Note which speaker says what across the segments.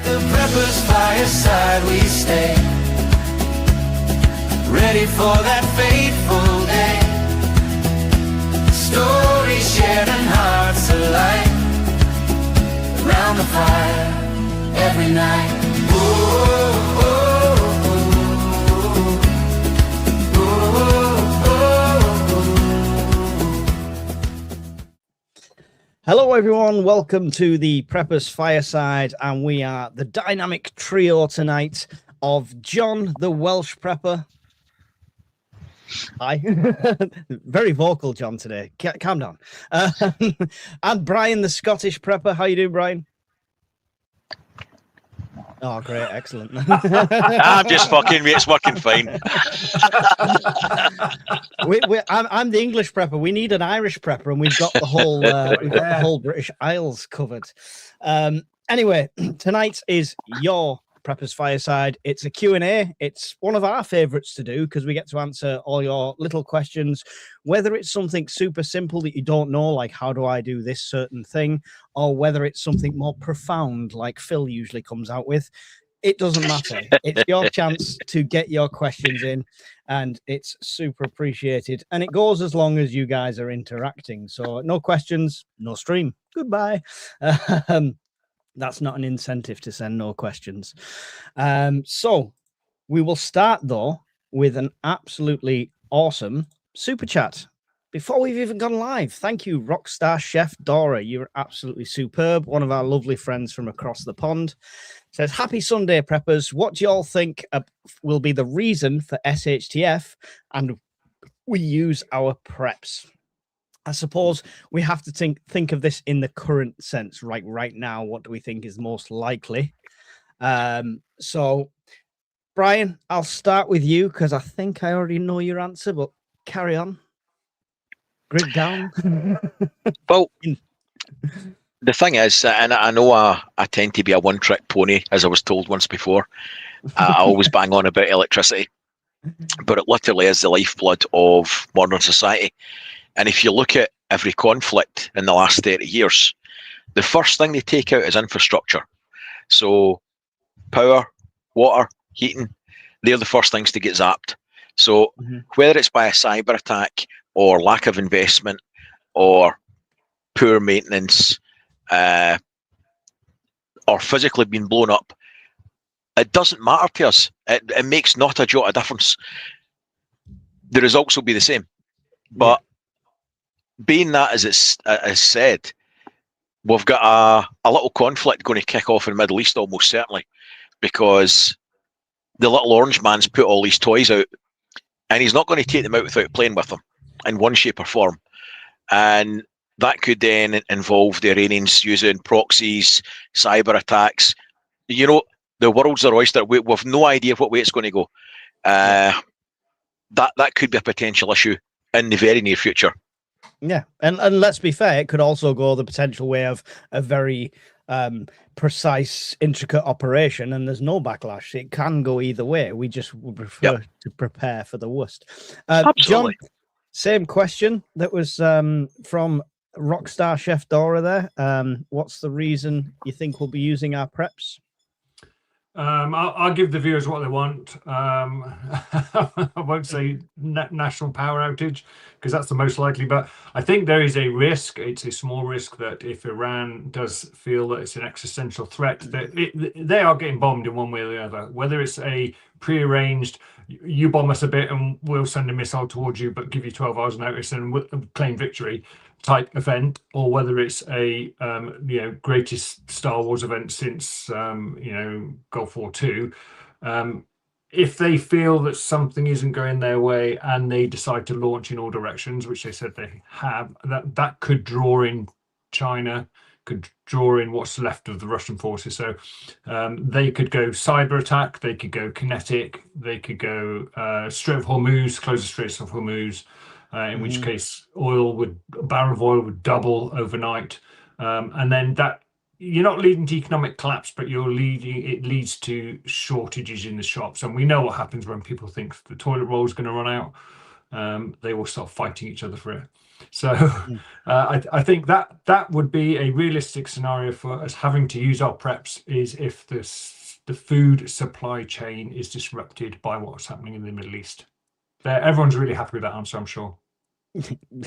Speaker 1: the prepper's fireside we stay, ready for that fateful day. Stories shared and hearts alight, around the fire every night. Oh, oh, oh,
Speaker 2: Hello everyone, welcome to the Preppers Fireside, and we are the dynamic trio tonight of John, the Welsh Prepper. Hi. Very vocal John today. Calm down. And Brian, the Scottish Prepper. How you doing, Brian? Oh, great. Excellent.
Speaker 3: I'm just fucking me. It's working fine.
Speaker 2: I'm the English Prepper. We need an Irish Prepper, and we've got the whole British Isles covered. Anyway, tonight is your Preppers Fireside. It's a Q&A. It's one of our favorites to do because we get to answer all your little questions, whether it's something super simple that you don't know, like how do I do this certain thing, or whether it's something more profound like Phil usually comes out with. It doesn't matter. It's your chance to get your questions in, and it's super appreciated. And it goes as long as you guys are interacting. So no questions, no stream. Goodbye. That's not an incentive to send no questions. So we will start, though, with an absolutely awesome super chat. Before we've even gone live, thank you, Rockstar Chef Dora. You're absolutely superb. One of our lovely friends from across the pond says, happy Sunday, Preppers. What do you all think will be the reason for SHTF and we use our preps? I suppose we have to think of this in the current sense, right now. What do we think is most likely? So, Brian, I'll start with you because I think I already know your answer, but carry on. Grid down.
Speaker 3: Well, the thing is, and I know I tend to be a one-trick pony, as I was told once before. I always bang on about electricity, but it literally is the lifeblood of modern society. And if you look at every conflict in the last 30 years, the first thing they take out is infrastructure. So power, water, heating, they're the first things to get zapped. So whether it's by a cyber attack or lack of investment or poor maintenance or physically being blown up, it doesn't matter to us. It makes not a jot of difference. The results will be the same. But being that as it's said, we've got a little conflict going to kick off in the Middle East almost certainly, because the little orange man's put all these toys out and he's not going to take them out without playing with them in one shape or form. And that could then involve the Iranians using proxies, cyber attacks. You know, the world's our oyster. We've no idea what way it's going to go. That could be a potential issue in the very near future.
Speaker 2: Yeah, and let's be fair, it could also go the potential way of a very precise, intricate operation, and there's no backlash. It can go either way. We just would prefer to prepare for the worst.
Speaker 3: Absolutely.
Speaker 2: John, same question that was from Rockstar Chef Dora there. What's the reason you think we'll be using our preps?
Speaker 4: I'll give the viewers what they want. I won't say national power outage because that's the most likely, but I think there is a risk. It's a small risk that if Iran does feel that it's an existential threat, that they are getting bombed in one way or the other. Whether it's a prearranged, you bomb us a bit and we'll send a missile towards you, but give you 12 hours notice and we'll claim victory type event, or whether it's a greatest Star Wars event since Gulf War II. If they feel that something isn't going their way and they decide to launch in all directions, which they said they have, that could draw in China, could draw in what's left of the Russian forces. So they could go cyber attack, they could go kinetic, they could go Strait of Hormuz, close the Straits of Hormuz. In which case a barrel of oil would double overnight. And then that you're not leading to economic collapse, but it leads to shortages in the shops. And we know what happens when people think the toilet roll is going to run out. They will start fighting each other for it. So I think that would be a realistic scenario for us having to use our preps, is if the food supply chain is disrupted by what's happening in the Middle East. Everyone's really happy with that answer, I'm sure.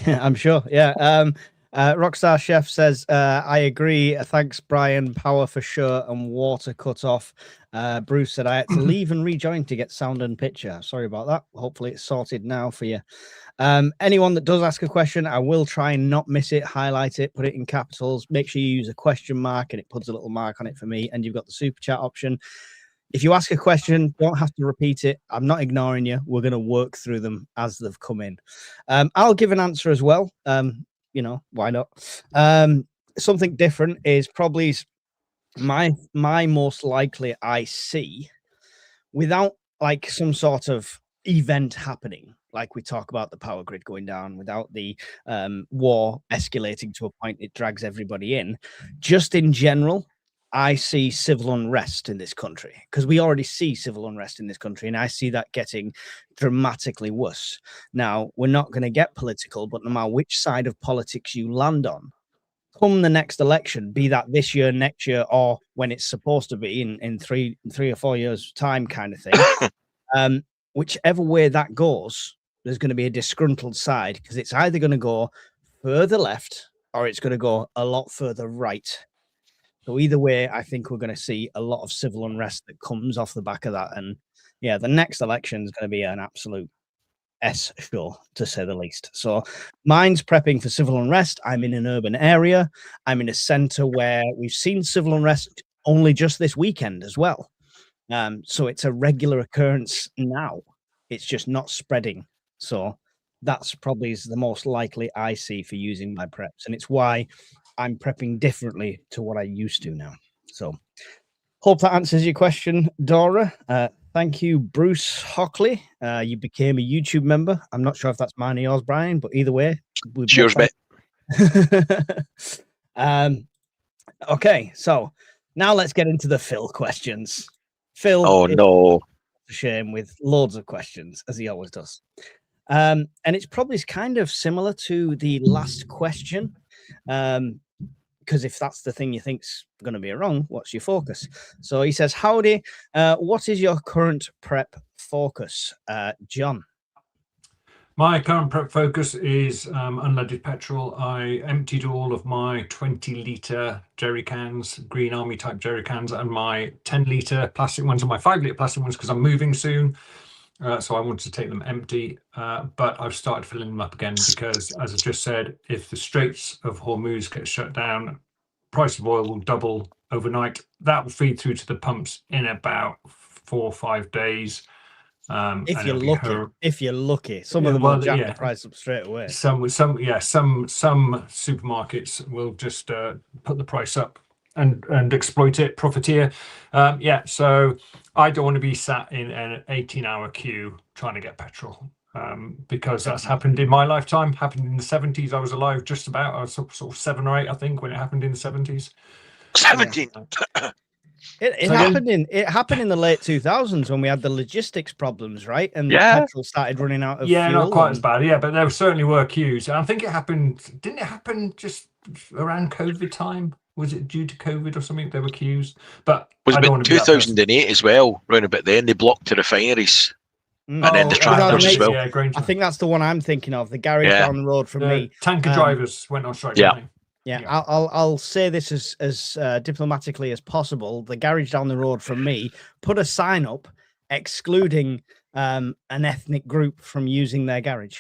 Speaker 2: I'm sure. Yeah. Rockstar Chef says, I agree. Thanks, Brian. Power for sure and water cut off. Bruce said, I had to leave and rejoin to get sound and picture. Sorry about that. Hopefully it's sorted now for you. Anyone that does ask a question, I will try and not miss it, highlight it, put it in capitals. Make sure you use a question mark and it puts a little mark on it for me. And you've got the super chat option. If you ask a question, don't have to repeat it. I'm not ignoring you. We're going to work through them as they've come in. I'll give an answer as well. You know, why not? Something different is probably my most likely I see, without like some sort of event happening, like we talk about the power grid going down, without the war escalating to a point it drags everybody in. Just in general, I see civil unrest in this country, because we already see civil unrest in this country, and I see that getting dramatically worse. Now, we're not going to get political, but no matter which side of politics you land on, come the next election, be that this year, next year, or when it's supposed to be in three or 4 years' time kind of thing, whichever way that goes, there's going to be a disgruntled side, because it's either going to go further left or it's going to go a lot further right. So either way, I think we're going to see a lot of civil unrest that comes off the back of that. And yeah, the next election is going to be an absolute S show, to say the least. So mine's prepping for civil unrest. I'm in an urban area. I'm in a center where we've seen civil unrest only just this weekend as well. So it's a regular occurrence now. It's just not spreading. So that's probably the most likely I see for using my preps. And it's why I'm prepping differently to what I used to now. So hope that answers your question, Dora. Thank you, Bruce Hockley. You became a YouTube member. I'm not sure if that's mine or yours, Brian, but either way.
Speaker 3: Cheers, mate.
Speaker 2: Okay, so now let's get into the Phil questions. Phil,
Speaker 3: oh no,
Speaker 2: shame, with loads of questions, as he always does. And it's probably kind of similar to the last question. Because if that's the thing you think's going to be wrong, what's your focus? So he says, howdy, what is your current prep focus? John?
Speaker 4: My current prep focus is unleaded petrol. I emptied all of my 20-litre jerry cans, Green Army type jerry cans, and my 10-litre plastic ones and my 5-litre plastic ones, because I'm moving soon. So I wanted to take them empty, but I've started filling them up again, because, as I just said, if the Straits of Hormuz get shut down, price of oil will double overnight. That will feed through to the pumps in about 4 or 5 days.
Speaker 2: If you're lucky, some of them will jack the price up straight away.
Speaker 4: Some supermarkets will just put the price up and exploit it, profiteer. So I don't want to be sat in an 18-hour queue trying to get petrol, because that's happened in my lifetime. Happened in the 70s. I was alive just about. I was sort of 7 or 8, I think, when it happened in the 70s.
Speaker 3: 17.
Speaker 2: It happened in the late 2000s when we had the logistics problems, right? And petrol started running out of fuel.
Speaker 4: Not quite as bad, but there certainly were queues. And I think it happened, didn't it happen just around COVID time? Was it due to COVID or something? There were queues. But
Speaker 3: was it about 2008 as well, round about then? They blocked the refineries. And then the tractors as well.
Speaker 2: Yeah, I think that's the one I'm thinking of. The garage down the road from me.
Speaker 4: Tanker drivers went on strike.
Speaker 2: Yeah, I'll say this as diplomatically as possible. The garage down the road from me put a sign up excluding an ethnic group from using their garage.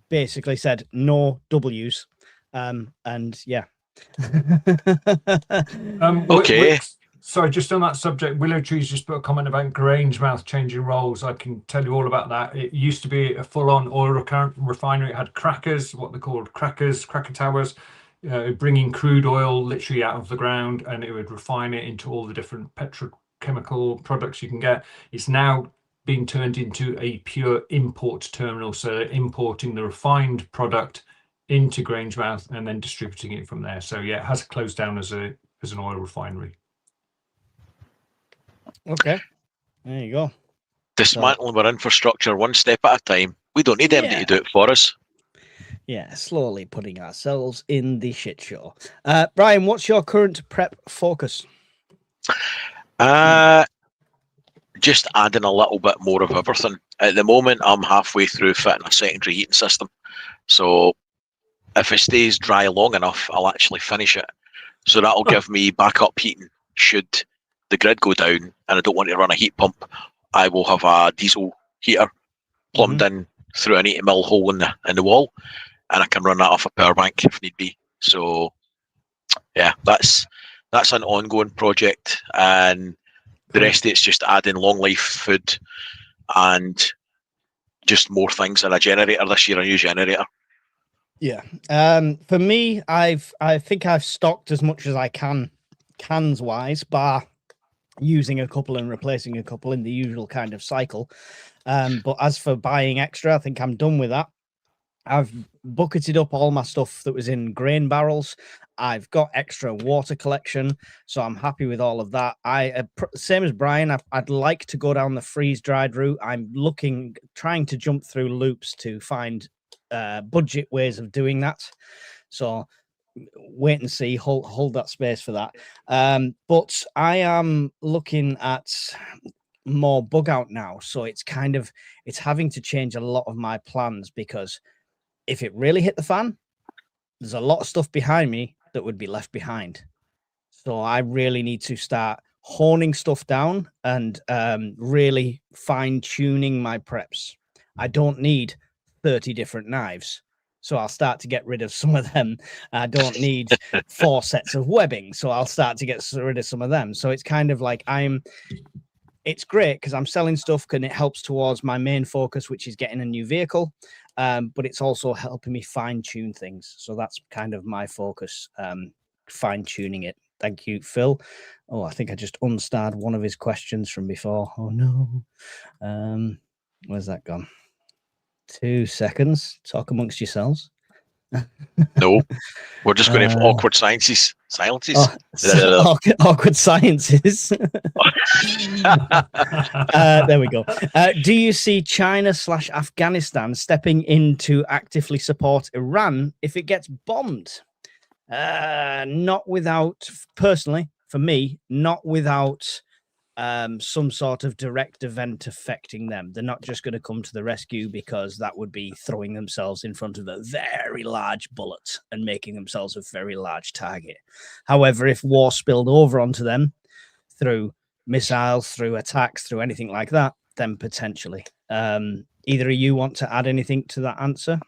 Speaker 2: Basically said no W's, and yeah.
Speaker 3: Okay.
Speaker 4: Sorry, just on that subject, Willow Trees just put a comment about Grangemouth changing roles. I can tell you all about that. It used to be a full-on oil refinery. It had crackers, what they called cracker towers, bringing crude oil literally out of the ground, and it would refine it into all the different petrochemical products you can get. It's now being turned into a pure import terminal. So they're importing the refined product into Grangemouth and then distributing it from there. So yeah, it has closed down as an oil refinery.
Speaker 2: Okay, there you go.
Speaker 3: Dismantling our infrastructure one step at a time. We don't need anybody to do it for us.
Speaker 2: Yeah, slowly putting ourselves in the shit show. Brian, what's your current prep focus?
Speaker 3: Just adding a little bit more of everything. At the moment, I'm halfway through fitting a secondary heating system. So if it stays dry long enough, I'll actually finish it. So that'll give me backup heating should the grid go down and I don't want to run a heat pump. I will have a diesel heater plumbed in through an 80 mil hole in the wall, and I can run that off a power bank if need be. So yeah, that's an ongoing project, and the rest of it's just adding long life food and just more things, and a generator this year, a new generator.
Speaker 2: Yeah. For me, I think I've stocked as much as I can, cans wise, bar using a couple and replacing a couple in the usual kind of cycle. But as for buying extra, I think I'm done with that. I've bucketed up all my stuff that was in grain barrels. I've got extra water collection, so I'm happy with all of that. Same as Brian, I'd like to go down the freeze dried route. I'm trying to jump through loops to find budget ways of doing that. So wait and see, hold that space for that. But I am looking at more bug out now, so it's having to change a lot of my plans, because if it really hit the fan, there's a lot of stuff behind me that would be left behind. So I really need to start honing stuff down and really fine-tuning my preps. I don't need 30 different knives, so I'll start to get rid of some of them. I don't need 4 sets of webbing, so I'll start to get rid of some of them. So it's kind of like it's great because I'm selling stuff and it helps towards my main focus, which is getting a new vehicle. But it's also helping me fine-tune things. So that's kind of my focus, fine-tuning it. Thank you, Phil. Oh, I think I just unstarred one of his questions from before. Oh, no. Where's that gone? 2 seconds. Talk amongst yourselves.
Speaker 3: No, we're just going to have awkward silences.
Speaker 2: Awkward sciences. There we go. Do you see China/Afghanistan stepping in to actively support Iran if it gets bombed? Not without, personally, for me, not without some sort of direct event affecting them. They're not just going to come to the rescue, because that would be throwing themselves in front of a very large bullet and making themselves a very large target. However, if war spilled over onto them through missiles, through attacks, through anything like that, then potentially. Either of you want to add anything to that answer?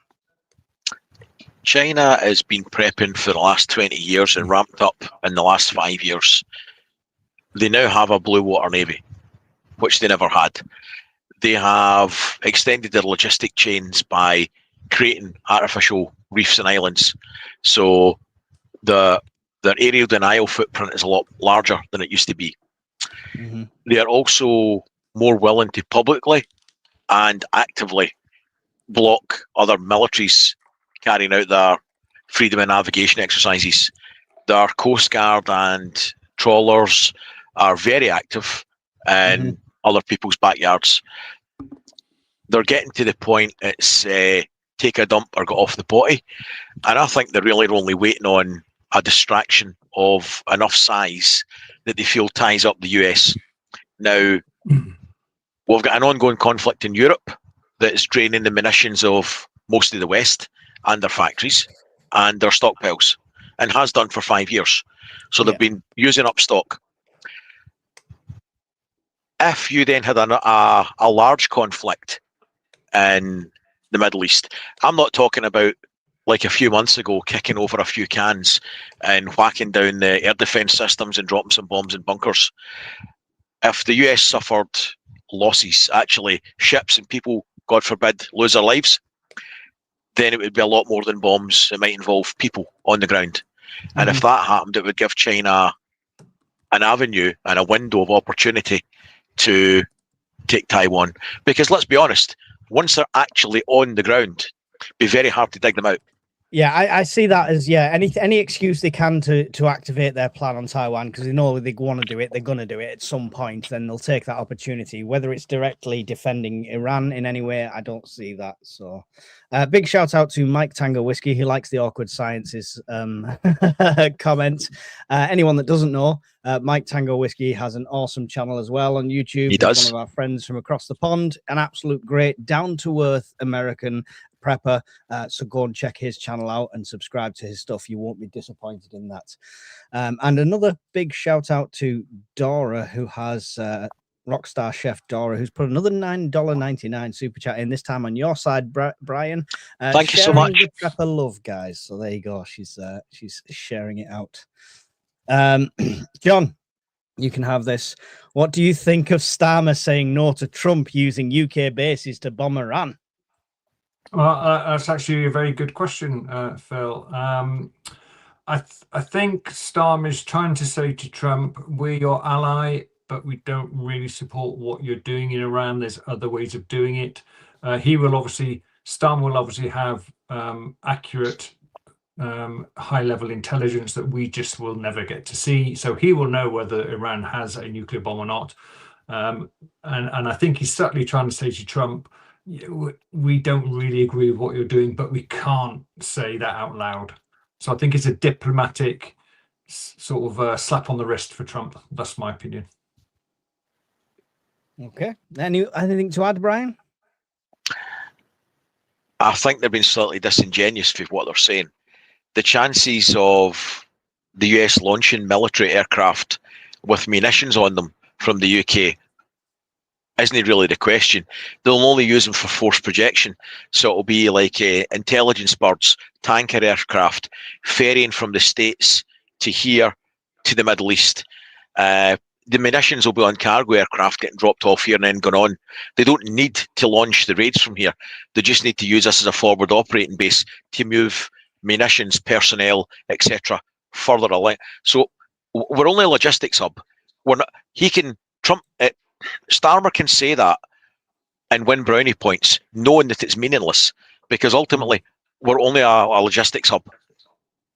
Speaker 3: China has been prepping for the last 20 years and ramped up in the last 5 years. They now have a blue water navy, which they never had. They have extended their logistic chains by creating artificial reefs and islands. So their aerial denial footprint is a lot larger than it used to be.
Speaker 2: Mm-hmm.
Speaker 3: They are also more willing to publicly and actively block other militaries carrying out their freedom of navigation exercises. Their Coast Guard and trawlers are very active in other people's backyards. They're getting to the point it's take a dump or get off the potty. And I think they're really only waiting on a distraction of enough size that they feel ties up the US. Now, we've got an ongoing conflict in Europe that is draining the munitions of most of the West and their factories and their stockpiles, and has done for 5 years. So they've been using up stock. If you then had a large conflict in the Middle East, I'm not talking about like a few months ago kicking over a few cans and whacking down the air defense systems and dropping some bombs in bunkers. If the US suffered losses, actually ships and people, God forbid, lose their lives, then it would be a lot more than bombs. It might involve people on the ground. And if that happened, it would give China an avenue and a window of opportunity to take Taiwan. Because let's be honest, once they're actually on the ground, it'd be very hard to dig them out.
Speaker 2: Yeah, I see that as any excuse they can to activate their plan on Taiwan, because they know they want to do it, they're going to do it at some point. Then they'll take that opportunity. Whether it's directly defending Iran in any way, I don't see that. So, big shout out to Mike Tango Whiskey. He likes the awkward sciences comment. Anyone that doesn't know, Mike Tango Whiskey has an awesome channel as well on YouTube.
Speaker 3: He does.
Speaker 2: He's one of our friends from across the pond, an absolute great, down to earth American prepper. So go and check his channel out and subscribe to his stuff. You won't be disappointed in that. And another big shout out to Dora, who has Rockstar Chef Dora, who's put another $9.99 super chat in, this time on your side, Brian.
Speaker 3: Thank you so much.
Speaker 2: The prepper love, guys. So there you go. She's sharing it out. John, you can have this. What do you think of Starmer saying no to Trump using UK bases to bomb Iran?
Speaker 4: Well, that's actually a very good question, Phil. I think Starmer is trying to say to Trump, we're your ally, but we don't really support what you're doing in Iran. There's other ways of doing it. Starmer will obviously have accurate high-level intelligence that we just will never get to see. So he will know whether Iran has a nuclear bomb or not. And I think he's subtly trying to say to Trump, we don't really agree with what you're doing, but we can't say that out loud. So I think it's a diplomatic sort of slap on the wrist for Trump. That's my opinion.
Speaker 2: Okay. Anything to add, Brian?
Speaker 3: I think they're being slightly disingenuous with what they're saying. The chances of the US launching military aircraft with munitions on them from the UK isn't really the question. They'll only use them for force projection. So it'll be like intelligence birds, tanker aircraft, ferrying from the States to here to the Middle East. The munitions will be on cargo aircraft getting dropped off here and then going on. They don't need to launch the raids from here. They just need to use this as a forward operating base to move munitions, personnel, etc. further along. So we're only a logistics hub. We're not. Starmer can say that and win brownie points, knowing that it's meaningless, because ultimately we're only a logistics hub.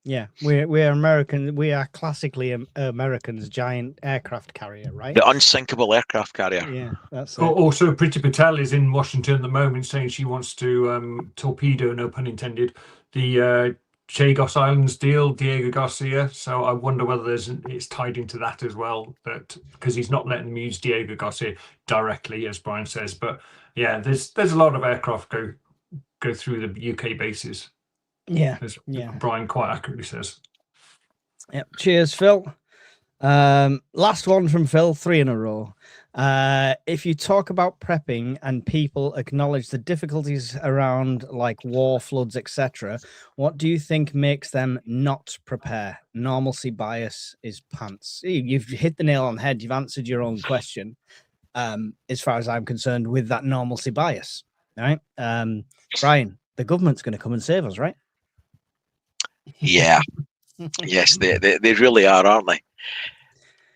Speaker 2: Yeah, we're American. We are classically Americans' giant aircraft carrier, right?
Speaker 3: The unsinkable aircraft carrier.
Speaker 2: Yeah, that's it.
Speaker 4: Also, Priti Patel is in Washington at the moment, saying she wants to torpedo, no pun intended, the Chagos Islands deal, Diego Garcia. So I wonder whether it's tied into that as well, but because he's not letting them use Diego Garcia directly, as Brian says. But yeah, there's a lot of aircraft go through the UK bases.
Speaker 2: Yeah,
Speaker 4: as Brian quite accurately says.
Speaker 2: Yep. Cheers, Phil. Last one from Phil, 3 in a row. If you talk about prepping and people acknowledge the difficulties around like war, floods, etc., what do you think makes them not prepare? Normalcy bias is pants. You've hit the nail on the head. You've answered your own question. As far as I'm concerned, with that normalcy bias, right? Brian, the government's going to come and save us, right?
Speaker 3: Yeah. Yes, they really are, aren't they?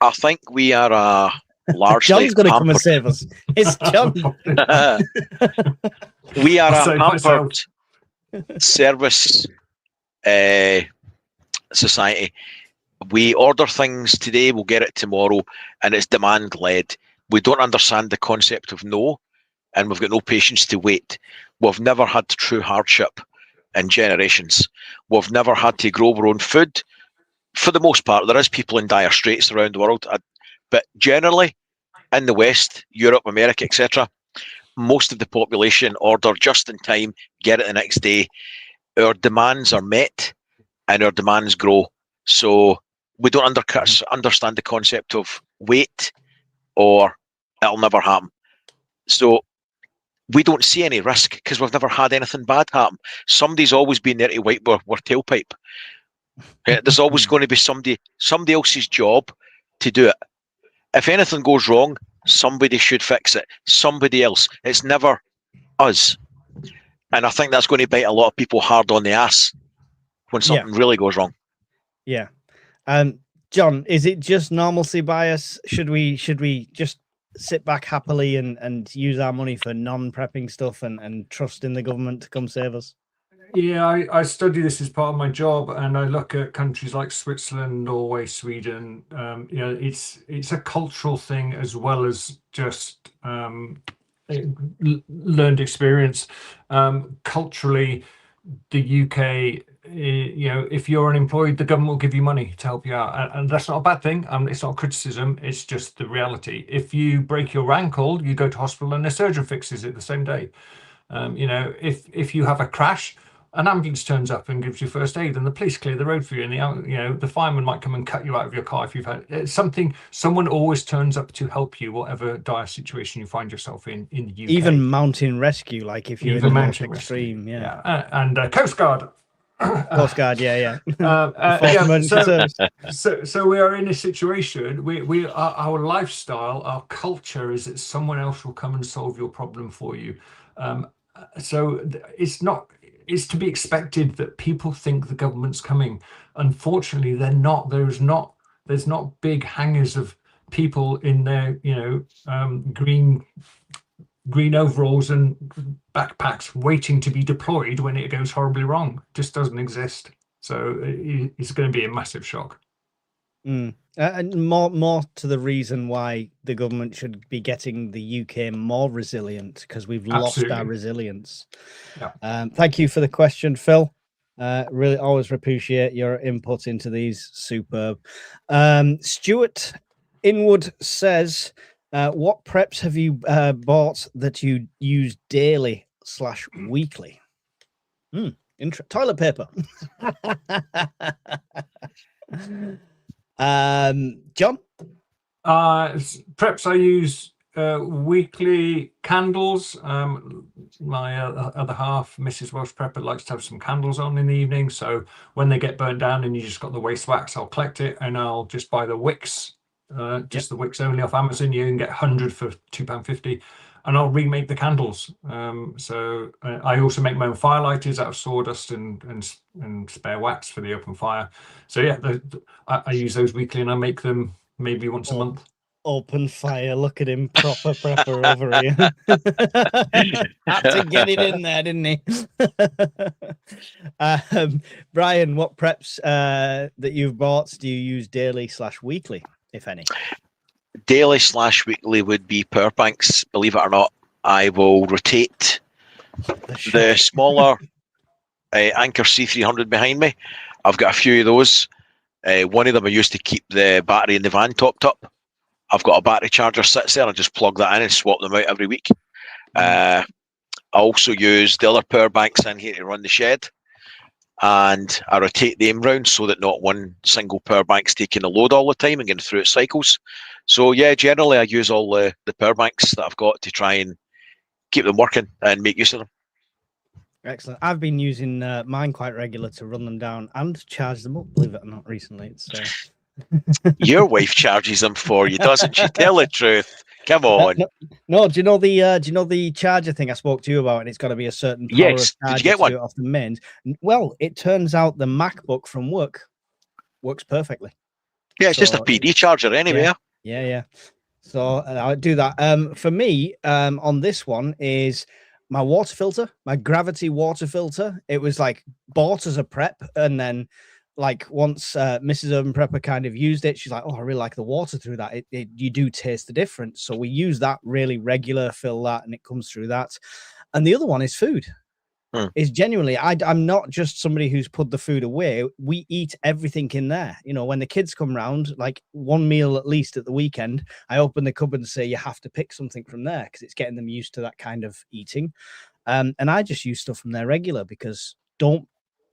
Speaker 3: I think we are a largely
Speaker 2: John's going to come and save us. It's John.
Speaker 3: We are a pampered service society. We order things today, we'll get it tomorrow, and it's demand led. We don't understand the concept of no, and we've got no patience to wait. We've never had true hardship in generations. We've never had to grow our own food. For the most part, there is people in dire straits around the world, but generally in the West, Europe, America, etc., most of the population order just in time, get it the next day. Our demands are met and our demands grow. So we don't understand the concept of wait or it'll never happen. So we don't see any risk because we've never had anything bad happen. Somebody's always been there to wipe our tailpipe. There's always going to be somebody else's job to do it. If anything goes wrong, somebody should fix it. Somebody else. It's never us. And I think that's going to bite a lot of people hard on the ass when something really goes wrong.
Speaker 2: Yeah. John, is it just normalcy bias? Should we just sit back happily and use our money for non-prepping stuff and trust in the government to come save us?
Speaker 4: Yeah, I study this as part of my job, and I look at countries like Switzerland, Norway, Sweden. It's a cultural thing as well as just learned experience. Culturally, the UK, if you're unemployed, the government will give you money to help you out, and that's not a bad thing. It's not criticism; it's just the reality. If you break your ankle, you go to hospital, and the surgeon fixes it the same day. If you have a crash, an ambulance turns up and gives you first aid, and the police clear the road for you, and the fireman might come and cut you out of your car if you've had something. Someone always turns up to help you, whatever dire situation you find yourself in the UK.
Speaker 2: Even mountain rescue, like if you're in the most extreme,
Speaker 4: and Coast Guard.
Speaker 2: Coast Guard, yeah.
Speaker 4: So we are in a situation. We our lifestyle, our culture is that someone else will come and solve your problem for you. So it's to be expected that people think the government's coming. Unfortunately, they're not. There's not big hangers of people in their green overalls and backpacks waiting to be deployed when it goes horribly wrong. It just doesn't exist. So it's going to be a massive shock.
Speaker 2: And more to the reason why the government should be getting the UK more resilient, because we've lost our resilience.
Speaker 4: Yeah.
Speaker 2: Thank you for the question, Phil. Really always appreciate your input into these. Superb. Stuart Inwood says, what preps have you bought that you use daily / weekly? Toilet paper. John?
Speaker 4: Preps I use weekly candles. My other half, Mrs. Welsh Prepper, likes to have some candles on in the evening. So when they get burnt down and you just got the waste wax, I'll collect it and I'll just buy the wicks, the wicks only off Amazon. You can get 100 for £2.50. And I'll remake the candles. So I also make my own firelighters out of sawdust and spare wax for the open fire. So yeah, I use those weekly, and I make them maybe once a month.
Speaker 2: Open fire. Look at him, proper prepper over here. Had to get it in there, didn't he? Brian, what preps that you've bought do you use daily / weekly, if any?
Speaker 3: Daily / weekly would be powerbanks. Believe it or not, I will rotate the smaller Anker C300 behind me. I've got a few of those. One of them I used to keep the battery in the van topped up. I've got a battery charger sits there. I just plug that in and swap them out every week. I also use the other power banks in here to run the shed, and I rotate them round so that not one single power bank's taking a load all the time and getting through its cycles. So yeah, generally I use all the power banks that I've got to try and keep them working and make use of them.
Speaker 2: Excellent. I've been using mine quite regular to run them down and charge them up. Believe it or not, recently it's.
Speaker 3: Your wife charges them for you, doesn't she? Tell the truth. Come on.
Speaker 2: No. Do you know the charger thing I spoke to you about? And it's got to be a certain power.
Speaker 3: Yes. Did you get one
Speaker 2: off the mains? Well, it turns out the MacBook from work works perfectly.
Speaker 3: Yeah, it's just a PD charger anyway.
Speaker 2: Yeah. So I do that. For me, on this one is my water filter, my gravity water filter. It was like bought as a prep, and then like once Mrs. Urban Prepper kind of used it, she's like, "Oh, I really like the water through that. You do taste the difference." So we use that really regular, fill that, and it comes through that. And the other one is food. Is genuinely, I'm not just somebody who's put the food away. We eat everything in there. You know, when the kids come round, like one meal at least at the weekend, I open the cupboard and say, you have to pick something from there because it's getting them used to that kind of eating. And I just use stuff from there regular, because don't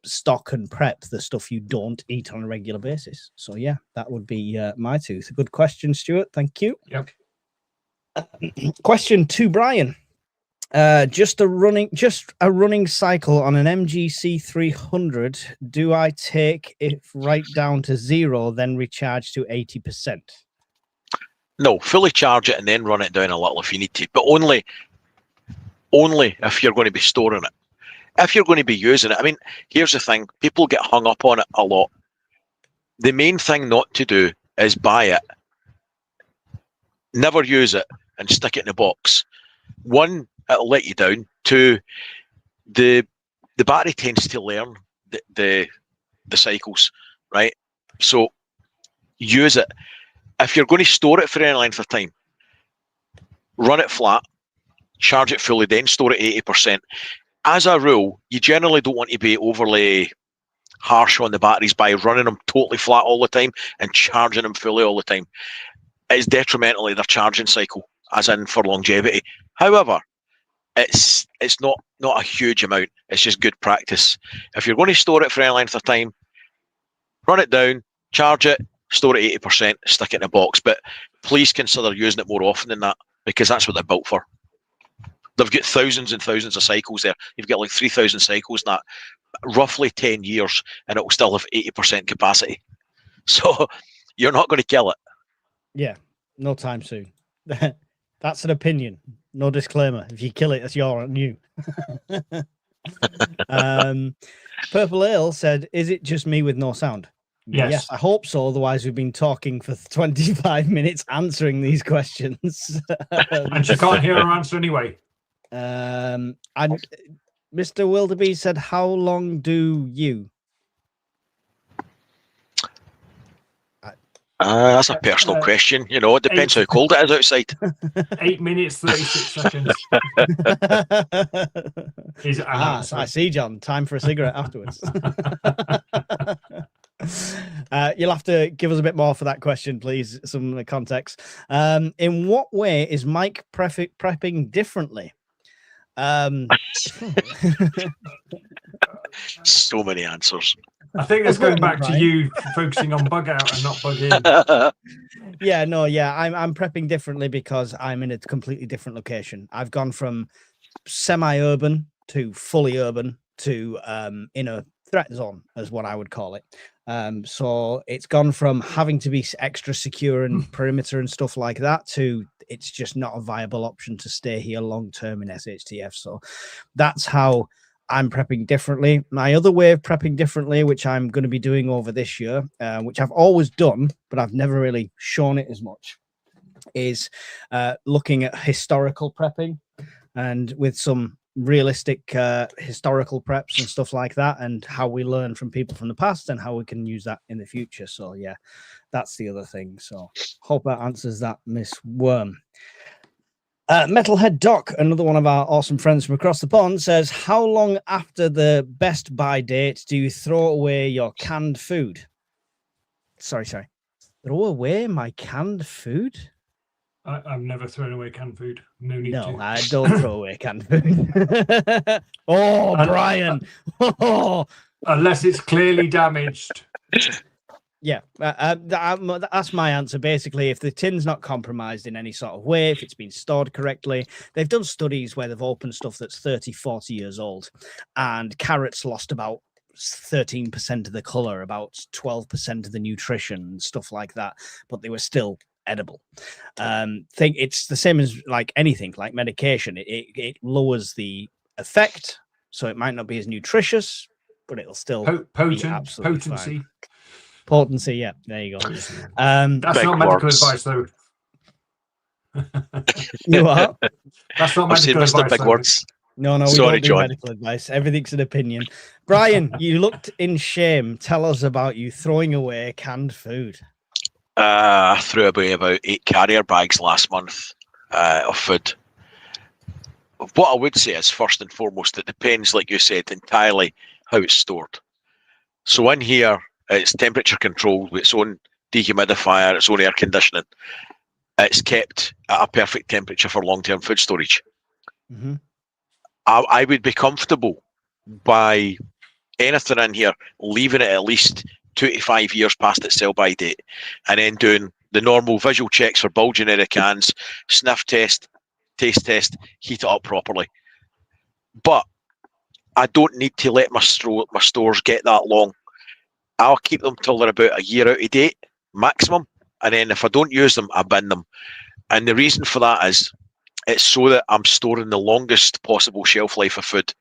Speaker 2: stock and prep the stuff you don't eat on a regular basis. So yeah, that would be my two. Good question, Stuart. Thank you.
Speaker 4: Yep.
Speaker 2: Question to Brian. Just a running cycle on an MGC 300. Do I take it right down to 0, then recharge to 80%?
Speaker 3: No, fully charge it and then run it down a little if you need to, but only if you're going to be storing it. If you're going to be using it, I mean, here's the thing: people get hung up on it a lot. The main thing not to do is buy it, never use it, and stick it in a box. One, it'll let you down. Two, the the battery tends to learn the cycles, right? So use it. If you're going to store it for any length of time, run it flat, charge it fully, then store it 80%. As a rule, you generally don't want to be overly harsh on the batteries by running them totally flat all the time and charging them fully all the time. It's detrimental to their charging cycle, as in for longevity. However, it's not a huge amount. It's just good practice. If you're going to store it for any length of time, run it down, charge it, store it 80%, stick it in a box. But please consider using it more often than that, because that's what they're built for. They've got thousands and thousands of cycles there. You've got like 3,000 cycles in that, roughly 10 years, and it will still have 80% capacity. So you're not going to kill it.
Speaker 2: Yeah, no time soon. That's an opinion. No disclaimer. If you kill it, that's on you. Purple Ale said, "Is it just me with no sound?" Yes, I hope so. Otherwise, we've been talking for 25 minutes answering these questions.
Speaker 4: And she can't hear her answer anyway.
Speaker 2: And Mr. Wilderby said, "How long do you?"
Speaker 3: That's a personal question. You know, it depends how cold it is outside.
Speaker 4: 8 minutes, 36 seconds.
Speaker 2: I see, John. Time for a cigarette afterwards. You'll have to give us a bit more for that question, please. Some of the context. In what way is Mike prepping differently?
Speaker 3: So many answers.
Speaker 4: I think it's going back to you focusing on bug out and not bug in.
Speaker 2: I'm prepping differently because I'm in a completely different location. I've gone from semi-urban to fully urban to in a threat zone, as what I would call it. So it's gone from having to be extra secure and perimeter and stuff like that to it's just not a viable option to stay here long term in SHTF. So that's how I'm prepping differently. My other way of prepping differently, which I'm going to be doing over this year, which I've always done, but I've never really shown it as much, is looking at historical prepping and with some realistic historical preps and stuff like that, and how we learn from people from the past and how we can use that in the future. So yeah, that's the other thing. So hope that answers that, Miss Worm. Metalhead Doc, another one of our awesome friends from across the pond, says, "How long after the best buy date do you throw away your canned food?" Sorry. Throw away my canned food?
Speaker 4: I've never thrown away canned food. No need to.
Speaker 2: No, I don't throw away canned food. Brian.
Speaker 4: Unless it's clearly damaged.
Speaker 2: Yeah, that's my answer. Basically, if the tin's not compromised in any sort of way, if it's been stored correctly, they've done studies where they've opened stuff that's 30, 40 years old, and carrots lost about 13% of the color, about 12% of the nutrition, stuff like that, but they were still edible. Think it's the same as like anything, like medication. It lowers the effect, so it might not be as nutritious, but it'll still
Speaker 4: potency.
Speaker 2: Potency, yeah, there you go.
Speaker 4: That's not medical advice, though.
Speaker 2: You are?
Speaker 4: That's not medical advice.
Speaker 3: Big words.
Speaker 2: No, we
Speaker 3: Sorry,
Speaker 2: don't do
Speaker 3: John.
Speaker 2: medical advice. Everything's an opinion. Brian, you looked in shame. Tell us about you throwing away canned food.
Speaker 3: I threw away about 8 carrier bags last month of food. What I would say is, first and foremost, it depends, like you said, entirely how it's stored. So in here, it's temperature controlled with its own dehumidifier, its own air conditioning. It's kept at a perfect temperature for long-term food storage.
Speaker 2: Mm-hmm.
Speaker 3: I would be comfortable by anything in here leaving it at least 2 to 5 years past its sell-by date, and then doing the normal visual checks for bulging in the cans, sniff test, taste test, heat it up properly. But I don't need to let my stores get that long. I'll keep them till they're about a year out of date, maximum. And then if I don't use them, I bin them. And the reason for that is it's so that I'm storing the longest possible shelf life of food.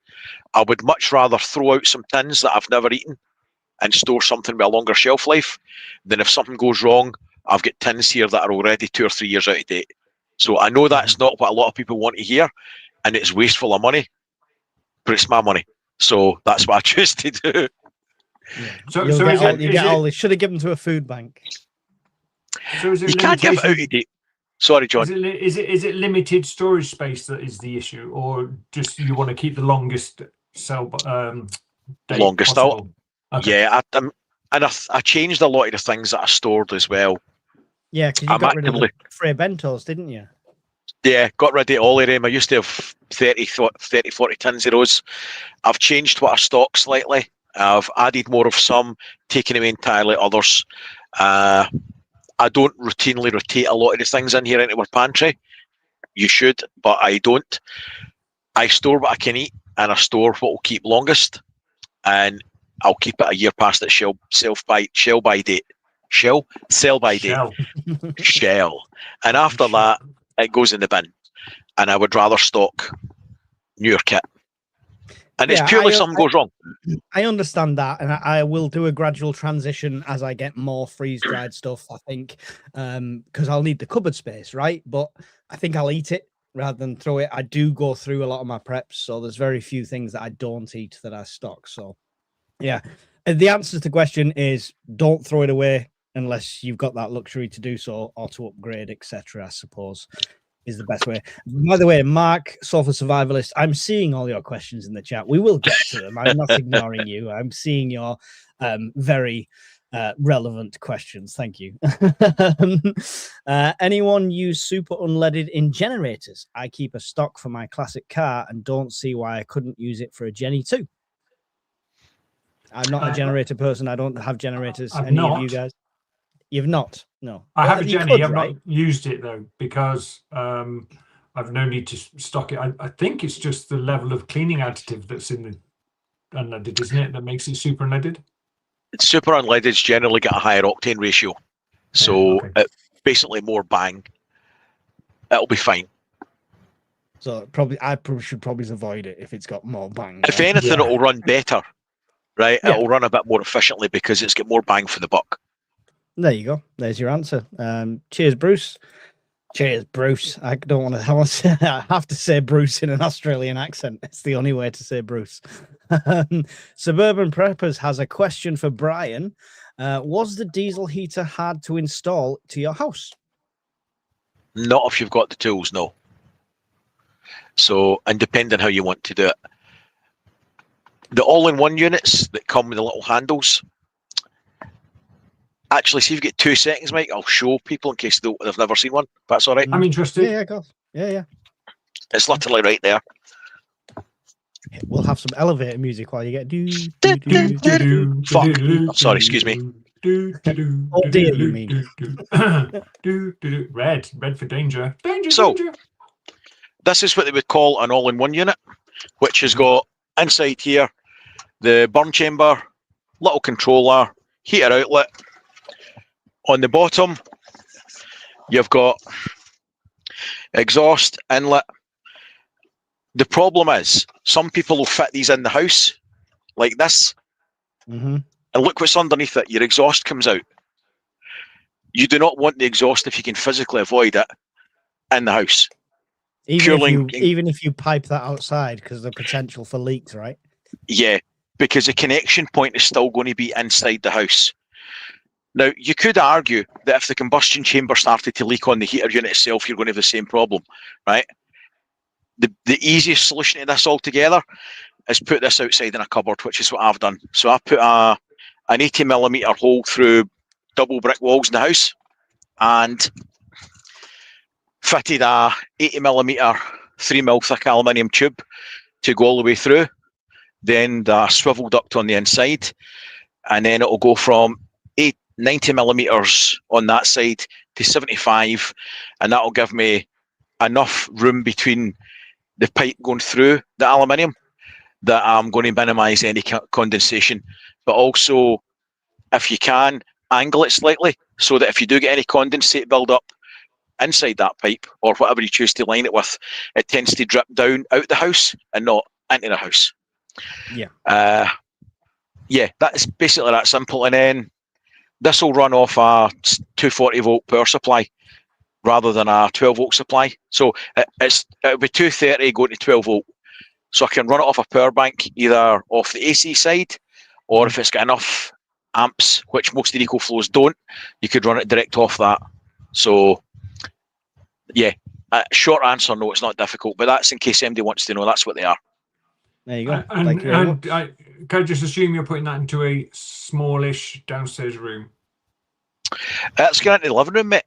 Speaker 3: I would much rather throw out some tins that I've never eaten and store something with a longer shelf life than if something goes wrong, I've got tins here that are already 2 or 3 years out of date. So I know that's not what a lot of people want to hear, and it's wasteful of money, but it's my money. So that's what I choose to do.
Speaker 2: Yeah.
Speaker 4: So
Speaker 2: You get all this. Should have given to a food bank.
Speaker 4: So is it
Speaker 3: You can't give it out of date. Sorry, John.
Speaker 4: Is it limited storage space that is the issue, or just you want to keep the longest date
Speaker 3: Longest
Speaker 4: possible?
Speaker 3: out.
Speaker 4: Okay.
Speaker 3: Yeah, I changed a lot of the things that I stored as well.
Speaker 2: Yeah, because you got rid of the fray bentos, didn't you?
Speaker 3: Yeah, got rid of all of them. I used to have 30, 40 tins of those. I've changed what I stock slightly. I've added more of some, taken away entirely others. I don't routinely rotate a lot of the things in here into our pantry. You should, but I don't. I store what I can eat, and I store what will keep longest, and I'll keep it a year past its sell by date. And after that, it goes in the bin. And I would rather stock newer kit. And it's purely something goes wrong.
Speaker 2: I understand that, and I will do a gradual transition as I get more freeze-dried stuff, I think, because I'll need the cupboard space, right? But I think I'll eat it rather than throw it. I do go through a lot of my preps, so there's very few things that I don't eat that I stock. So, yeah. The answer to the question is don't throw it away unless you've got that luxury to do so or to upgrade, etc., I suppose, is the best way. By the way, Mark, Sofa Survivalist, I'm seeing all your questions in the chat. We will get to them. I'm not ignoring you. I'm seeing your very relevant questions. Thank you. Anyone use super unleaded in generators? I keep a stock for my classic car and don't see why I couldn't use it for a Jenny too. I'm not a generator person. I don't have generators. Of you guys? You've not? No.
Speaker 4: I have a Jenny. I've not used it though because I've no need to stock it. I think it's just the level of cleaning additive that's in the unleaded, isn't it, that makes it super unleaded?
Speaker 3: Super unleadeds generally get a higher octane ratio, so basically more bang. It'll be fine.
Speaker 2: So I should probably avoid it if it's got more bang.
Speaker 3: If anything, it'll run better, right? Yeah. It'll run a bit more efficiently because it's got more bang for the buck.
Speaker 2: There you go. There's your answer. Cheers, Bruce. Cheers, Bruce. I don't want to. I have to say Bruce in an Australian accent. It's the only way to say Bruce. Suburban Preppers has a question for Brian. Was the diesel heater hard to install to your house?
Speaker 3: Not if you've got the tools, no. So, and depending how you want to do it. The all-in-one units that come with the little handles. Actually, see if you get 2 seconds, Mike. I'll show people in case they've never seen one. That's all right.
Speaker 4: I'm interested.
Speaker 2: Yeah, go. Yeah.
Speaker 3: It's literally right there.
Speaker 2: We'll have some elevator music while you get
Speaker 3: Fuck. I'm sorry, excuse me.
Speaker 2: Oh dear, you mean?
Speaker 4: Red for danger.
Speaker 3: So, this is what they would call an all-in-one unit, which has got inside here the burn chamber, little controller, heater outlet. On the bottom, you've got exhaust inlet. The problem is, some people will fit these in the house like this, and look what's underneath it. Your exhaust comes out. You do not want the exhaust, if you can physically avoid it, in the house.
Speaker 2: Even if you pipe that outside, because the potential for leaks, right?
Speaker 3: Yeah, because the connection point is still going to be inside the house. Now, you could argue that if the combustion chamber started to leak on the heater unit itself, you're going to have the same problem, right? The easiest solution to this altogether is put this outside in a cupboard, which is what I've done. So I put an 80mm hole through double brick walls in the house and fitted a 80mm 3mm thick aluminium tube to go all the way through. Then the swivel duct on the inside, and then it'll go from 90mm on that side to 75, and that'll give me enough room between the pipe going through the aluminium that I'm going to minimise any condensation, but also, if you can, angle it slightly so that if you do get any condensate build up inside that pipe or whatever you choose to line it with, it tends to drip down out the house and not into the house. Yeah, that's basically that simple. And then this will run off a 240 volt power supply rather than a 12 volt supply. So it'll be 230 going to 12 volt. So I can run it off a power bank, either off the AC side, or if it's got enough amps, which most of the EcoFlows don't, you could run it direct off that. So, yeah, short answer, no, it's not difficult, but that's in case anybody wants to know, that's what they are.
Speaker 2: There you go.
Speaker 4: And,
Speaker 2: Thank you very much.
Speaker 4: can I just assume you're putting that into a smallish downstairs room?
Speaker 3: It's going into the living room, mate.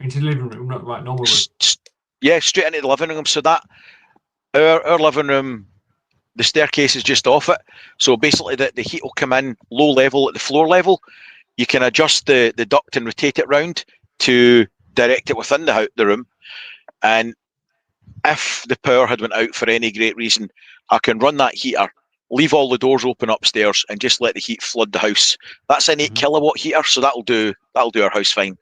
Speaker 4: Into the living room, not right, normal room.
Speaker 3: Yeah, straight into the living room. So that our living room, the staircase is just off it. So basically the heat will come in low level at the floor level. You can adjust the duct and rotate it round to direct it within the room. And if the power had went out for any great reason, I can run that heater, leave all the doors open upstairs, and just let the heat flood the house. That's an 8 kilowatt heater, so that'll do our house fine.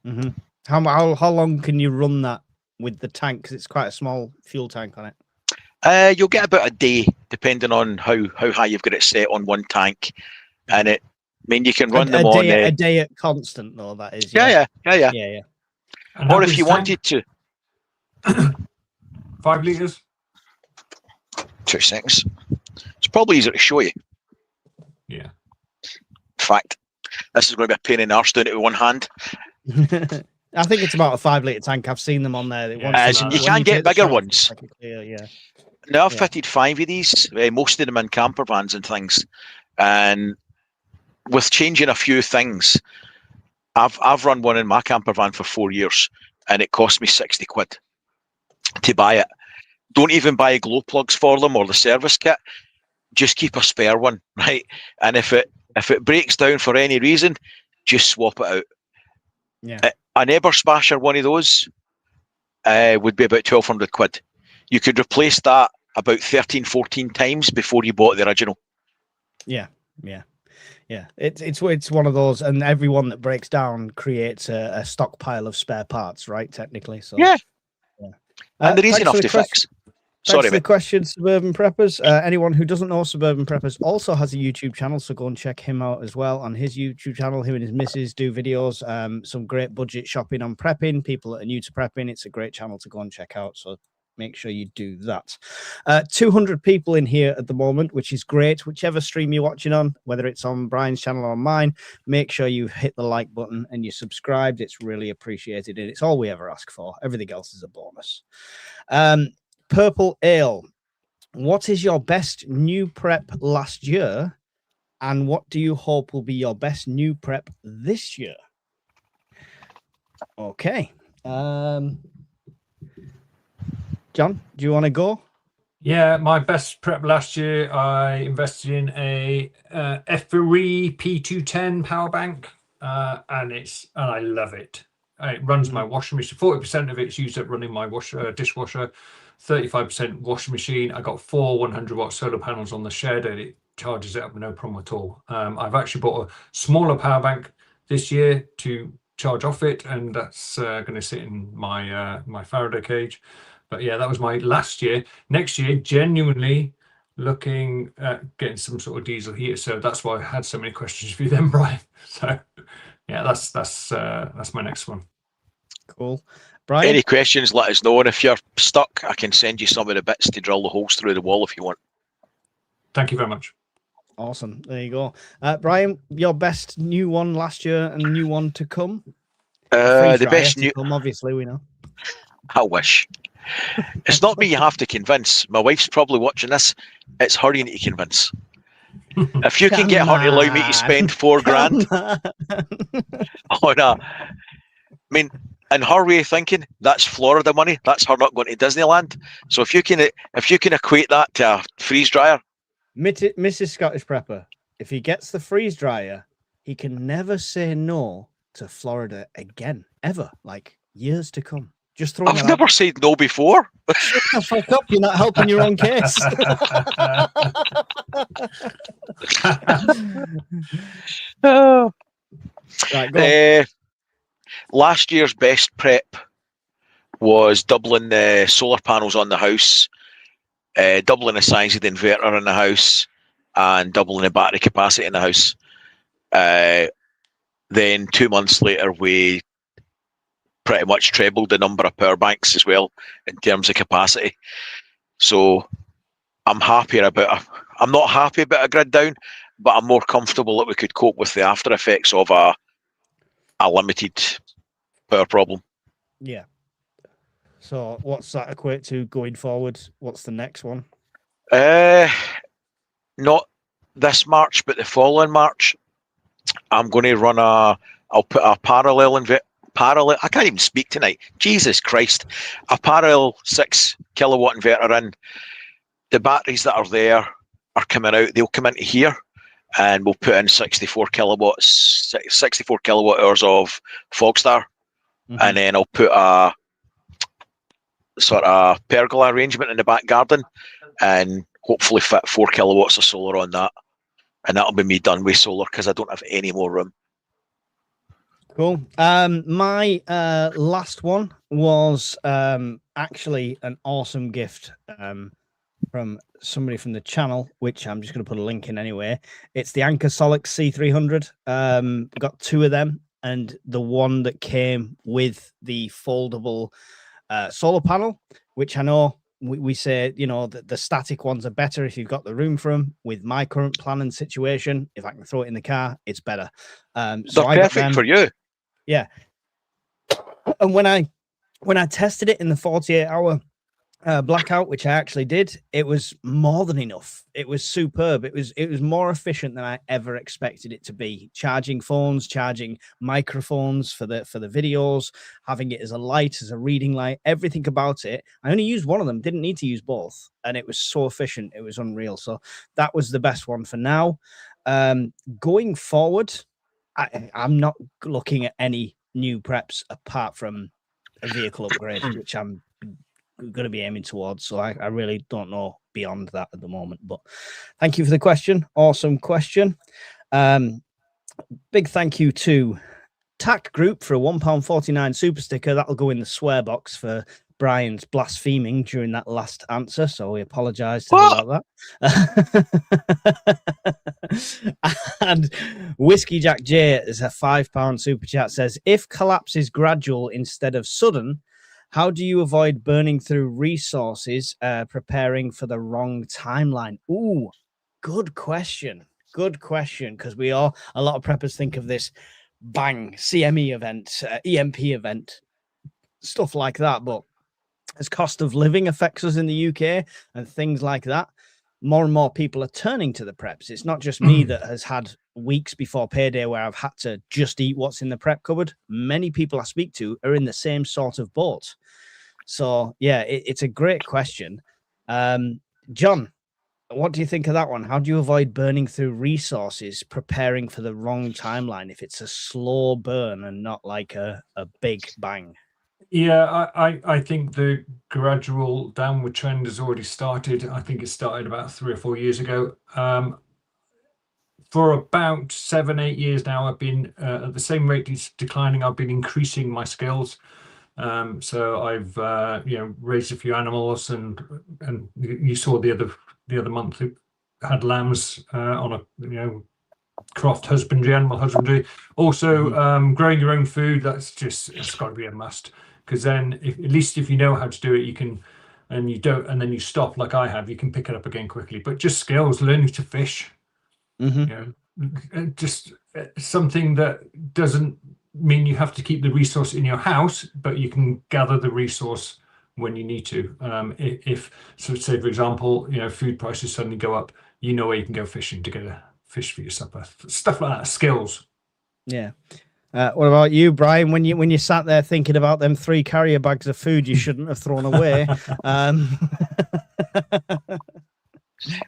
Speaker 2: Mm-hmm. How long can you run that with the tank? Because it's quite a small fuel tank on it.
Speaker 3: You'll get about a day, depending on how high you've got it set on one tank. And I mean, you can run them on
Speaker 2: a day at constant, though. That is.
Speaker 3: Yeah.
Speaker 4: And
Speaker 3: or if you wanted to,
Speaker 4: 5 litres.
Speaker 3: 2 seconds. It's probably easier to show you.
Speaker 4: Yeah.
Speaker 3: In fact, this is going to be a pain in the arse doing it with one hand.
Speaker 2: I think it's about a 5 litre tank. I've seen them on there.
Speaker 3: You can get bigger ones.
Speaker 2: Yeah.
Speaker 3: Now I've fitted 5 of these, most of them in camper vans and things. And with changing a few things, I've run one in my camper van for 4 years, and it cost me 60 quid to buy it. Don't even buy glow plugs for them or the service kit. Just keep a spare one, right? And if it breaks down for any reason, just swap it out.
Speaker 2: Yeah.
Speaker 3: An Eberspacher, one of those, would be about 1,200 quid. You could replace that about 13, 14 times before you bought the original.
Speaker 2: Yeah. It's one of those, and everyone that breaks down creates a stockpile of spare parts, right? Technically, so
Speaker 3: yeah. And they're easy enough to fix.
Speaker 2: Thanks for the question, Suburban Preppers. Anyone who doesn't know Suburban Preppers also has a YouTube channel, so go and check him out as well. On his YouTube channel, him and his missus do videos, some great budget shopping on prepping. People that are new to prepping, it's a great channel to go and check out, so make sure you do that. 200 people in here at the moment, which is great. Whichever stream you're watching on, whether it's on Brian's channel or mine, make sure you hit the like button and you're subscribed. It's really appreciated, and it's all we ever ask for. Everything else is a bonus. Purple Ale, what is your best new prep last year, and what do you hope will be your best new prep this year? Okay. John, do you want to go?
Speaker 4: Yeah, my best prep last year, I invested in a FRE P210 power bank, and I love it. It runs my washing machine. 40% of it's used up running my dishwasher, 35% washing machine. I got 4 100-watt solar panels on the shed, and it charges it up no problem at all. I've actually bought a smaller power bank this year to charge off it, and that's going to sit in my my Faraday cage. But yeah, that was my last year. Next year, genuinely looking at getting some sort of diesel heater. So that's why I had so many questions for you then, Brian. So yeah, that's my next one.
Speaker 2: Cool. Brian?
Speaker 3: Any questions, let us know. And if you're stuck, I can send you some of the bits to drill the holes through the wall if you want.
Speaker 4: Thank you very much.
Speaker 2: Awesome. There you go. Brian, your best new one last year and new one to come?
Speaker 3: The best new...
Speaker 2: come, obviously, we know.
Speaker 3: I wish. It's not me you have to convince. My wife's probably watching this. It's her you need to convince. If you can get her to allow me to spend $4,000 on a... I mean, in her way of thinking, that's Florida money. That's her not going to Disneyland. So if you can equate that to a freeze dryer.
Speaker 2: Mrs. Scottish Prepper, if he gets the freeze dryer, he can never say no to Florida again, ever, like years to come. Just throw.
Speaker 3: I've never said no before.
Speaker 2: Shut the fuck up! You're not helping your own case. Right, go.
Speaker 3: Last year's best prep was doubling the solar panels on the house, doubling the size of the inverter in the house, and doubling the battery capacity in the house. Then 2 months later, we pretty much trebled the number of power banks as well in terms of capacity. So I'm not happy about a grid down, but I'm more comfortable that we could cope with the after effects of a limited power problem.
Speaker 2: Yeah. So what's that equate to going forward? What's the next one?
Speaker 3: Not this March, but the following March, I'm going to run I'll put a parallel. I can't even speak tonight. Jesus Christ. A parallel 6 kilowatt inverter in. The batteries that are there are coming out. They'll come into here and we'll put in 64 kilowatt hours of Fogstar. And then I'll put a sort of pergola arrangement in the back garden and hopefully fit 4 kilowatts of solar on that. And that'll be me done with solar because I don't have any more room.
Speaker 2: Cool. My last one was actually an awesome gift from somebody from the channel, which I'm just going to put a link in anyway. It's the Anker Solix C300. Got 2 of them, and the one that came with the foldable solar panel, which I know we say, you know, that the static ones are better if you've got the room for them. With my current plan and situation, if I can throw it in the car, it's better. So
Speaker 3: they're perfect for you.
Speaker 2: Yeah. And when I tested it in the 48-hour blackout, which I actually did, it was more than enough. It was superb. It was more efficient than I ever expected it to be. Charging phones, charging microphones for the videos, having it as a light, as a reading light, everything about it. I only used one of them, didn't need to use both, and it was so efficient. It was unreal. So that was the best one for now. Going forward, I'm not looking at any new preps apart from a vehicle upgrade, which I'm going to be aiming towards. So I really don't know beyond that at the moment. But thank you for the question. Awesome question. Big thank you to TAC Group for a £1.49 super sticker. That'll go in the swear box for Brian's blaspheming during that last answer, so we apologize to him about that. And Whiskey Jack J is a £5 super chat, says, if collapse is gradual instead of sudden, how do you avoid burning through resources preparing for the wrong timeline? Ooh, good question, because a lot of preppers think of this bang CME event, EMP event, stuff like that, but as cost of living affects us in the UK and things like that, more and more people are turning to the preps. It's not just me that has had weeks before payday where I've had to just eat what's in the prep cupboard. Many people I speak to are in the same sort of boat. So yeah, it's a great question. John, what do you think of that one? How do you avoid burning through resources preparing for the wrong timeline if it's a slow burn and not like a big bang?
Speaker 4: Yeah, I think the gradual downward trend has already started. I think it started about 3 or 4 years ago. For about 7-8 years now, I've been at the same rate it's declining. I've been increasing my skills. So I've raised a few animals, and you saw the other month who had lambs on a croft husbandry, animal husbandry. Also, growing your own food, it's got to be a must. Because then, at least if you know how to do it, you can, and you don't, and then you stop like I have, you can pick it up again quickly. But just skills, learning to fish, just something that doesn't mean you have to keep the resource in your house, but you can gather the resource when you need to. So say for example, food prices suddenly go up, you know where you can go fishing to get a fish for your supper, stuff like that. Skills.
Speaker 2: Yeah. What about you, Brian? When you sat there thinking about them 3 carrier bags of food you shouldn't have thrown away,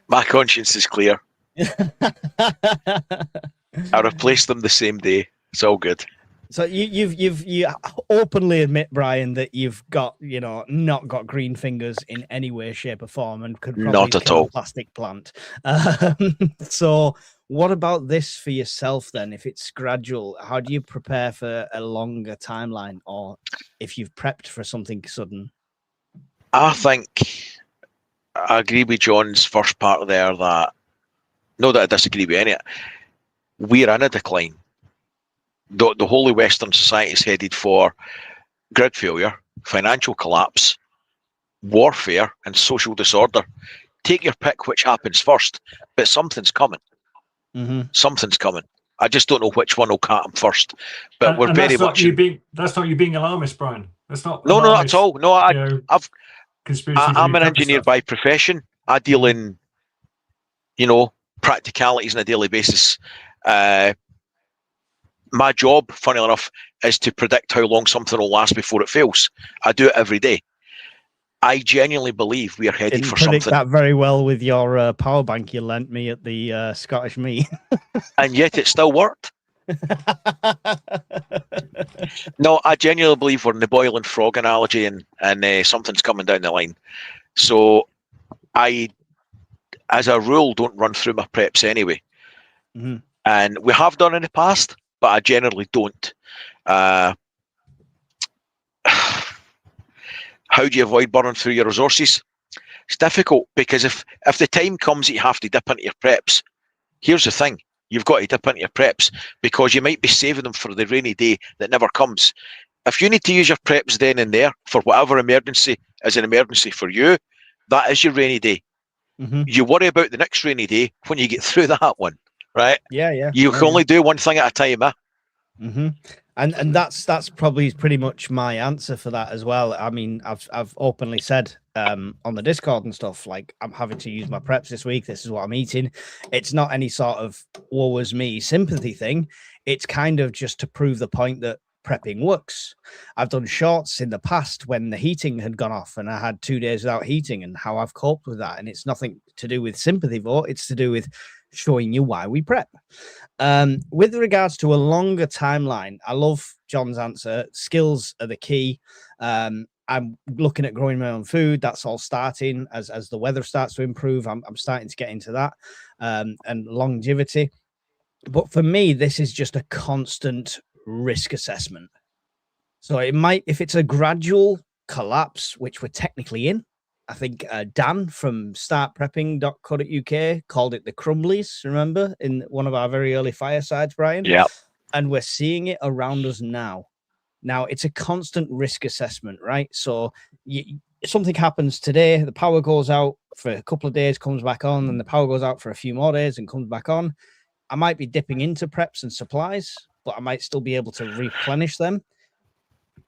Speaker 3: my conscience is clear. I replaced them the same day. It's all good.
Speaker 2: So you openly admit, Brian, that you've got not got green fingers in any way, shape, or form, and could probably
Speaker 3: not at
Speaker 2: kill
Speaker 3: all
Speaker 2: a plastic plant. So what about this for yourself then? If it's gradual, how do you prepare for a longer timeline, or if you've prepped for something sudden?
Speaker 3: I think I agree with John's first part there. That not that I disagree with any of it. We're in a decline. The whole of Western society is headed for grid failure, financial collapse, warfare and social disorder, take your pick which happens first, but something's coming. Something's coming. I just don't know which one will come first. But we're
Speaker 4: and
Speaker 3: very
Speaker 4: that's not
Speaker 3: much
Speaker 4: you being alarmist, Brian. That's not
Speaker 3: no, not at all. No,
Speaker 4: conspiracy.
Speaker 3: I'm an engineer by profession. I deal in, practicalities on a daily basis. My job, funnily enough, is to predict how long something will last before it fails. I do it every day. I genuinely believe we are headed for
Speaker 2: predict
Speaker 3: something.
Speaker 2: that very well with your power bank you lent me at the Scottish meet.
Speaker 3: And yet it still worked. No, I genuinely believe we're in the boiling frog analogy, and something's coming down the line. So I, as a rule, don't run through my preps anyway. And we have done in the past, but I generally don't. How do you avoid burning through your resources? It's difficult, because if the time comes that you have to dip into your preps, here's the thing. You've got to dip into your preps, because you might be saving them for the rainy day that never comes. If you need to use your preps then and there for whatever emergency is an emergency for you, that is your rainy day. You worry about the next rainy day when you get through that one, right?
Speaker 2: Yeah.
Speaker 3: You can only do one thing at a time,
Speaker 2: And that's probably pretty much my answer for that as well. I mean, I've openly said on the Discord and stuff, like, I'm having to use my preps this week. This is what I'm eating. It's not any sort of woe is me sympathy thing. It's kind of just to prove the point that prepping works. I've done shorts in the past when the heating had gone off and I had 2 days without heating, and how I've coped with that. And it's nothing to do with sympathy vote. It's to do with showing you why we prep. With regards to a longer timeline, I love John's answer. Skills are the key. I'm looking at growing my own food. That's all starting as the weather starts to improve. I'm starting to get into that, and longevity. But for me, this is just a constant risk assessment. So it might, if it's a gradual collapse, which we're technically in, I think Dan from startprepping.co.uk called it the crumblies, remember, in one of our very early firesides, Brian?
Speaker 3: Yeah.
Speaker 2: And we're seeing it around us now. Now, it's a constant risk assessment, right? So something happens today, the power goes out for a couple of days, comes back on, and the power goes out for a few more days and comes back on. I might be dipping into preps and supplies, but I might still be able to replenish them.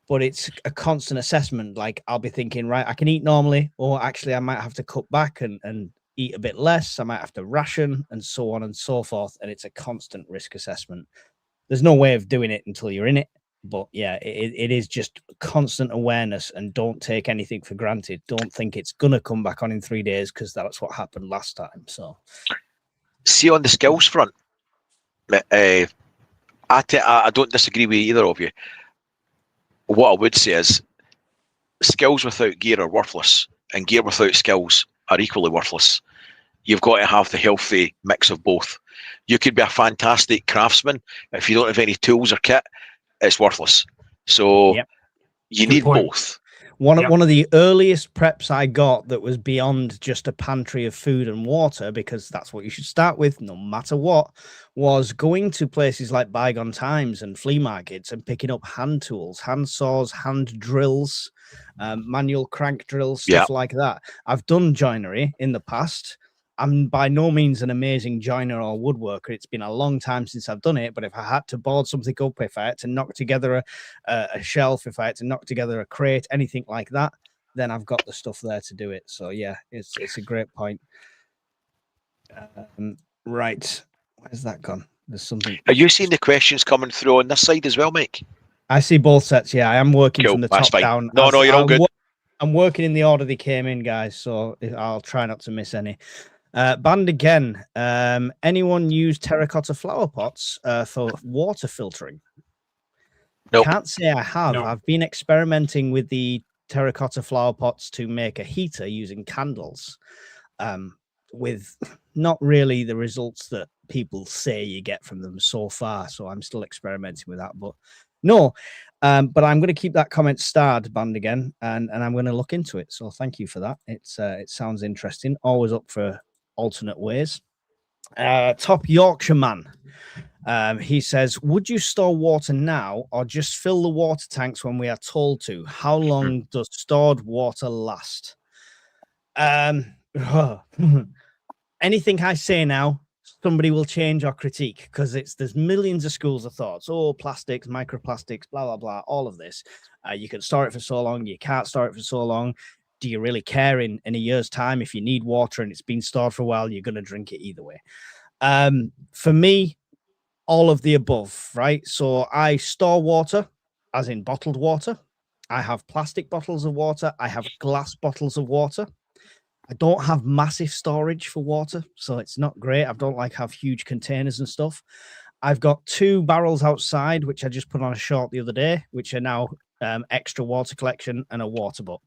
Speaker 2: But it's a constant assessment. Like, I'll be thinking, right, I can eat normally, or actually I might have to cut back and eat a bit less. I might have to ration, and so on and so forth. And it's a constant risk assessment. There's no way of doing it until you're in it. But yeah, it is just constant awareness, and don't take anything for granted. Don't think it's going to come back on in 3 days, because that's what happened last time. So, see,
Speaker 3: on the skills front, I don't disagree with either of you. What I would say is, skills without gear are worthless, and gear without skills are equally worthless. You've got to have the healthy mix of both. You could be a fantastic craftsman, but if you don't have any tools or kit, it's worthless. So you need both.
Speaker 2: One of the earliest preps I got that was beyond just a pantry of food and water, because that's what you should start with no matter what, was going to places like Bygone Times and flea markets and picking up hand tools, hand saws, hand drills, manual crank drills, stuff like that. I've done joinery in the past. I'm by no means an amazing joiner or woodworker. It's been a long time since I've done it, but if I had to board something up, if I had to knock together a shelf, if I had to knock together a crate, anything like that, then I've got the stuff there to do it. So yeah, it's a great point. Right, where's that gone? There's something.
Speaker 3: Are you seeing the questions coming through on this side as well, Mike?
Speaker 2: I see both sets. Yeah, I am working from the top down.
Speaker 3: No, you're all good.
Speaker 2: I'm working in the order they came in, guys, so I'll try not to miss any. Banned again. Anyone use terracotta flower pots for water filtering?
Speaker 3: Nope.
Speaker 2: Can't say I have. No. I've been experimenting with the terracotta flower pots to make a heater using candles, with not really the results that people say you get from them so far. So I'm still experimenting with that, but no. But I'm going to keep that comment starred, Banned again, and I'm going to look into it. So thank you for that. It sounds interesting. Always up for alternate ways. Top Yorkshire man. He says, would you store water now or just fill the water tanks when we are told to? How long does stored water last? Anything I say now, somebody will change or critique, because there's millions of schools of thoughts. Oh, plastics, microplastics, blah blah blah, all of this. You can store it for so long, you can't store it for so long. Do you really care in a year's time if you need water and it's been stored for a while? You're going to drink it either way. For me, all of the above, right? So I store water, as in bottled water. I have plastic bottles of water. I have glass bottles of water. I don't have massive storage for water, so it's not great. I don't like have huge containers and stuff. I've got 2 barrels outside, which I just put on a short the other day, which are now extra water collection and a water butt.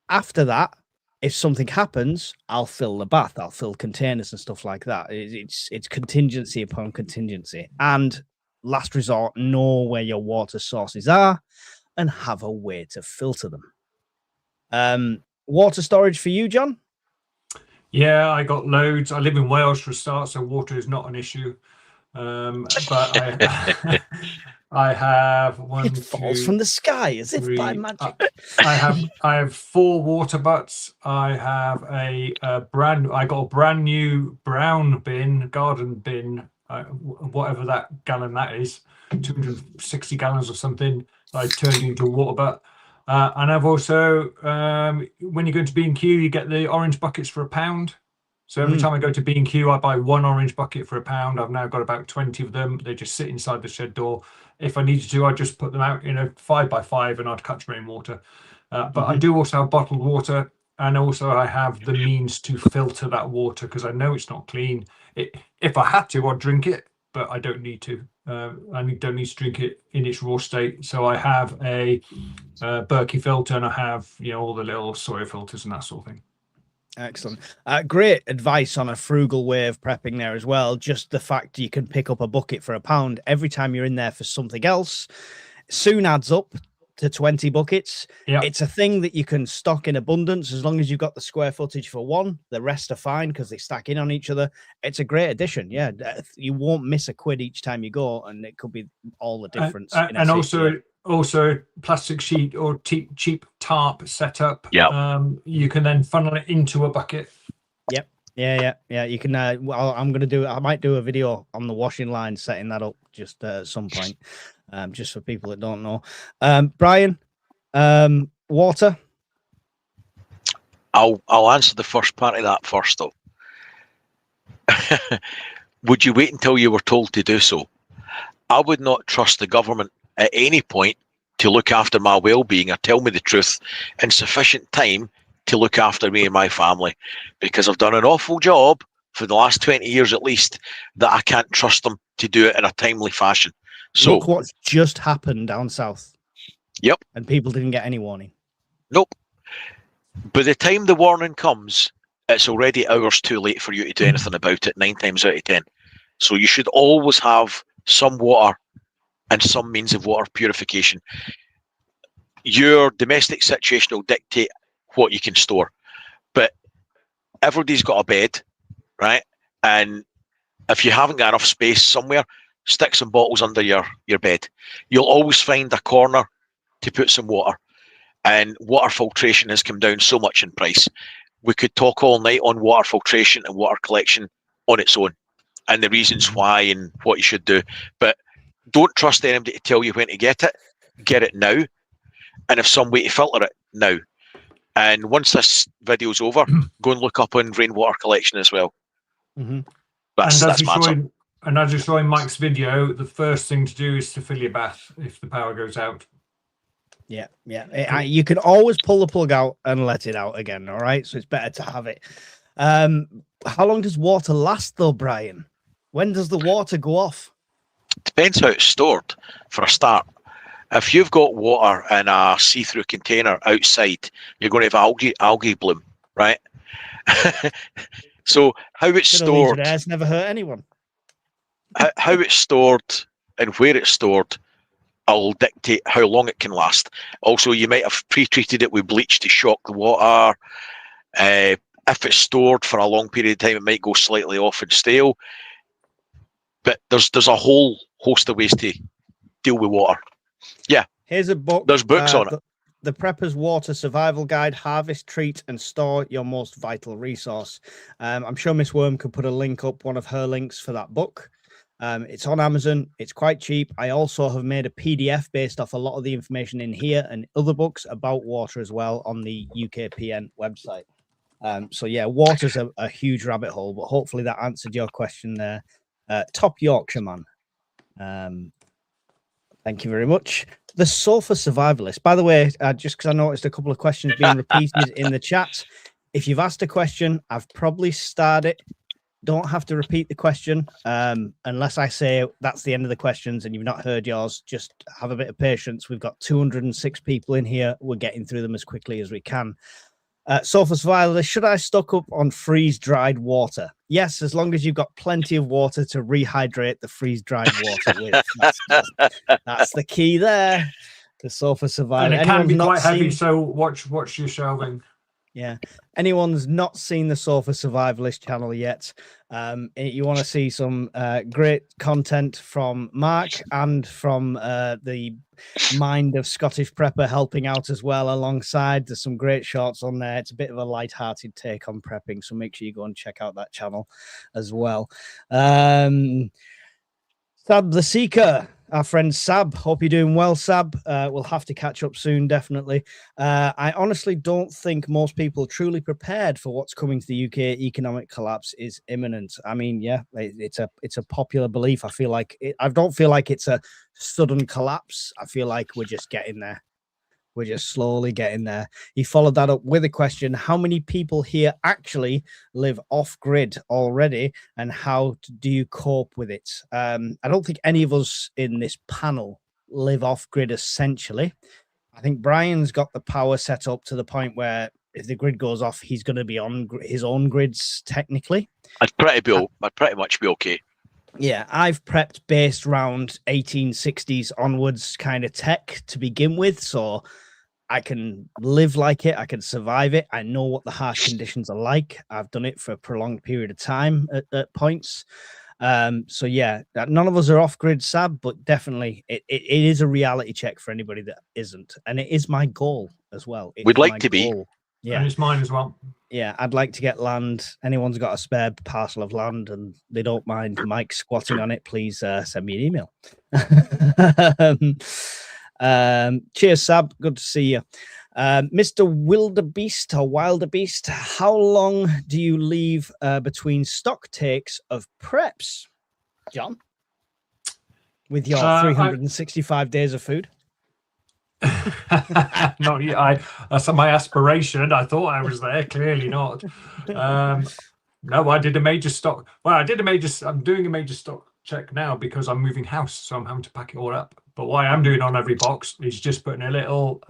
Speaker 2: After that, if something happens, I'll fill the bath. I'll fill containers and stuff like that. It's contingency upon contingency. And last resort, know where your water sources are and have a way to filter them. Water storage for you, John?
Speaker 4: Yeah, I got loads. I live in Wales for a start, so water is not an issue. But I have one.
Speaker 2: It falls from the sky as if by magic.
Speaker 4: I have 4 water butts. I have I got a brand new brown bin, garden bin, whatever that gallon that is, 260 gallons or something. I turned into a water butt. And I've also, when you go to B&Q, you get the orange buckets for £1. So every time I go to B&Q, I buy 1 orange bucket for £1. I've now got about 20 of them. They just sit inside the shed door. If I needed to, I'd just put them out in a 5x5 and I'd catch rain water. But I do also have bottled water, and also I have the means to filter that water because I know it's not clean. If I had to, I'd drink it, but I don't need to. I don't need to drink it in its raw state. So I have a Berkey filter, and I have all the little soy filters and that sort of thing.
Speaker 2: Excellent. Great advice on a frugal way of prepping there as well. Just the fact you can pick up a bucket for £1 every time you're in there for something else soon adds up to 20 buckets.
Speaker 4: Yep.
Speaker 2: It's a thing that you can stock in abundance as long as you've got the square footage for one. The rest are fine because they stack in on each other. It's a great addition. Yeah, you won't miss a quid each time you go, and it could be all the difference.
Speaker 4: And also plastic sheet or cheap tarp setup.
Speaker 3: Yeah.
Speaker 4: You can then funnel it into a bucket.
Speaker 2: Yep. Yeah. You can. Well, I'm gonna do. I might do a video on the washing line setting that up just at some point, just for people that don't know. Brian, water.
Speaker 3: I'll answer the first part of that first, though. Would you wait until you were told to do so? I would not trust the government at any point to look after my well-being or tell me the truth in sufficient time to look after me and my family, because I've done an awful job for the last 20 years at least that I can't trust them to do it in a timely fashion. So
Speaker 2: look what's just happened down south.
Speaker 3: Yep.
Speaker 2: And people didn't get any warning.
Speaker 3: Nope. By the time the warning comes, it's already hours too late for you to do anything about it 9 times out of 10. So you should always have some water and some means of water purification. Your domestic situation will dictate what you can store, but everybody's got a bed, right? And if you haven't got enough space somewhere, stick some bottles under your bed. You'll always find a corner to put some water. And water filtration has come down so much in price. We could talk all night on water filtration and water collection on its own and the reasons why and what you should do. But don't trust anybody to tell you when to get it. Get it now. And if some way to filter it, now. And once this video's over, go and look up on rainwater collection as well. That's my answer.
Speaker 4: And as you saw in Mike's video, the first thing to do is to fill your bath if the power goes out.
Speaker 2: Yeah. You can always pull the plug out and let it out again, all right? So it's better to have it. How long does water last, though, Brian? When does the water go off?
Speaker 3: Depends how it's stored, for a start. If you've got water in a see-through container outside, you're going to have algae bloom, right? So how it's stored...
Speaker 2: It's never hurt anyone.
Speaker 3: How it's stored and where it's stored will dictate how long it can last. Also, you might have pre-treated it with bleach to shock the water. If it's stored for a long period of time, it might go slightly off and stale. But there's a whole host of ways to deal with water. Yeah.
Speaker 2: Here's a book.
Speaker 3: There's books on it.
Speaker 2: The Prepper's Water Survival Guide: Harvest, Treat, and Store Your Most Vital Resource. I'm sure Miss Worm could put a link up, one of her links for that book. It's on Amazon. It's quite cheap. I also have made a PDF based off a lot of the information in here and other books about water as well on the UKPN website. So yeah, water's a huge rabbit hole, but hopefully that answered your question there. Top Yorkshire man. Thank you very much. The Sofa Survivalist. By the way, just because I noticed a couple of questions being repeated in the chat. If you've asked a question, I've probably starred it. Don't have to repeat the question unless I say that's the end of the questions and you've not heard yours. Just have a bit of patience. We've got 206 people in here. We're getting through them as quickly as we can. Sofa Survivalist, should I stock up on freeze-dried water? Yes, as long as you've got plenty of water to rehydrate the freeze-dried water with. That's the key there. The Sofa Survivalist.
Speaker 4: And it can be quite heavy, so watch your shelving.
Speaker 2: Yeah. Anyone's not seen the Sofa Survivalist channel yet, you want to see some great content from Mark and from the mind of Scottish Prepper helping out as well alongside. There's some great shorts on there. It's a bit of a light-hearted take on prepping, so make sure you go and check out that channel as well. Sab the Seeker, our friend Sab, hope you're doing well, Sab. We'll have to catch up soon, definitely. I honestly don't think most people truly prepared for what's coming to the UK. Economic collapse is imminent. I mean, yeah, it's a popular belief. I don't feel like it's a sudden collapse. I feel like we're just getting there. We're just slowly getting there. He followed that up with a question: how many people here actually live off grid already, and how do you cope with it? I don't think any of us in this panel live off grid essentially. I think Brian's got the power set up to the point where if the grid goes off, he's going to be on his own grids technically.
Speaker 3: I'd pretty much be okay.
Speaker 2: Yeah, I've prepped based around 1860s onwards kind of tech to begin with, so I can live like it. I can survive it. I know what the harsh conditions are like. I've done it for a prolonged period of time at points. So yeah, none of us are off grid, Sab, but definitely it is a reality check for anybody that isn't, and it is my goal as well.
Speaker 3: We'd like to be.
Speaker 2: Yeah,
Speaker 4: and it's mine as well.
Speaker 2: Yeah, I'd like to get land. Anyone's got a spare parcel of land and they don't mind Mike squatting on it, please send me an email. Cheers, Sab. Good to see you. Mr. Wildebeest or Wildebeest, how long do you leave between stock takes of preps, John? With your 365 days of food?
Speaker 4: Not yet. That's my aspiration. I thought I was there. Clearly not. No, I did a major stock. Well, I'm doing a major stock check now because I'm moving house, so I'm having to pack it all up. But what I'm doing on every box is just putting a little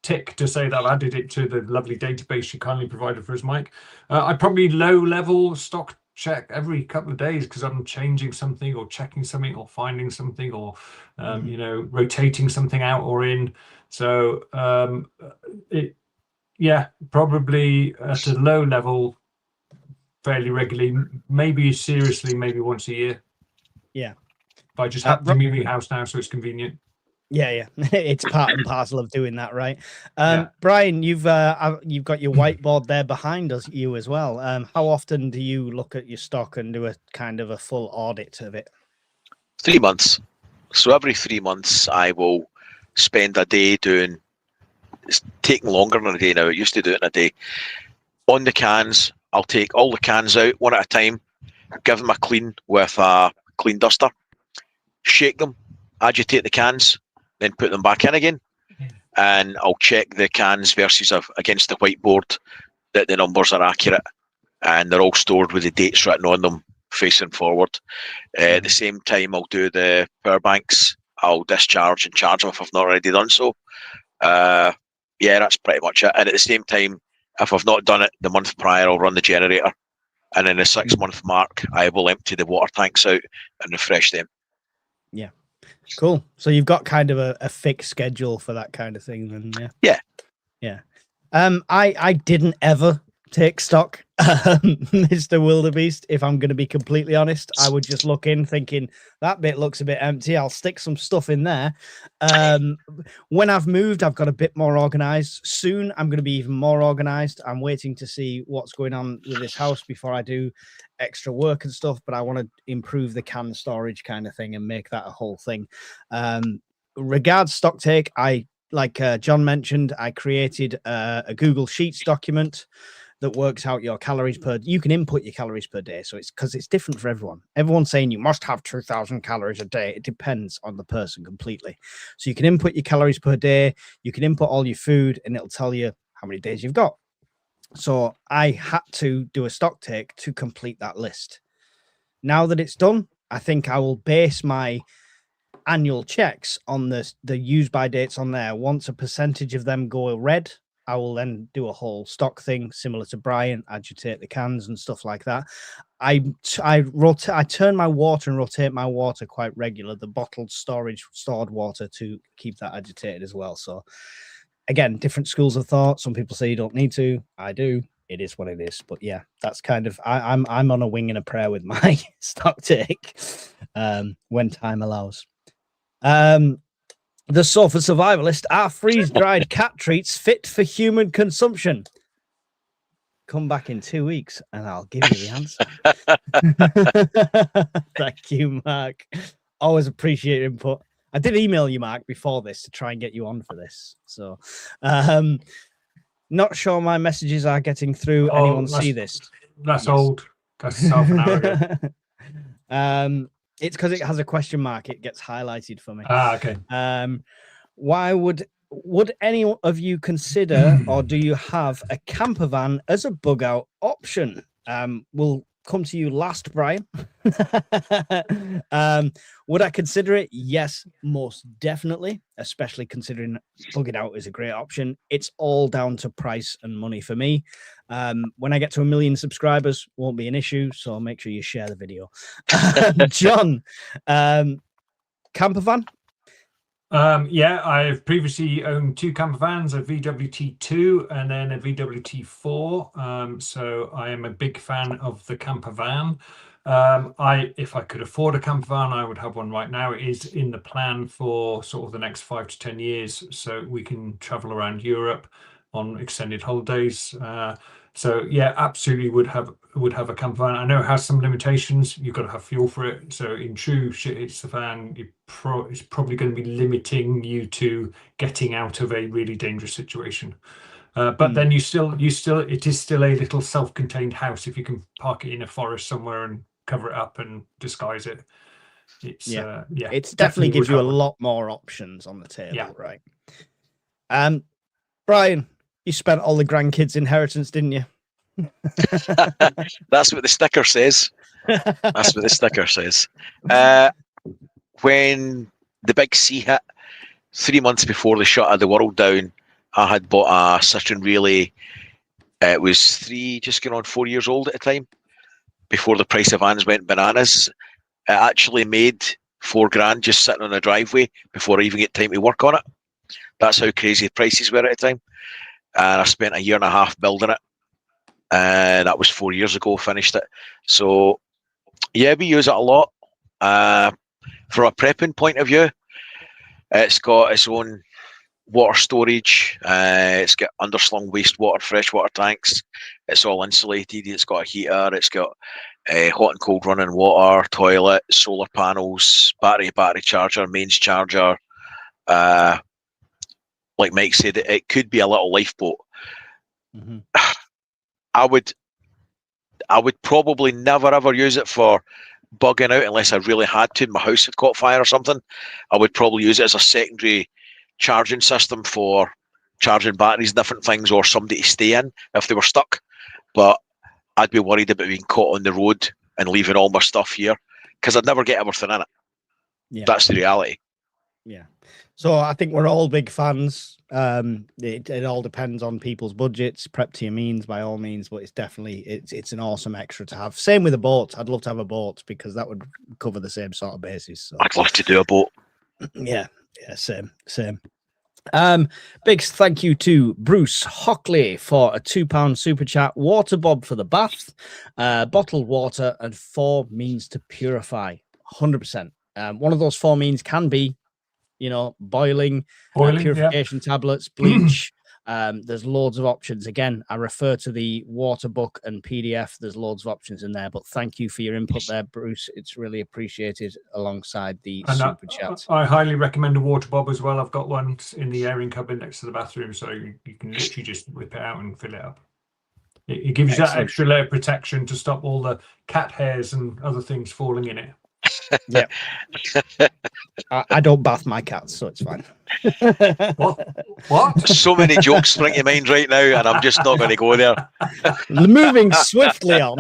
Speaker 4: tick to say that I've added it to the lovely database you kindly provided for us, Mike. I probably low-level stock check every couple of days because I'm changing something or checking something or finding something or rotating something out or in. So probably at a low level fairly regularly, maybe seriously, maybe once a year.
Speaker 2: Yeah,
Speaker 4: but I just have to move your house now, so it's convenient.
Speaker 2: Yeah, it's part and parcel of doing that, right? Brian, you've got your whiteboard there behind you as well. How often do you look at your stock and do a kind of a full audit of it?
Speaker 3: 3 months. So every 3 months, I will spend a day doing. It's taking longer than a day now. I used to do it in a day. On the cans, I'll take all the cans out one at a time, give them a clean with a clean duster, shake them, agitate the cans, then put them back in again, and I'll check the cans versus against the whiteboard that the numbers are accurate and they're all stored with the dates written on them facing forward. At the same time, I'll do the power banks. I'll discharge and charge them if I've not already done so. That's pretty much it. And at the same time, if I've not done it the month prior, I'll run the generator, and in the 6 month mark, I will empty the water tanks out and refresh them.
Speaker 2: Yeah. Cool. So you've got kind of a fixed schedule for that kind of thing then, yeah?
Speaker 3: Yeah.
Speaker 2: I didn't ever take stock, Mr. Wildebeest. If I'm going to be completely honest, I would just look in thinking that bit looks a bit empty. I'll stick some stuff in there. When I've moved, I've got a bit more organized. Soon, I'm going to be even more organized. I'm waiting to see what's going on with this house before I do extra work and stuff. But I want to improve the can storage kind of thing and make that a whole thing. Regards Stocktake, like John mentioned, I created a Google Sheets document that works out your calories per. You can input your calories per day, so it's because it's different for everyone. Everyone's saying you must have 2,000 calories a day. It depends on the person completely. So you can input your calories per day. You can input all your food, and it'll tell you how many days you've got. So I had to do a stock take to complete that list. Now that it's done, I think I will base my annual checks on the use by dates on there. Once a percentage of them go red, I will then do a whole stock thing similar to Brian, agitate the cans and stuff like that. I turn my water and rotate my water quite regular, the bottled stored water, to keep that agitated as well. So again, different schools of thought. Some people say you don't need to. I do. It is what it is. But yeah, that's kind of I'm on a wing and a prayer with my stock take when time allows. The Sofa Survivalist, are freeze-dried cat treats fit for human consumption? Come back in 2 weeks and I'll give you the answer. Thank you, Mark. Always appreciate input. I did email you, Mark, before this to try and get you on for this. So, not sure my messages are getting through. Anyone see this?
Speaker 4: That's old. That's half an hour ago.
Speaker 2: It's because it has a question mark. It gets highlighted for me.
Speaker 4: Okay.
Speaker 2: Why would any of you consider, or do you have a camper van as a bug out option? We'll come to you last, Brian. Would I consider it? Yes, most definitely, especially considering bugging out is a great option. It's all down to price and money for me. When I get to 1 million subscribers, won't be an issue, so make sure you share the video. John, camper van?
Speaker 4: Yeah, I've previously owned 2 camper vans, a VWT2 and then a VWT4. So I am a big fan of the camper van. If I could afford a camper van, I would have one right now. It is in the plan for sort of the next 5 to 10 years, so we can travel around Europe on extended holidays. So yeah, absolutely would have a camper van. I know it has some limitations. You've got to have fuel for it. So in true shit, it's the van. It's probably going to be limiting you to getting out of a really dangerous situation. But then it is still a little self-contained house. If you can park it in a forest somewhere and cover it up and disguise it, it's
Speaker 2: definitely gives you a lot more options on the table, right? Brian, you spent all the grandkids' inheritance, didn't you?
Speaker 3: That's what the sticker says. That's what the sticker says. When the big sea hit, 3 months before they shut the world down, I had bought a Citroen Relay. It was just going on 4 years old at the time, before the price of vans went bananas. It actually made $4,000 just sitting on a driveway before I even get time to work on it. That's how crazy the prices were at the time. And I spent 1.5 years building it. And that was 4 years ago, finished it. So, yeah, we use it a lot. From a prepping point of view, it's got its own water storage. It's got underslung wastewater, freshwater tanks. It's all insulated. It's got a heater. It's got hot and cold running water, toilet, solar panels, battery charger, mains charger. Like Mike said, it could be a little lifeboat.
Speaker 2: Mm-hmm.
Speaker 3: I would probably never ever use it for bugging out unless I really had to. My house had caught fire or something. I would probably use it as a secondary charging system for charging batteries and different things, or somebody to stay in if they were stuck. But I'd be worried about being caught on the road and leaving all my stuff here, because I'd never get everything in it. Yeah. That's the reality.
Speaker 2: Yeah. So I think we're all big fans. It all depends on people's budgets. Prep to your means, by all means, but it's definitely it's an awesome extra to have. Same with a boat. I'd love to have a boat because that would cover the same sort of basis. So.
Speaker 3: I'd love to do a boat.
Speaker 2: Yeah, same. Big thank you to Bruce Hockley for a £2 super chat. Water Bob for the bath, bottled water, and 4 means to purify. 100%. One of those 4 means can be, boiling, purification tablets, bleach. There's loads of options. Again, I refer to the water book and PDF. There's loads of options in there. But thank you for your input there, Bruce. It's really appreciated alongside the super chat.
Speaker 4: I highly recommend a water bob as well. I've got one in the airing cupboard next to the bathroom, so you can literally just whip it out and fill it up. It gives you that extra layer of protection to stop all the cat hairs and other things falling in it.
Speaker 2: Yeah. I don't bath my cats, so it's fine.
Speaker 4: What?
Speaker 3: So many jokes spring to mind right now, and I'm just not going to go there.
Speaker 2: Moving swiftly on.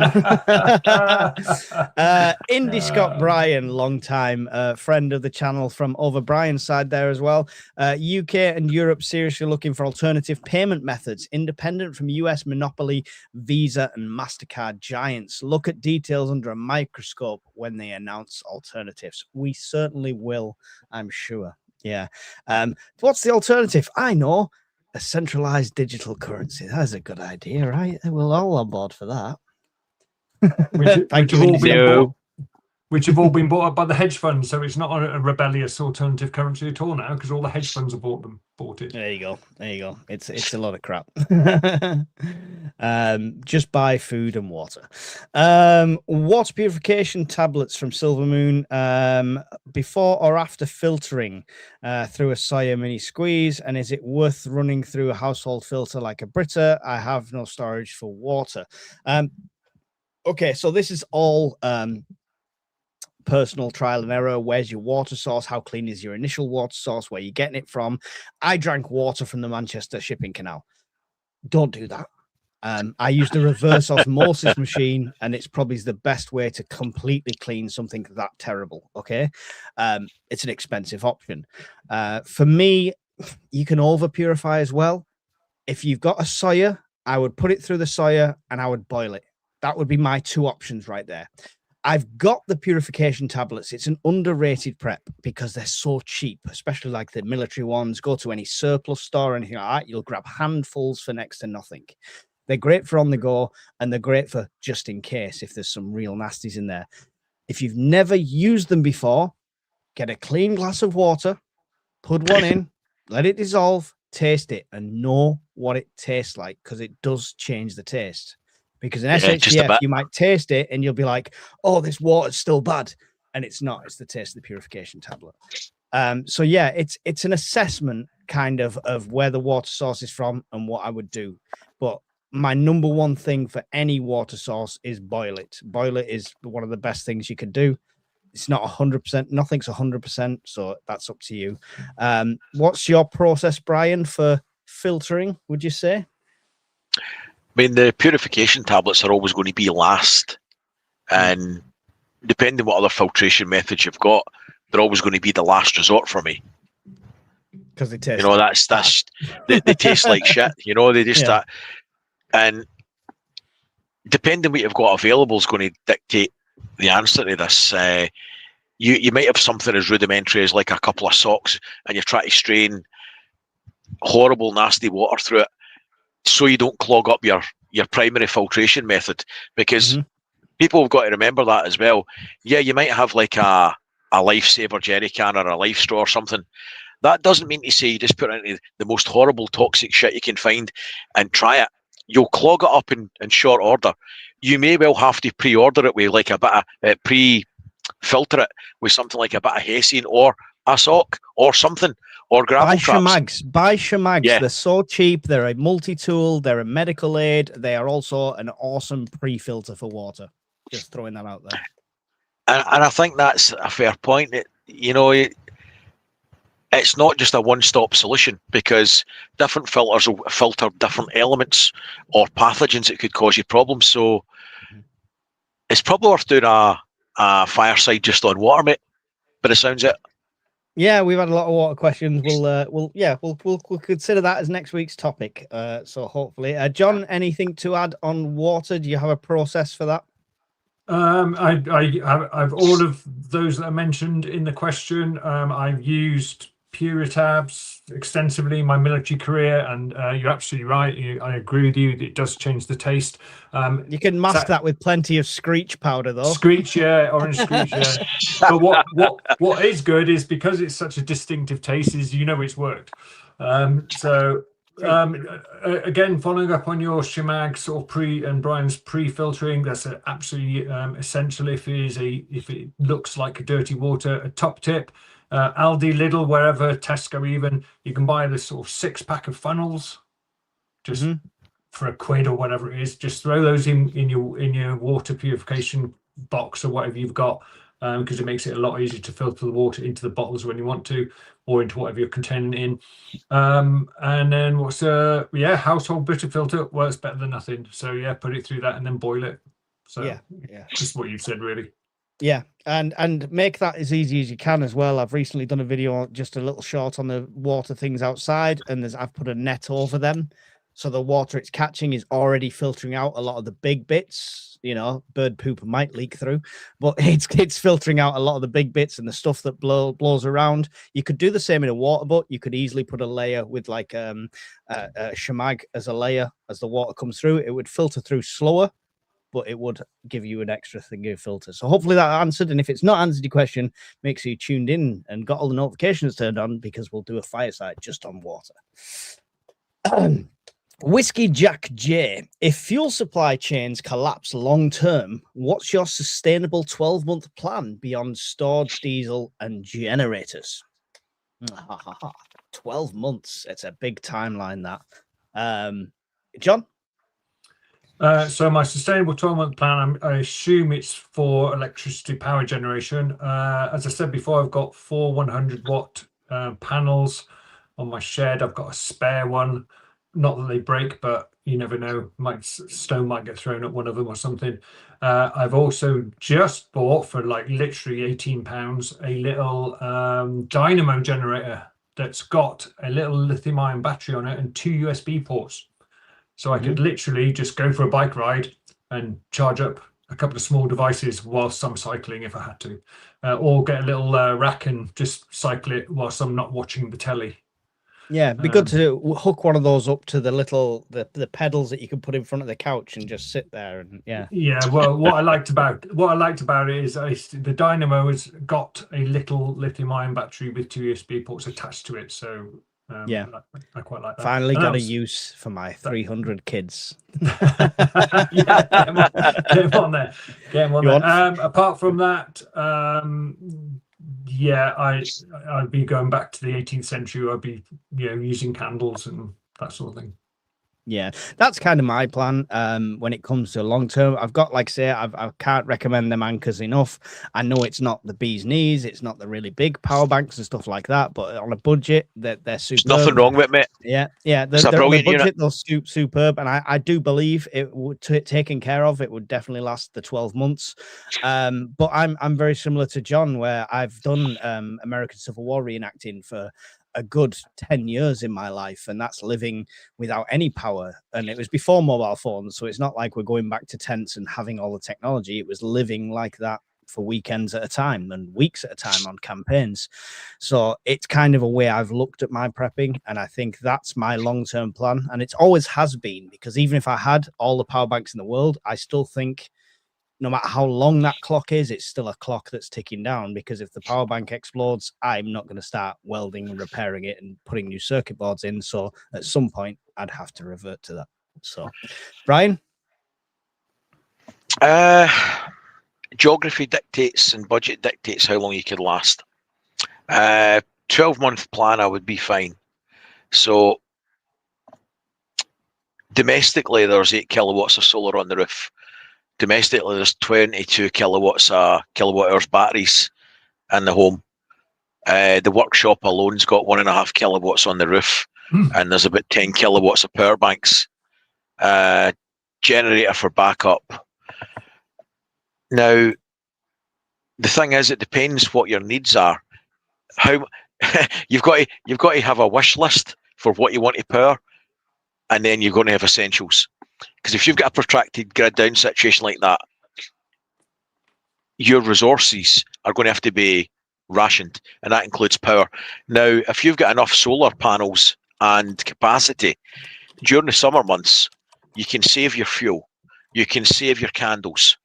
Speaker 2: Indy Scott Bryan, long time friend of the channel from over Brian's side there as well. UK and Europe seriously looking for alternative payment methods independent from US monopoly, Visa and MasterCard giants. Look at details under a microscope when they announce alternatives. We certainly will, I'm sure. Yeah. What's the alternative? I know. A centralized digital currency. That's a good idea, right? We're all on board for that.
Speaker 4: Which have all been bought up by the hedge funds, so it's not a rebellious alternative currency at all now, because all the hedge funds have bought it.
Speaker 2: There you go. It's a lot of crap. Just buy food and water. Water purification tablets from Silver Moon. Before or after filtering through a Sawyer mini squeeze, and is it worth running through a household filter like a Brita? I have no storage for water. Okay, so this is all personal trial and error. Where's your water source? How clean is your initial water source? Where are you getting it from? I drank water from the Manchester shipping canal. Don't do that. I used a reverse osmosis machine, and it's probably the best way to completely clean something that terrible. Okay. It's an expensive option. For me, you can over purify as well. If you've got a Sawyer, I would put it through the Sawyer and I would boil it. That would be my 2 options right there. I've got the purification tablets. It's an underrated prep because they're so cheap, especially like the military ones. Go to any surplus store or anything like that. You'll grab handfuls for next to nothing. They're great for on the go, and they're great for just in case if there's some real nasties in there. If you've never used them before, get a clean glass of water, put one in, let it dissolve, taste it, and know what it tastes like, because it does change the taste. Because in SHTF, you might taste it and you'll be like, oh, this water's still bad. And it's not. It's the taste of the purification tablet. So, yeah, it's an assessment kind of where the water source is from and what I would do. But my number one thing for any water source is boil it. Boil it is one of the best things you can do. It's not 100%. Nothing's 100%. So that's up to you. What's your process, Brian, for filtering, would you say?
Speaker 3: I mean, the purification tablets are always going to be last, and depending what other filtration methods you've got, they're always going to be the last resort for me.
Speaker 2: Because they taste,
Speaker 3: that's they taste like shit. They just that, and depending what you've got available is going to dictate the answer to this. You might have something as rudimentary as like a couple of socks, and you're trying to strain horrible, nasty water through it, so you don't clog up your primary filtration method, because people have got to remember that as well. Yeah, you might have like a lifesaver jerry can or a life straw or something. That doesn't mean to say you just put it into the most horrible toxic shit you can find and try it. You'll clog it up in short order. You may well have to pre-order it with like a bit of pre-filter it with something like a bit of Hessian or a sock or something. Or gravel traps.
Speaker 2: Buy Shamags.
Speaker 3: Yeah.
Speaker 2: They're so cheap. They're a multi-tool. They're a medical aid. They are also an awesome pre-filter for water. Just throwing that out there.
Speaker 3: And I think that's a fair point. It's not just a one-stop solution, because different filters will filter different elements or pathogens that could cause you problems. So it's probably worth doing a fireside just on water, mate. But it sounds it.
Speaker 2: Yeah, we've had a lot of water questions. We'll consider that as next week's topic. So hopefully, John, anything to add on water? Do you have a process for that?
Speaker 4: I've all of those that are mentioned in the question. I've used Puritabs extensively in my military career, and you're absolutely right. I agree with you. It does change the taste.
Speaker 2: You can mask that with plenty of screech powder, though.
Speaker 4: Screech, yeah, orange screech, yeah. But what is good is because it's such a distinctive taste, is it's worked. Again, following up on your Shimag sort of pre and Brian's pre-filtering, that's absolutely essential. If it looks like a dirty water, a top tip. Aldi, Lidl, wherever, Tesco even, you can buy this sort of 6-pack of funnels, just for £1 or whatever it is. Just throw those in your water purification box or whatever you've got, because it makes it a lot easier to filter the water into the bottles when you want to, or into whatever you're containing in. And then what's household bitter filter works better than nothing. So yeah, put it through that and then boil it. So
Speaker 2: yeah,
Speaker 4: just what you've said, really.
Speaker 2: Yeah, and make that as easy as you can as well. I've recently done a video on just a little short on the water things outside, and I've put a net over them, so the water it's catching is already filtering out a lot of the big bits. Bird poop might leak through, but it's filtering out a lot of the big bits and the stuff that blows around. You could do the same in a water butt. You could easily put a layer with like a Shimag as a layer. As the water comes through, it would filter through slower, but it would give you an extra thing of filter. So hopefully that answered. And if it's not answered your question, make sure you tuned in and got all the notifications turned on, because we'll do a fireside just on water. Whiskey Jack J, if fuel supply chains collapse long term, what's your sustainable 12-month plan beyond stored diesel and generators? 12 months. It's a big timeline, that. John?
Speaker 4: So my sustainable 12-month plan, I assume it's for electricity power generation. As I said before, I've got 4 100-watt panels on my shed. I've got a spare one. Not that they break, but you never know. Stone might get thrown at one of them or something. I've also just bought for like literally £18 a little dynamo generator that's got a little lithium-ion battery on it and 2 USB ports. So I could literally just go for a bike ride and charge up a couple of small devices whilst I'm cycling if I had to, or get a little rack and just cycle it whilst I'm not watching the telly.
Speaker 2: Yeah, it'd be good to hook one of those up to the little the pedals that you can put in front of the couch and just sit there and
Speaker 4: Well, what I liked about it is the Dynamo has got a little lithium-ion battery with 2 USB ports attached to it. So I quite like that.
Speaker 2: Finally got a use for my 300 kids.
Speaker 4: Get them on there. Apart from that, I'd be going back to the 18th century. I'd be using candles and that sort of thing.
Speaker 2: Yeah, that's kind of my plan. When it comes to long term, I've got, like I say, I can't recommend them anchors enough. I know it's not the bee's knees, it's not the really big power banks and stuff like that, but on a budget, they're superb.
Speaker 3: There's nothing wrong with it, mate.
Speaker 2: Yeah,
Speaker 3: It's a brilliant unit.
Speaker 2: They're superb, and I do believe it would, taken care of, it would definitely last the 12 months. But I'm very similar to John, where I've done American Civil War reenacting for a good 10 years in my life, and that's living without any power, and it was before mobile phones, so it's not like we're going back to tents and having all the technology. It was living like that for weekends at a time and weeks at a time on campaigns. So it's kind of a way I've looked at my prepping, and I think that's my long-term plan, and it always has been, because even if I had all the power banks in the world, I still think no matter how long that clock is, it's still a clock that's ticking down, because if the power bank explodes, I'm not going to start welding and repairing it and putting new circuit boards in. So at some point, I'd have to revert to that. So, Brian?
Speaker 3: Geography dictates and budget dictates how long you can last. 12-month plan, I would be fine. So domestically, there's 8 kilowatts of solar on the roof. Domestically, there's 22 kilowatt hours batteries in the home. The workshop alone's got 1.5 kilowatts on the roof, and there's about 10 kilowatts of power banks. Generator for backup. Now, the thing is, it depends what your needs are. How you've got to have a wish list for what you want to power, and then you're going to have essentials. Because if you've got a protracted grid down situation like that, your resources are going to have to be rationed, and that includes power. Now, if you've got enough solar panels and capacity during the summer months, you can save your fuel, you can save your candles,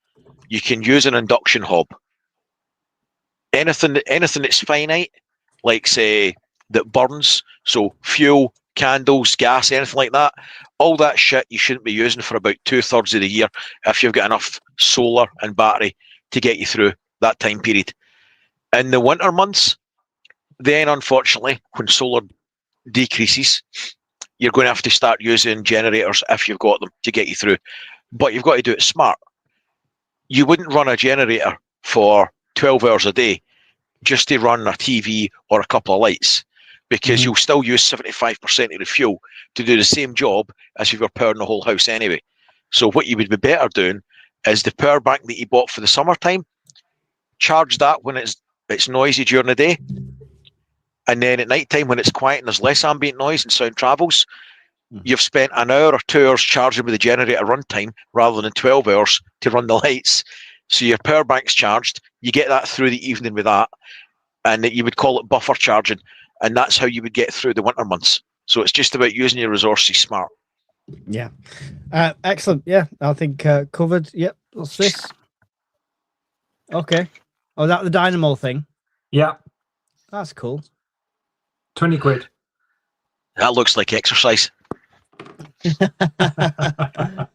Speaker 3: you can use an induction hob. Anything that's finite, like say that burns, so fuel, candles, gas, anything like that, all that shit you shouldn't be using for about 2/3 of the year if you've got enough solar and battery to get you through that time period. In the winter months, then unfortunately, when solar decreases, you're going to have to start using generators if you've got them to get you through. But you've got to do it smart. You wouldn't run a generator for 12 hours a day just to run a TV or a couple of lights, because you'll still use 75% of the fuel to do the same job as if you were powering the whole house anyway. So what you would be better doing is the power bank that you bought for the summertime, charge that when it's noisy during the day, and then at night time when it's quiet and there's less ambient noise and sound travels, you've spent an hour or 2 hours charging with the generator runtime rather than 12 hours to run the lights. So your power bank's charged, you get that through the evening with that, and you would call it buffer charging, and that's how you would get through the winter months. So it's just about using your resources smart.
Speaker 2: Yeah. Excellent. Yeah, I think covered. Yep. What's this? Okay. Oh, is that the dynamo thing?
Speaker 4: Yeah.
Speaker 2: That's cool.
Speaker 4: 20 quid.
Speaker 3: That looks like exercise.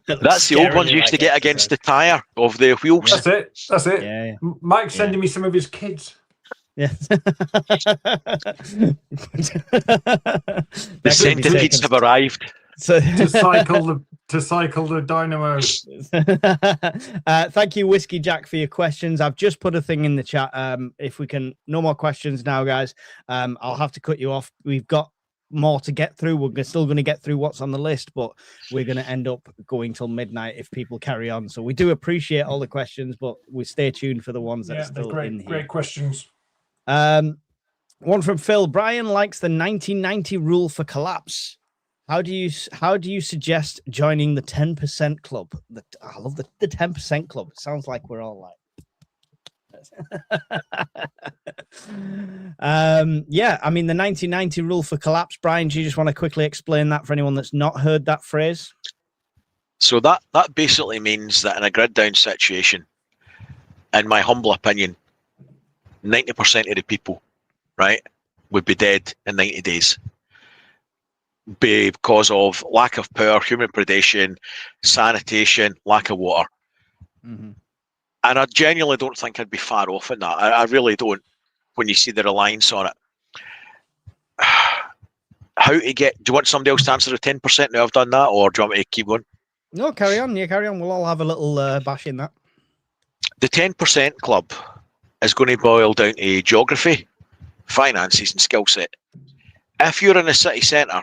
Speaker 3: That's the old ones you used to get against the tyre of the wheels.
Speaker 4: That's it. That's it.
Speaker 2: Yeah.
Speaker 4: Mike's sending me some of his kids.
Speaker 2: Yeah.
Speaker 3: The centipedes have arrived.
Speaker 2: So
Speaker 4: to cycle the dynamo.
Speaker 2: Thank you, Whiskey Jack, for your questions. I've just put a thing in the chat. If we can, no more questions now, guys. I'll have to cut you off. We've got more to get through. We're still going to get through what's on the list, but we're going to end up going till midnight if people carry on. So we do appreciate all the questions, but we stay tuned for the ones that are still in here.
Speaker 4: Great questions.
Speaker 2: One from Phil. Brian likes the 1990 rule for collapse. How do you suggest joining the 10% club? I love the 10% club. It sounds like we're all like. Yeah, I mean the 1990 rule for collapse. Brian, do you just want to quickly explain that for anyone that's not heard that phrase?
Speaker 3: So that basically means that in a grid down situation, in my humble opinion, 90% of the people, right, would be dead in 90 days. Because of lack of power, human predation, sanitation, lack of water. And I genuinely don't think I'd be far off in that. I really don't, when you see the reliance on it. How to get, do you want somebody else to answer the 10% now I've done that, or do you want me to keep going?
Speaker 2: No, carry on. Yeah, carry on. We'll all have a little bash in that.
Speaker 3: The 10% club is going to boil down to geography, finances, and skill set. If you're in a city centre,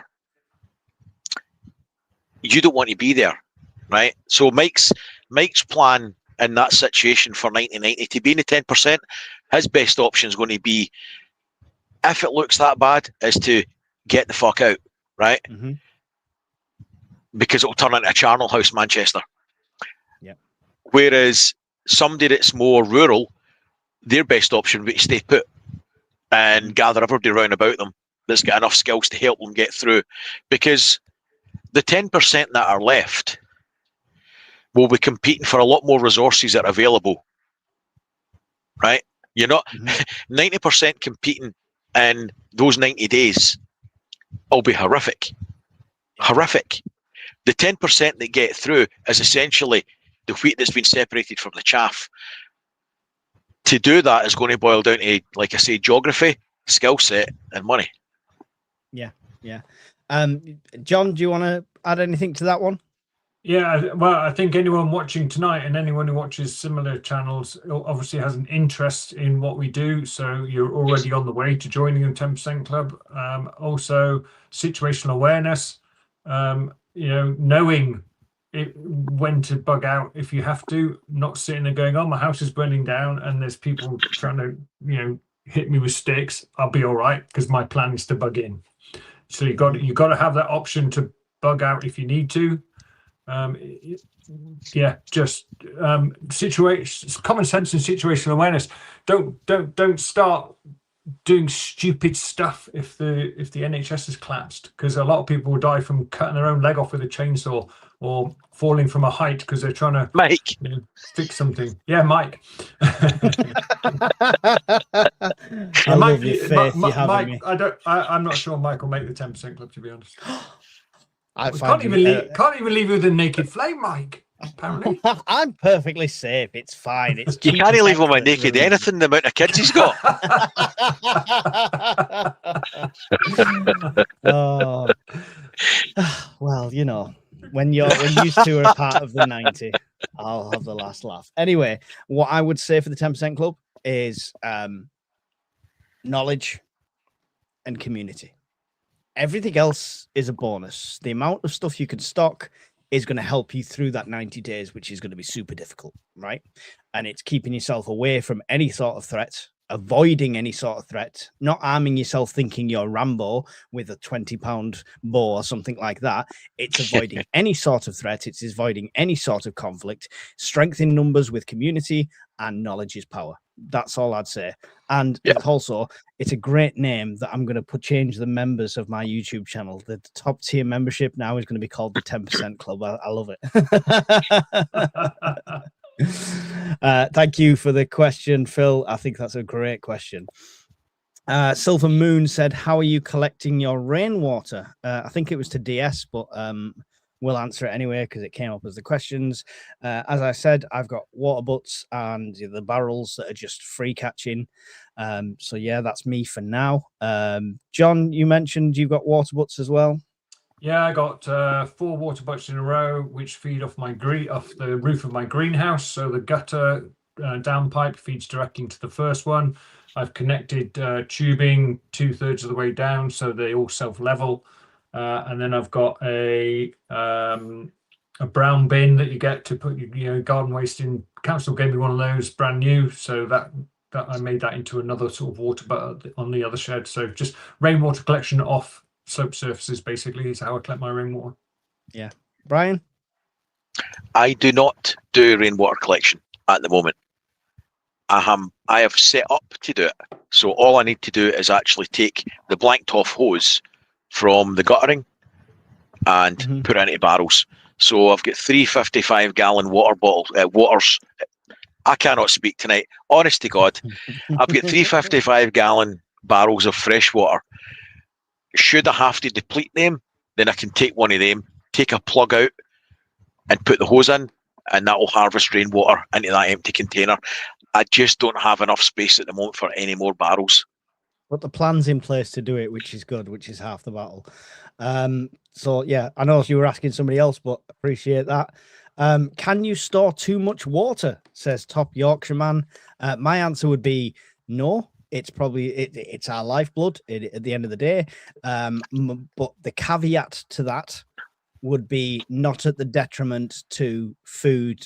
Speaker 3: you don't want to be there, right? So Mike's plan in that situation for 1990 to be in the 10%, his best option is going to be, if it looks that bad, is to get the fuck out, right? Because it'll turn into a charnel house, Manchester.
Speaker 2: Yeah.
Speaker 3: Whereas somebody that's more rural, their best option would be to stay put and gather everybody around about them that's got enough skills to help them get through. Because the 10% that are left will be competing for a lot more resources that are available, right? You're not 90% competing in those 90 days will be horrific. The 10% that get through is essentially the wheat that's been separated from the chaff. To do that is going to boil down to, like I say, geography, skill set, and money. Yeah.
Speaker 2: John, do you want to add anything to that one?
Speaker 4: Yeah, well, I think anyone watching tonight and anyone who watches similar channels obviously has an interest in what we do. So you're already on the way to joining the 10% club. Also, situational awareness, knowing when to bug out if you have to, not sitting there going, oh, my house is burning down and there's people trying to, hit me with sticks. I'll be all right because my plan is to bug in. So you've got to have that option to bug out if you need to. Common sense and situational awareness. Don't start doing stupid stuff if the NHS has collapsed, because a lot of people will die from cutting their own leg off with a chainsaw or falling from a height because they're trying to
Speaker 3: Mike,
Speaker 4: fix something. Yeah, Mike.
Speaker 2: I love your faith you have in me.
Speaker 4: I'm not sure Mike will make the 10% club, to be honest.
Speaker 2: I
Speaker 4: can't even leave you with a naked flame, Mike. Apparently,
Speaker 2: I'm perfectly safe. It's fine. It's
Speaker 3: you can't leave him with naked anything. The amount of kids he's got.
Speaker 2: Oh, well, you know, when you two are part of the 90, I'll have the last laugh. Anyway, what I would say for the 10% club is knowledge and community. Everything else is a bonus. The amount of stuff you can stock is going to help you through that 90 days, which is going to be super difficult, right? And it's keeping yourself away from any sort of threat, avoiding any sort of threat, not arming yourself thinking you're Rambo with a 20-pound bow or something like that. It's avoiding any sort of threat. It's avoiding any sort of conflict. Strength in numbers with community, and knowledge is power. That's all I'd say. And it's a great name that I'm going to change the members of my YouTube channel. The top tier membership now is going to be called the 10% Club. I love it. Thank you for the question, Phil. I think that's a great question. Silver Moon said, how are you collecting your rainwater? I think it was to DS, but we'll answer it anyway because it came up as the questions. As I said, I've got water butts and the barrels that are just free catching. So yeah, that's me for now. John, you mentioned you've got water butts as well.
Speaker 4: Yeah, I got 4 water butts in a row, which feed off the roof of my greenhouse. So the gutter downpipe feeds directly into the first one. I've connected tubing 2/3 of the way down, so they all self-level. And then I've got a brown bin that you get to put your garden waste in. Council gave me one of those brand new, so that I made that into another sort of water butt on the other shed. So just rainwater collection off slope surfaces basically is how I collect my rainwater.
Speaker 2: Yeah. Brian?
Speaker 3: I do not do rainwater collection at the moment. I have set up to do it. So all I need to do is actually take the blanked off hose from the guttering and put it into barrels. So I've got 3 55-gallon waters. I cannot speak tonight. Honest to God, I've got 3 55-gallon barrels of fresh water. Should I have to deplete them, then I can take one of them, take a plug out and put the hose in, and that will harvest rainwater into that empty container. I just don't have enough space at the moment for any more barrels.
Speaker 2: But the plan's in place to do it, which is good, which is half the battle. So yeah, I know you were asking somebody else, but appreciate that. Can you store too much water? Says Top Yorkshireman. My answer would be no. It's probably it's our lifeblood at the end of the day. But the caveat to that would be not at the detriment to food,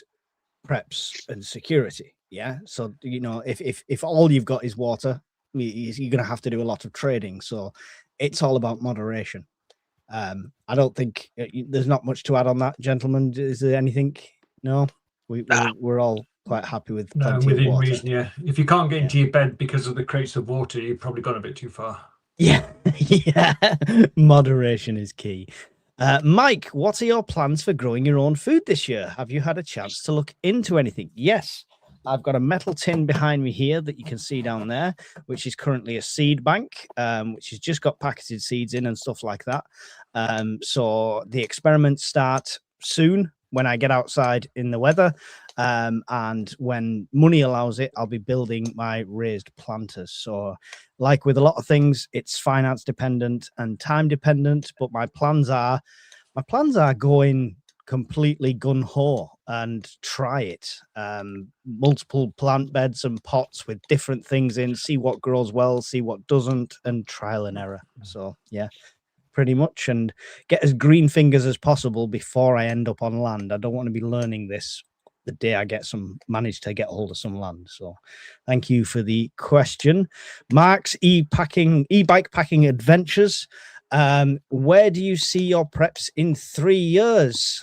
Speaker 2: preps, and security. Yeah. So if all you've got is water, you're going to have to do a lot of trading. So it's all about moderation. I don't think there's not much to add on that, gentlemen. Is there anything? No, we're all quite happy with plenty
Speaker 4: within
Speaker 2: of water.
Speaker 4: reason. Yeah, if you can't get into your bed because of the crates of water, you've probably gone a bit too far.
Speaker 2: Yeah, yeah. Moderation is key. Mike, what are your plans for growing your own food this year? Have you had a chance to look into anything? Yes. I've got a metal tin behind me here that you can see down there, which is currently a seed bank, which has just got packeted seeds in and stuff like that. So the experiments start soon when I get outside in the weather. And when money allows it, I'll be building my raised planters. So like with a lot of things, it's finance dependent and time dependent, but my plans are going completely gun-ho and try it. Multiple plant beds and pots with different things in, see what grows well, see what doesn't, and trial and error. So yeah, pretty much, and get as green fingers as possible before I end up on land. I don't want to be learning this the day I manage to get hold of some land. So thank you for the question. Mark's e-bike packing adventures. Where do you see your preps in 3 years?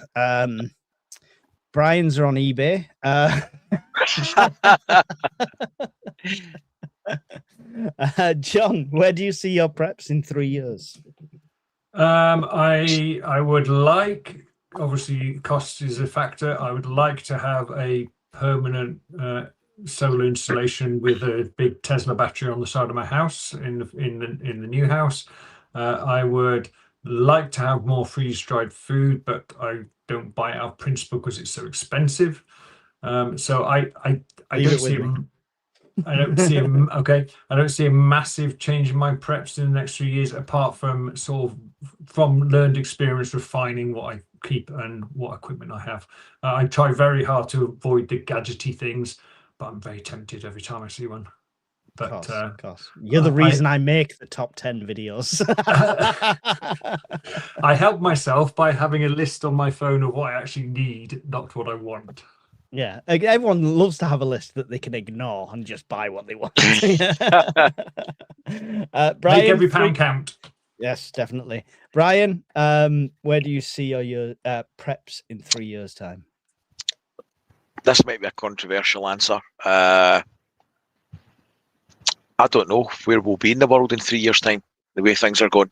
Speaker 2: Brian's are on eBay. John, where do you see your preps in 3 years?
Speaker 4: I would like, obviously cost is a factor. I would like to have a permanent solar installation with a big Tesla battery on the side of my house in the new house. I would like to have more freeze-dried food, but I don't buy it out of principle because it's so expensive. So I
Speaker 2: Leave
Speaker 4: don't
Speaker 2: it with
Speaker 4: see
Speaker 2: me.
Speaker 4: I don't see I don't see a massive change in my preps in the next 3 years, apart from sort of from learned experience refining what I keep and what equipment I have. I try very hard to avoid the gadgety things, but I'm very tempted every time I see one. But
Speaker 2: Of course. You're the reason I make the top 10 videos.
Speaker 4: I help myself by having a list on my phone of what I actually need, not what I want.
Speaker 2: Yeah, everyone loves to have a list that they can ignore and just buy what they want. Brian,
Speaker 4: make every pound count.
Speaker 2: Yes, definitely. Brian, where do you see your preps in 3 years' time?
Speaker 3: This might be a controversial answer. I don't know where we'll be in the world in 3 years' time, the way things are going.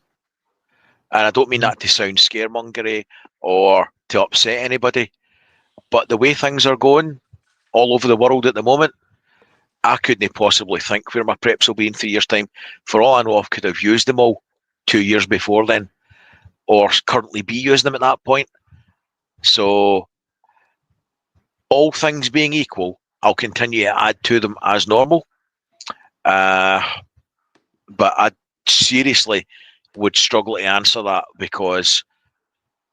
Speaker 3: And I don't mean that to sound scaremongery or to upset anybody, but the way things are going all over the world at the moment, I couldn't possibly think where my preps will be in 3 years' time. For all I know, I could have used them all 2 years before then, or currently be using them at that point. So, all things being equal, I'll continue to add to them as normal. But I seriously would struggle to answer that, because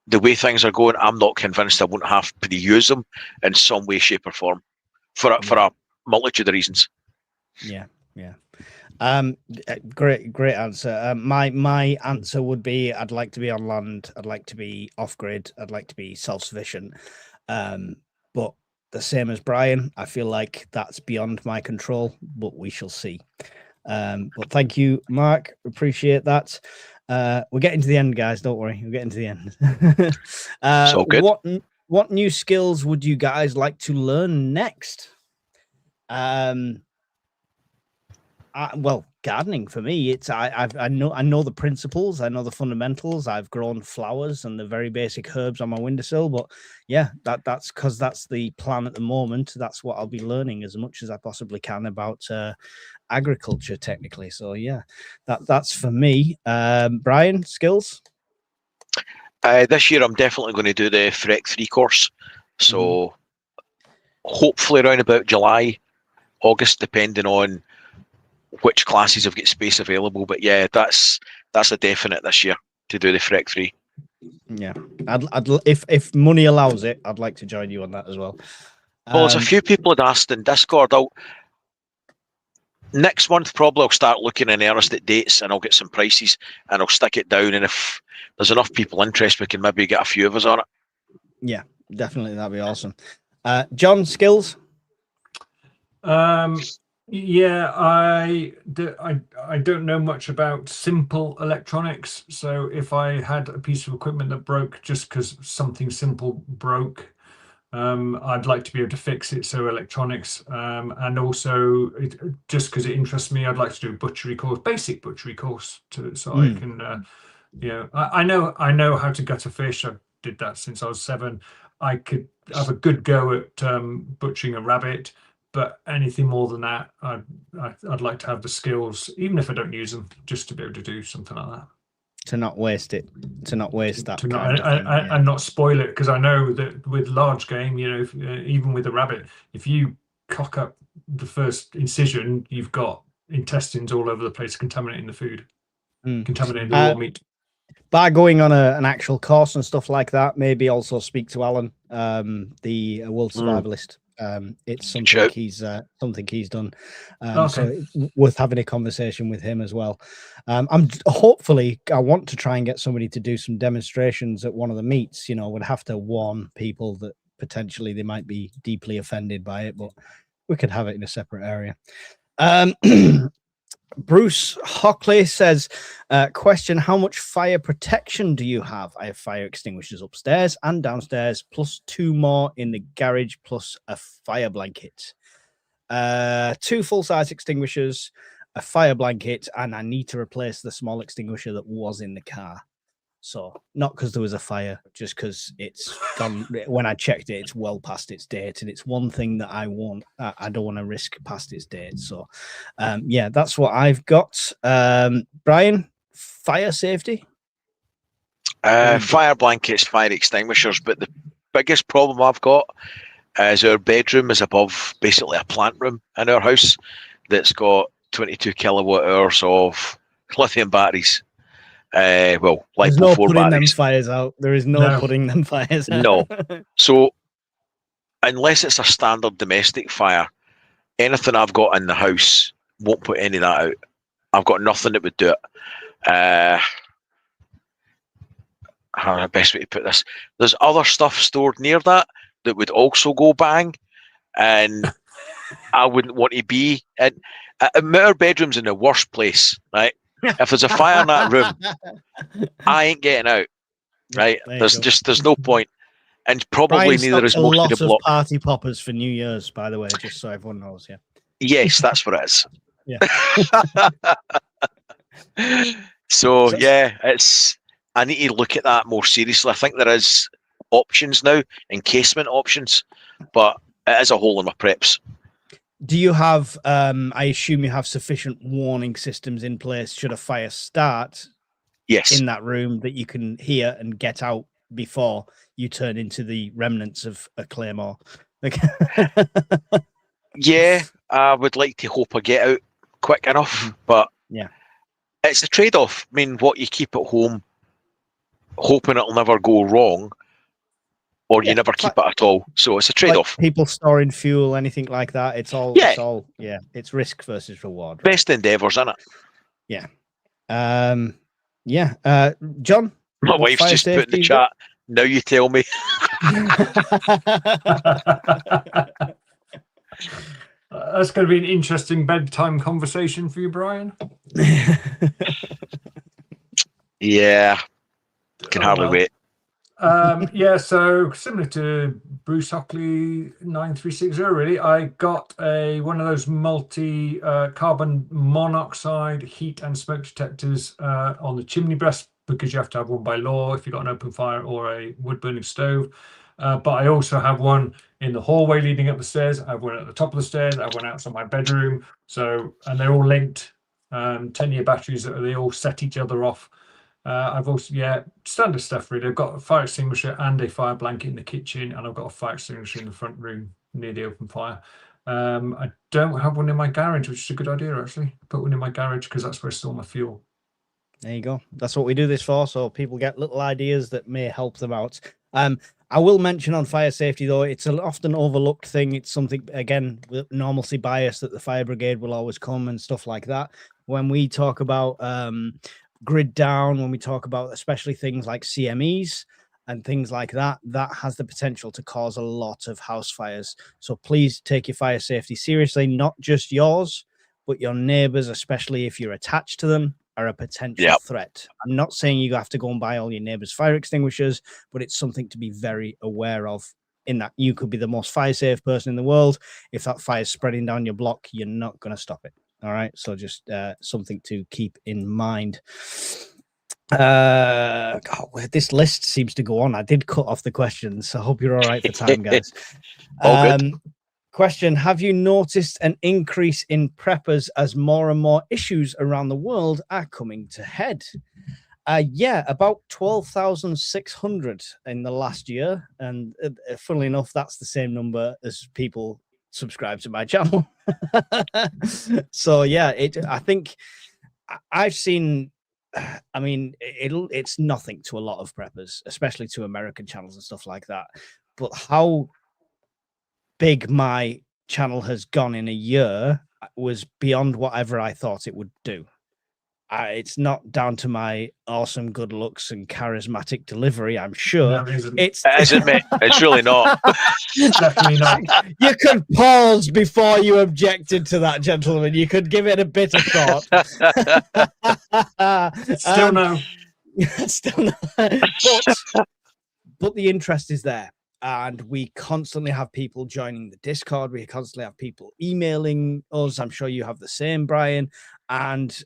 Speaker 3: the way things are going, I'm not convinced I won't have to use them in some way, shape, or form for a multitude of reasons.
Speaker 2: Yeah. Great answer. My answer would be, I'd like to be on land, I'd like to be off grid, I'd like to be self-sufficient. But the same as Brian, I feel like that's beyond my control, but we shall see. But thank you, Mark. Appreciate that. We're getting to the end, guys. Don't worry, we're getting to the end.
Speaker 3: So good.
Speaker 2: What new skills would you guys like to learn next? Well, gardening for me, it's I know the principles, I know the fundamentals. I've grown flowers and the very basic herbs on my windowsill, but yeah, that's because that's the plan at the moment. That's what I'll be learning as much as I possibly can about agriculture technically. So yeah, that's for me. Brian, skills?
Speaker 3: This year I'm definitely going to do the FREC 3 course. So hopefully around about July, August, depending on which classes have got space available. But yeah, that's a definite this year to do the FREC 3.
Speaker 2: Yeah, I'd if money allows it, I'd like to join you on that as well.
Speaker 3: Well, there's a few people had asked in Discord. Next month probably I'll start looking in earnest at dates, and I'll get some prices and I'll stick it down. And if there's enough people interested, we can maybe get a few of us on it.
Speaker 2: Yeah, definitely, that'd be awesome. John, skills?
Speaker 4: Yeah, I don't know much about simple electronics. So if I had a piece of equipment that broke just because something simple broke, I'd like to be able to fix it. So electronics, and also just because it interests me, I'd like to do a butchery course, basic butchery course, so I can, I know how to gut a fish. I did that since I was 7. I could have a good go at butchering a rabbit. But anything more than that, I'd like to have the skills, even if I don't use them, just to be able to do something like that.
Speaker 2: To not waste it, to not waste that
Speaker 4: to
Speaker 2: kind
Speaker 4: not,
Speaker 2: of thing,
Speaker 4: and not spoil it, because I know that with large game, even with a rabbit, if you cock up the first incision, you've got intestines all over the place contaminating the food, contaminating the raw meat.
Speaker 2: By going on an actual course and stuff like that, maybe also speak to Alan, the world survivalist. It's something he's done. So it's worth having a conversation with him as well. I want to try and get somebody to do some demonstrations at one of the meets. Would have to warn people that potentially they might be deeply offended by it, but we could have it in a separate area. Bruce Hockley says, question, how much fire protection do you have? I have fire extinguishers upstairs and downstairs, plus 2 more in the garage, plus a fire blanket. 2 full-size extinguishers, a fire blanket, and I need to replace the small extinguisher that was in the car. So not because there was a fire, just because it's gone. When I checked it, it's well past its date, and it's one thing that I don't want to risk past its date. So, yeah, that's what I've got. Brian, fire safety.
Speaker 3: Fire blankets, fire extinguishers, but the biggest problem I've got is our bedroom is above basically a plant room in our house that's got 22 kilowatt hours of lithium batteries. Well,
Speaker 2: There's
Speaker 3: LiPo
Speaker 2: no
Speaker 3: 4
Speaker 2: putting them
Speaker 3: batteries.
Speaker 2: fires out. There is no putting them fires out.
Speaker 3: No. So unless it's a standard domestic fire, anything I've got in the house won't put any of that out. I've got nothing that would do it. How the best way to put this? There's other stuff stored near that would also go bang, and I wouldn't want to be in. Our bedroom's in the worst place, right? If there's a fire in that room, I ain't getting out, right? There's no point, and probably
Speaker 2: Brian
Speaker 3: neither is
Speaker 2: stocks
Speaker 3: most
Speaker 2: a
Speaker 3: of
Speaker 2: lot
Speaker 3: the block.
Speaker 2: of party poppers for New Year's, by the way, just so everyone knows. Yeah.
Speaker 3: Yes, that's what it is.
Speaker 2: Yeah.
Speaker 3: So yeah, I need to look at that more seriously. I think there is options now, encasement options, but it is a hole in my preps.
Speaker 2: Do you have, I assume you have sufficient warning systems in place should a fire start
Speaker 3: Yes.
Speaker 2: in that room that you can hear and get out before you turn into the remnants of a claymore?
Speaker 3: Yeah, I would like to hope I get out quick enough, but
Speaker 2: yeah,
Speaker 3: it's a trade-off. I mean, what you keep at home, hoping it'll never go wrong, or you never keep it at all. So it's a trade-off.
Speaker 2: Like people storing fuel, anything like that. It's all, it's risk versus reward. Right?
Speaker 3: Best endeavours, isn't it?
Speaker 2: Yeah. John?
Speaker 3: My wife's just put in the chat, now you tell me.
Speaker 4: That's going to be an interesting bedtime conversation for you, Brian.
Speaker 3: Yeah, can hardly wait.
Speaker 4: Yeah, so similar to Bruce Hockley 9360, really, I got one of those multi carbon monoxide heat and smoke detectors on the chimney breast, because you have to have one by law if you've got an open fire or a wood burning stove. But I also have one in the hallway leading up the stairs. I have one at the top of the stairs. I have one outside my bedroom. So, and they're all linked. 10-year batteries, they all set each other off. I've also, standard stuff really. I've got a fire extinguisher and a fire blanket in the kitchen, and I've got a fire extinguisher in the front room near the open fire. I don't have one in my garage, which is a good idea actually. Put one in my garage because that's where I store my fuel.
Speaker 2: There you go. That's what we do this for, so people get little ideas that may help them out. I will mention on fire safety, though, it's an often overlooked thing. It's something, again, with normalcy bias, that the fire brigade will always come and stuff like that. When we talk about grid down, when we talk about especially things like CMEs and things like that, that has the potential to cause a lot of house fires. So please take your fire safety seriously, not just yours, but your neighbors, especially if you're attached to them, are a potential threat. I'm not saying you have to go and buy all your neighbors' fire extinguishers, but it's something to be very aware of, in that you could be the most fire safe person in the world. If that fire is spreading down your block, you're not going to stop it. All right. So just something to keep in mind. This list seems to go on. I did cut off the questions, so I hope you're all right for time, guys.
Speaker 3: All good.
Speaker 2: Question: have you noticed an increase in preppers as more and more issues around the world are coming to head? Yeah, about 12,600 in the last year. And funnily enough, that's the same number as people subscribe to my channel. So yeah, I think I've seen, I mean, it's nothing to a lot of preppers, especially to American channels and stuff like that. But how big my channel has gone in a year was beyond whatever I thought it would do. It's not down to my awesome good looks and charismatic delivery, I'm sure.
Speaker 4: No,
Speaker 3: it isn't, mate. It's really not.
Speaker 4: Definitely not.
Speaker 2: You could pause before you objected to that, gentlemen. You could give it a bit of thought.
Speaker 4: Still no.
Speaker 2: Still no. But the interest is there. and we constantly have people joining the Discord. We constantly have people emailing us. I'm sure you have the same, Brian. And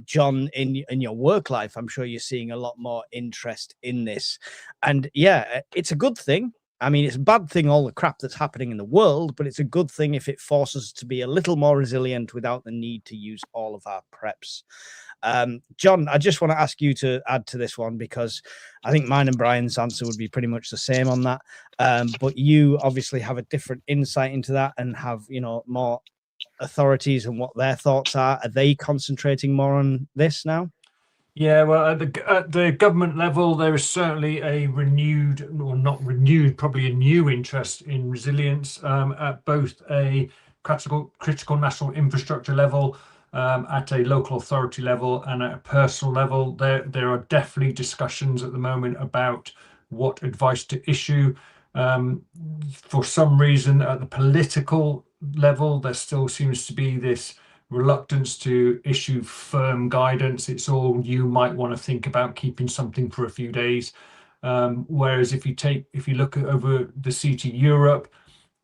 Speaker 2: John, in your work life, I'm sure you're seeing a lot more interest in this. And yeah, it's a good thing. I mean, it's a bad thing, all the crap that's happening in the world, but it's a good thing if it forces us to be a little more resilient without the need to use all of our preps. John, I just want to ask you to add to this one, because I think mine and Brian's answer would be pretty much the same on that. But you obviously have a different insight into that and have, more authorities and what their thoughts are. Are they concentrating more on this now?
Speaker 4: Yeah, well, at the government level, there is certainly a renewed, or not renewed, probably a new interest in resilience at both a critical national infrastructure level, at a local authority level, and at a personal level. There are definitely discussions at the moment about what advice to issue. For some reason, at the political level, there still seems to be this reluctance to issue firm guidance. It's all, you might want to think about keeping something for a few days. Whereas if you look at over the sea to Europe,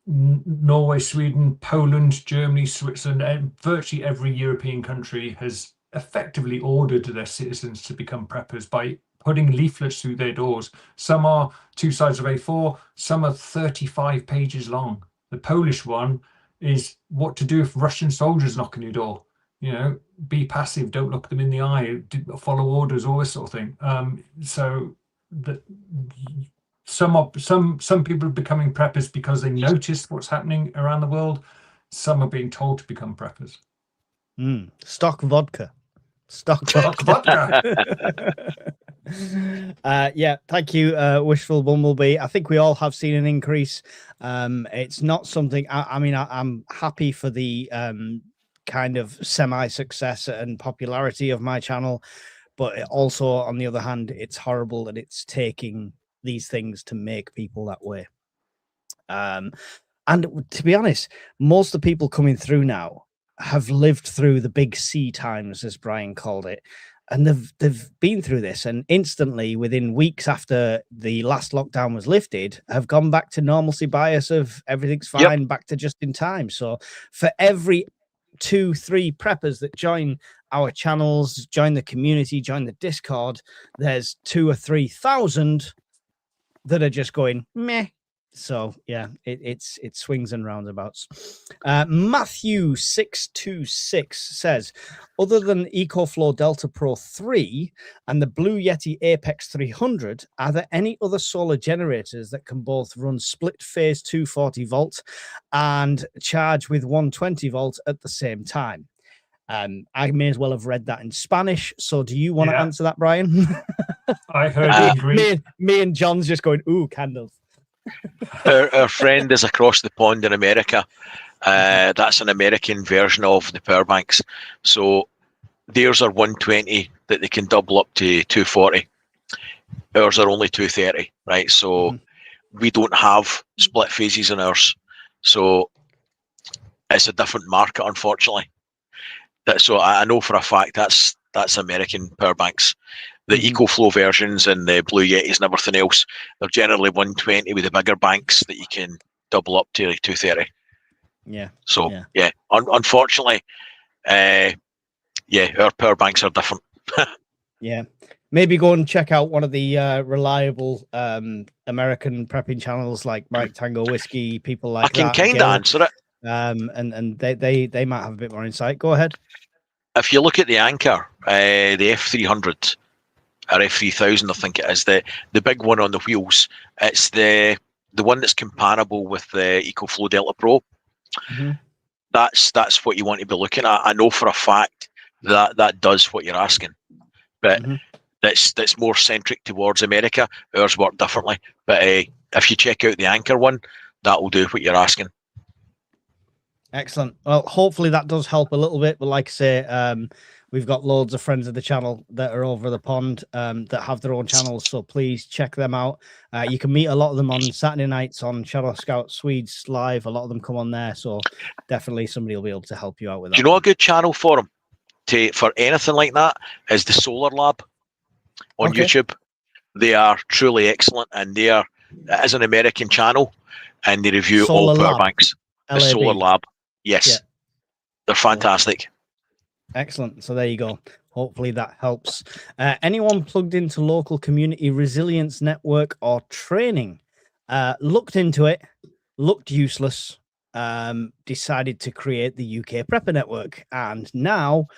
Speaker 4: Norway, Sweden, Poland, Germany, Switzerland, and virtually every European country has effectively ordered their citizens to become preppers by putting leaflets through their doors. Some are 2 sides of A4, some are 35 pages long. The Polish one is what to do if Russian soldiers knock on your door. Be passive, don't look them in the eye, follow orders, all this sort of thing. So that some people are becoming preppers because they noticed what's happening around the world. Some are being told to become preppers.
Speaker 2: Stock vodka. Stock vodka. Yeah, thank you, Wishful Bumblebee. I think we all have seen an increase. It's not something, I'm happy for the kind of semi-success and popularity of my channel, but also, on the other hand, it's horrible that it's taking these things to make people that way. And to be honest, most of the people coming through now have lived through the big C times, as Brian called it, and they've been through this, and instantly, within weeks after the last lockdown was lifted, have gone back to normalcy bias of everything's fine, back to just in time. So for every 2-3 preppers that join our channels, join the community, join the Discord, there's 2,000 or 3,000 that are just going meh. So yeah, it swings and roundabouts. Matthew 626 says, other than EcoFlow Delta Pro 3 and the Blue Yeti Apex 300, are there any other solar generators that can both run split phase 240 volt and charge with 120 volt at the same time? I may as well have read that in Spanish. So do you want to answer that, Brian?
Speaker 4: I heard
Speaker 2: me and John's just going, ooh, candles.
Speaker 3: Our friend is across the pond in America. That's an American version of the powerbanks. So theirs are 120 that they can double up to 240. Ours are only 230, right? So we don't have split phases in ours. So it's a different market, unfortunately. So I know for a fact that's American powerbanks. The EcoFlow versions and the Blue Yetis and everything else, they're generally 120 with the bigger banks that you can double up to like 230.
Speaker 2: Yeah.
Speaker 3: So yeah, unfortunately, our power banks are different.
Speaker 2: Yeah. Maybe go and check out one of the reliable American prepping channels like Mike Tango Whiskey, people like that.
Speaker 3: I can kind of answer it.
Speaker 2: And they might have a bit more insight. Go ahead.
Speaker 3: If you look at the Anchor, the F300 or F3000, I think it is, the big one on the wheels, it's the one that's compatible with the EcoFlow Delta Pro. That's what you want to be looking at. I know for a fact that does what you're asking, but that's more centric towards America. Ours work differently, but if you check out the Anchor one, that will do what you're asking.
Speaker 2: Excellent. Well, hopefully that does help a little bit. But like I say, we've got loads of friends of the channel that are over the pond that have their own channels. So please check them out. You can meet a lot of them on Saturday nights on Shadow Scout Swedes Live. A lot of them come on there. So definitely somebody will be able to help you out with that.
Speaker 3: Do you know a good channel for them for anything like that is the Solar Lab on YouTube. They are truly excellent, and they are It is an American channel, and they review
Speaker 2: Solar
Speaker 3: all power
Speaker 2: Lab,
Speaker 3: banks. The
Speaker 2: LAB.
Speaker 3: Solar Lab, yes,
Speaker 2: Yeah.
Speaker 3: they're fantastic.
Speaker 2: Excellent. So there you go. Hopefully that helps. Anyone plugged into local community resilience network or training? Looked into it, looked useless, decided to create the UK Prepper Network. And now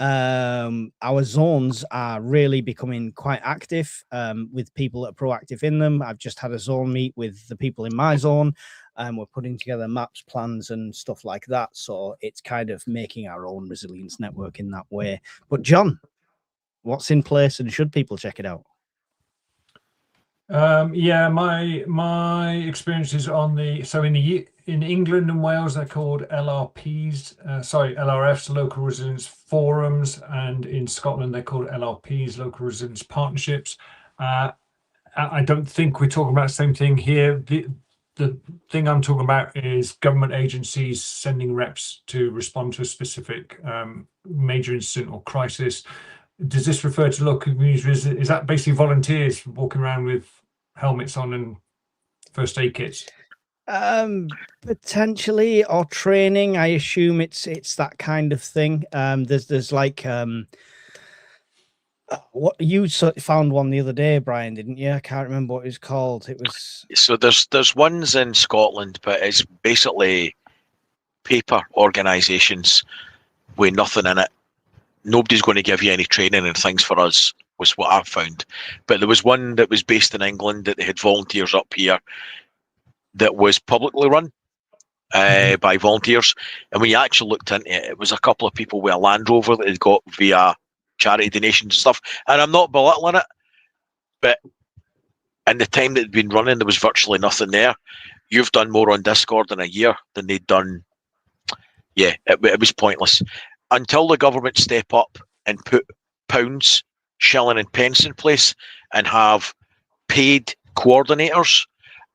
Speaker 2: our zones are really becoming quite active with people that are proactive in them. I've just had a zone meet with the people in my zone. And we're putting together maps, plans, and stuff like that. So it's kind of making our own resilience network in that way. But John, what's in place, and should people check it out?
Speaker 4: Yeah, my experiences on in England and Wales they're called LRPs, LRFs, local resilience forums, and in Scotland they're called LRPs, local resilience partnerships. I don't think we're talking about the same thing here. The thing I'm talking about is government agencies sending reps to respond to a specific major incident or crisis. Does this refer to local communities? Is that basically volunteers walking around with helmets on and first aid kits?
Speaker 2: Potentially, or training. I assume it's that kind of thing. There's like what you found one the other day, Brian, didn't you? I can't remember what it was called. It was
Speaker 3: So there's ones in Scotland, but it's basically paper organisations with nothing in it. Nobody's going to give you any training and things for us, was what I've found. But there was one that was based in England that they had volunteers up here that was publicly run by volunteers. And when you actually looked into it, it was a couple of people with a Land Rover that had got via charity donations and stuff. And I'm not belittling it, but in the time that had been running, there was virtually nothing there. You've done more on Discord in a year than they'd done. Yeah, it was pointless. Until the government step up and put pounds, shilling and pence in place and have paid coordinators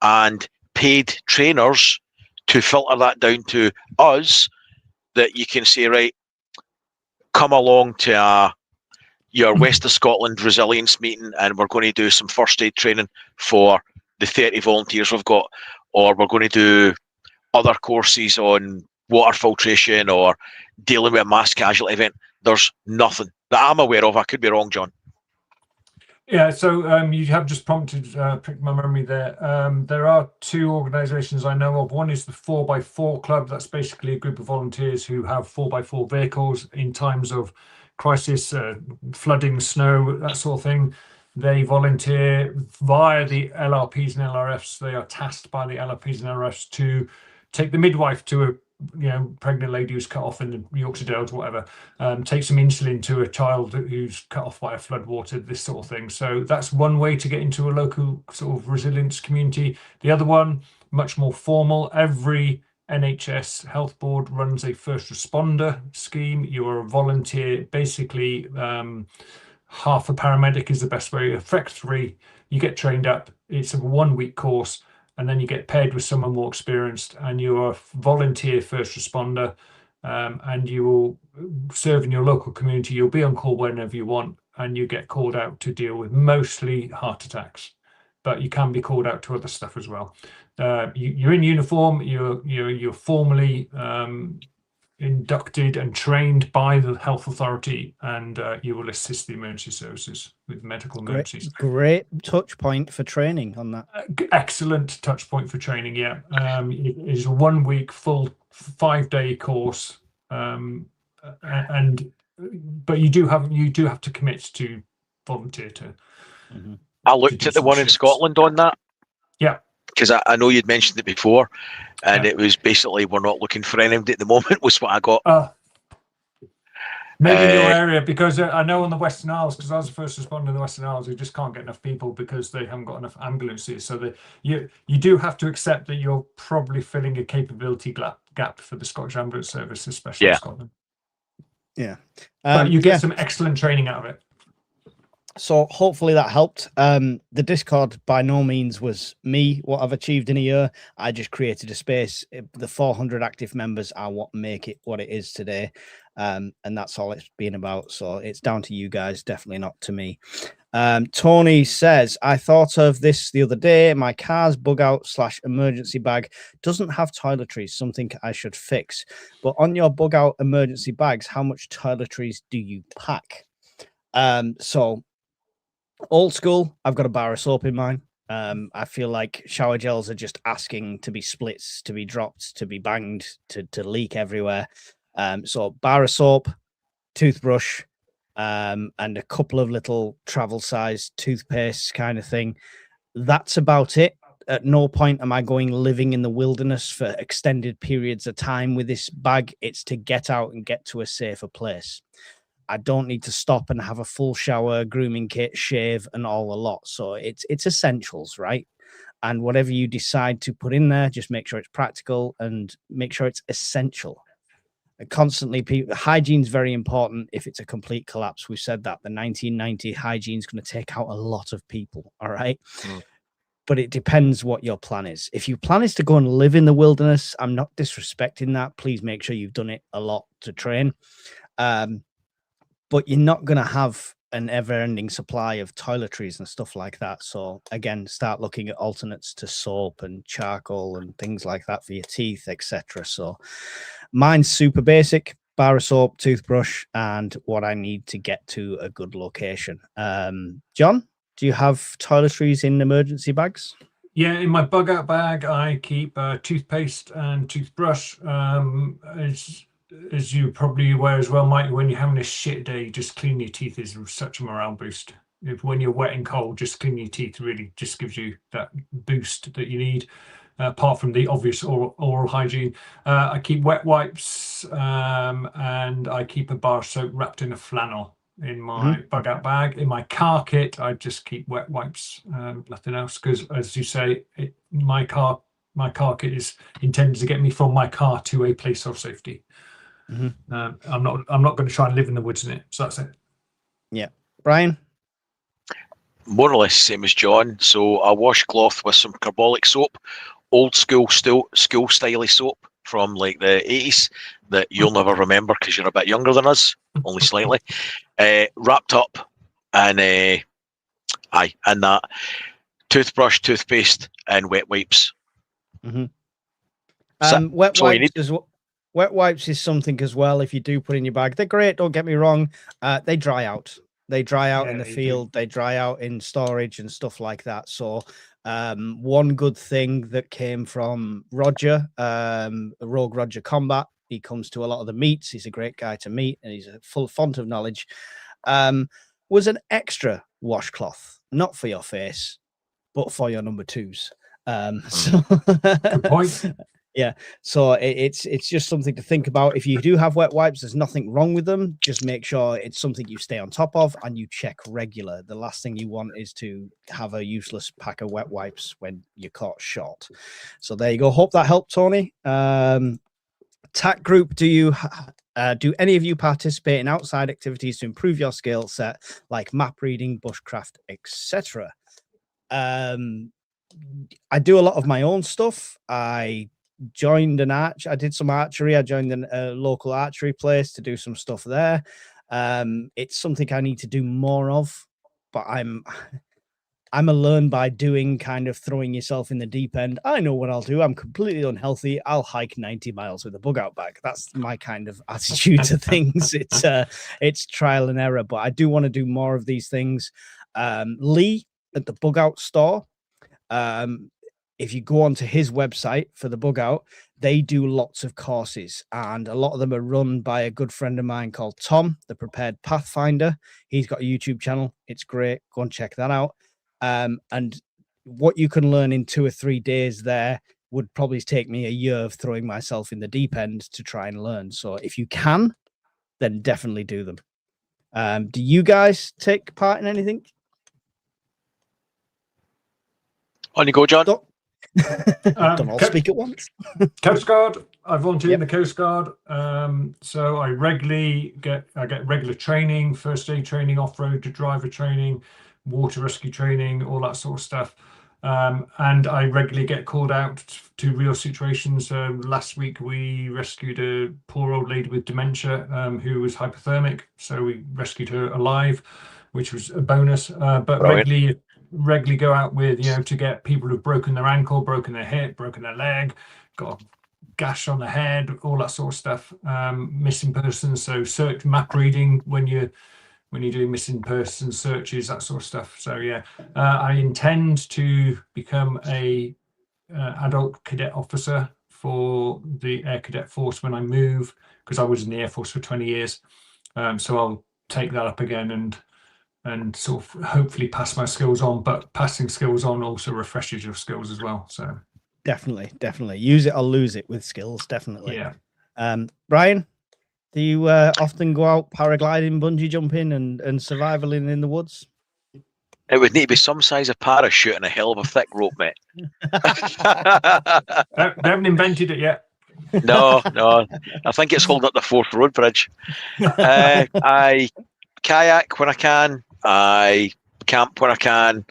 Speaker 3: and paid trainers to filter that down to us, that you can say, right, come along to your West of Scotland resilience meeting and we're going to do some first aid training for the 30 volunteers we've got, or we're going to do other courses on water filtration or dealing with a mass casualty event. There's nothing that I'm aware of. I could be wrong, John.
Speaker 4: Yeah, so you have just prompted pricked my memory there. There are two organisations I know of. One is the 4x4 Club. That's basically a group of volunteers who have 4x4 vehicles in times of crisis, flooding, snow, that sort of thing. They volunteer via the LRPs and LRFs. They are tasked by the LRPs and LRFs to take the midwife to a pregnant lady who's cut off in the Yorkshire Dales, whatever, take some insulin to a child who's cut off by a flood water, this sort of thing. So that's one way to get into a local sort of resilience community. The other one, much more formal, every NHS health board runs a first responder scheme. You are a volunteer, basically half a paramedic is the best way, effectively you get trained up. It's a 1 week course, and then you get paired with someone more experienced, and you're a volunteer first responder, and you will serve in your local community. You'll be on call whenever you want, and you get called out to deal with mostly heart attacks, but you can be called out to other stuff as well. You're in uniform. You're formally inducted and trained by the health authority, and you will assist the emergency services with medical emergencies.
Speaker 2: Great touch point for training on that.
Speaker 4: Excellent touch point for training. Yeah, it is a 1 week full 5-day course, but you do have to commit to volunteer to.
Speaker 3: I looked at the one in Scotland on that.
Speaker 4: Yeah.
Speaker 3: Because I know you'd mentioned it before, and it was basically, we're not looking for anybody at the moment, was what I got.
Speaker 4: Maybe in your area, because I know on the Western Isles, because I was the first responder in the Western Isles, we just can't get enough people because they haven't got enough ambulances. So you do have to accept that you're probably filling a capability gap for the Scottish Ambulance Service, especially in Scotland.
Speaker 2: Yeah.
Speaker 4: But you get some excellent training out of it.
Speaker 2: So hopefully that helped. The Discord by no means was me, what I've achieved in a year. I just created a space. The 400 active members are what make it what it is today. And that's all it's been about. So it's down to you guys, definitely not to me. Tony says, I thought of this the other day. My car's bug out / emergency bag doesn't have toiletries, something I should fix. But on your bug out emergency bags, how much toiletries do you pack? So old school, I've got a bar of soap in mine. I feel like shower gels are just asking to be splits, to be dropped, to be banged, to leak everywhere. So bar of soap, toothbrush, and a couple of little travel size toothpastes kind of thing. That's about it. At no point am I going living in the wilderness for extended periods of time with this bag. It's to get out and get to a safer place. I don't need to stop and have a full shower, grooming kit, shave, and all a lot. So it's essentials, right? And whatever you decide to put in there, just make sure it's practical and make sure it's essential. Constantly, hygiene is very important. If it's a complete collapse, we said that the 1990 hygiene is going to take out a lot of people. All right. But it depends what your plan is. If your plan is to go and live in the wilderness, I'm not disrespecting that. Please make sure you've done it a lot to train. But you're not going to have an ever-ending supply of toiletries and stuff like that. So again, start looking at alternates to soap and charcoal and things like that for your teeth, etc. So mine's super basic: bar of soap, toothbrush, and what I need to get to a good location. John, do you have toiletries in emergency bags?
Speaker 4: Yeah, in my bug out bag, I keep toothpaste and toothbrush. As you're probably aware as well, Mike, when you're having a shit day, just clean your teeth is such a morale boost. When you're wet and cold, just clean your teeth really just gives you that boost that you need. Apart from the obvious oral hygiene, I keep wet wipes and I keep a bar of soap wrapped in a flannel in my bug out bag. In my car kit, I just keep wet wipes, nothing else, because as you say, my car kit is intended to get me from my car to a place of safety. I'm not going to try and live in the woods in it. So that's it.
Speaker 2: Yeah. Brian?
Speaker 3: More or less same as John. So I wash cloth with some carbolic soap, old school style soap from like the 80s that you'll never remember because you're a bit younger than us, only slightly. Wrapped up and and that toothbrush, toothpaste, and wet wipes.
Speaker 2: Wet wipes is something as well. If you do put in your bag, they're great. Don't get me wrong. They dry out. They dry out in the field. They dry out in storage and stuff like that. So one good thing that came from Roger, Rogue Roger Combat, he comes to a lot of the meets. He's a great guy to meet, and he's a full font of knowledge. Was an extra washcloth, not for your face, but for your number twos. So
Speaker 4: good point.
Speaker 2: Yeah, so it's just something to think about. If you do have wet wipes, there's nothing wrong with them. Just make sure it's something you stay on top of and you check regular. The last thing you want is to have a useless pack of wet wipes when you're caught short. So there you go. Hope that helped, Tony. TAC group, do any of you participate in outside activities to improve your skill set, like map reading, bushcraft, etc.? I do a lot of my own stuff. I joined I did some archery. I joined a local archery place to do some stuff there. It's something I need to do more of, but I'm a learn by doing kind of throwing yourself in the deep end. I know what I'll do. I'm completely unhealthy. I'll hike 90 miles with a bug out bag. That's my kind of attitude to things. It's trial and error, but I do want to do more of these things. Lee at the bug out store, if you go onto his website for the bug out, they do lots of courses, and a lot of them are run by a good friend of mine called Tom, the Prepared Pathfinder. He's got a YouTube channel. It's great. Go and check that out. And what you can learn in 2 or 3 days there would probably take me a year of throwing myself in the deep end to try and learn. So if you can, then definitely do them. Do you guys take part in anything?
Speaker 3: On you go, John.
Speaker 2: Don't all speak at once.
Speaker 4: Coast Guard. I volunteer in the Coast Guard. So I get regular training, first aid training, off-road driver training, water rescue training, all that sort of stuff. And I regularly get called out to real situations. Last week we rescued a poor old lady with dementia who was hypothermic. So we rescued her alive. which was a bonus. But
Speaker 3: Brilliant.
Speaker 4: regularly go out with, to get people who've broken their ankle, broken their hip, broken their leg, got a gash on the head, all that sort of stuff. Missing persons, so search map reading when you're doing missing person searches, that sort of stuff. So yeah, I intend to become a adult cadet officer for the Air Cadet Force when I move, because I was in the Air Force for 20 years. So I'll take that up again and sort of hopefully pass my skills on, but passing skills on also refreshes your skills as well. So
Speaker 2: definitely use it or lose it with skills. Definitely.
Speaker 4: Yeah.
Speaker 2: Brian, do you often go out paragliding, bungee jumping, and survivaling in the woods?
Speaker 3: It would need to be some size of parachute and a hell of a thick rope, mate.
Speaker 4: They haven't invented it yet.
Speaker 3: No. I think it's holding up the Forth Road Bridge. I kayak when I can. I camp when I can.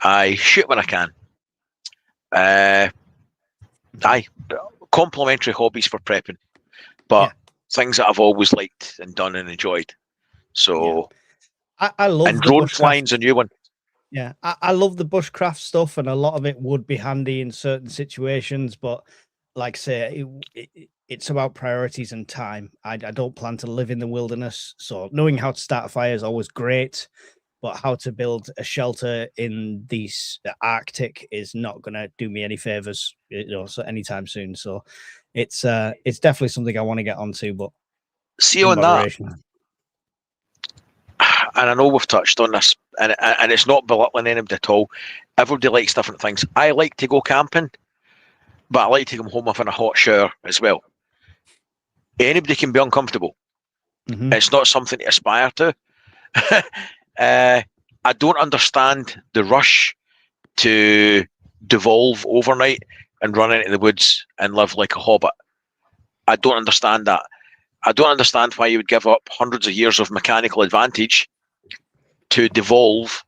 Speaker 3: I shoot when I can. Complementary hobbies for prepping, but things that I've always liked and done and enjoyed. So
Speaker 2: I love
Speaker 3: and drone flying's a new one.
Speaker 2: Yeah, I love the bushcraft stuff, and a lot of it would be handy in certain situations. But like I say, it's about priorities and time. I don't plan to live in the wilderness, so knowing how to start a fire is always great. But how to build a shelter in the Arctic is not going to do me any favors, so anytime soon. So it's definitely something I want to get onto. But
Speaker 3: see on moderation. That. And I know we've touched on this, and it's not belittling anybody at all. Everybody likes different things. I like to go camping, but I like to come home having a hot shower as well. Anybody can be uncomfortable. Mm-hmm. It's not something to aspire to. I don't understand the rush to devolve overnight and run into the woods and live like a hobbit. I don't understand that. I don't understand why you would give up hundreds of years of mechanical advantage to devolve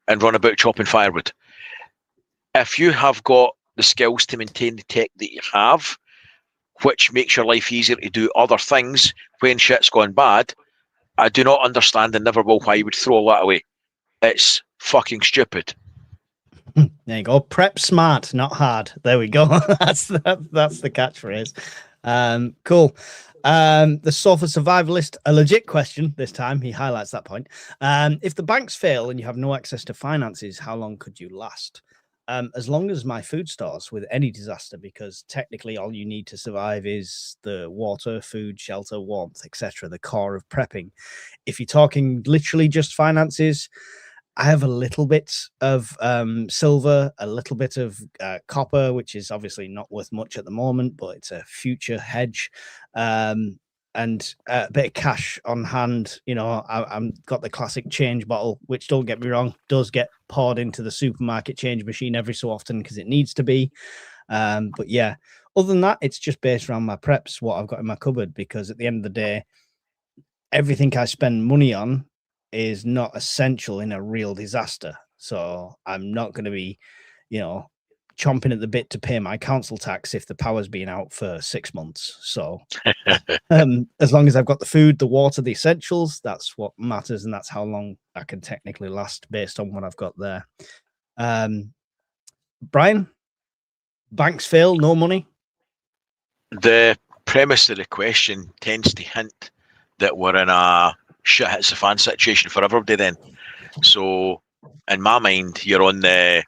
Speaker 3: and run about chopping firewood. If you have got the skills to maintain the tech that you have, which makes your life easier to do other things when shit's gone bad, I do not understand and never will why you would throw all that away. It's fucking stupid.
Speaker 2: There you go. Prep smart, not hard. There we go. That's the catchphrase. Cool. The sofa survivalist, a legit question this time. He highlights that point. If the banks fail and you have no access to finances, how long could you last? As long as my food stores with any disaster, because technically all you need to survive is the water, food, shelter, warmth, etc., the core of prepping. If you're talking literally just finances, I have a little bit of silver, a little bit of copper, which is obviously not worth much at the moment, but it's a future hedge, and a bit of cash on hand. I'm got the classic change bottle, which, don't get me wrong, does get poured into the supermarket change machine every so often because it needs to be. But yeah, other than that, it's just based around my preps, what I've got in my cupboard, because at the end of the day, everything I spend money on is not essential in a real disaster. So I'm not going to be, chomping at the bit to pay my council tax if the power's been out for 6 months. So as long as I've got the food, the water, the essentials, that's what matters. And that's how long I can technically last based on what I've got there. Brian, banks fail, no money?
Speaker 3: The premise of the question tends to hint that we're in a shit hits the fan situation for everybody then. So in my mind, you're on the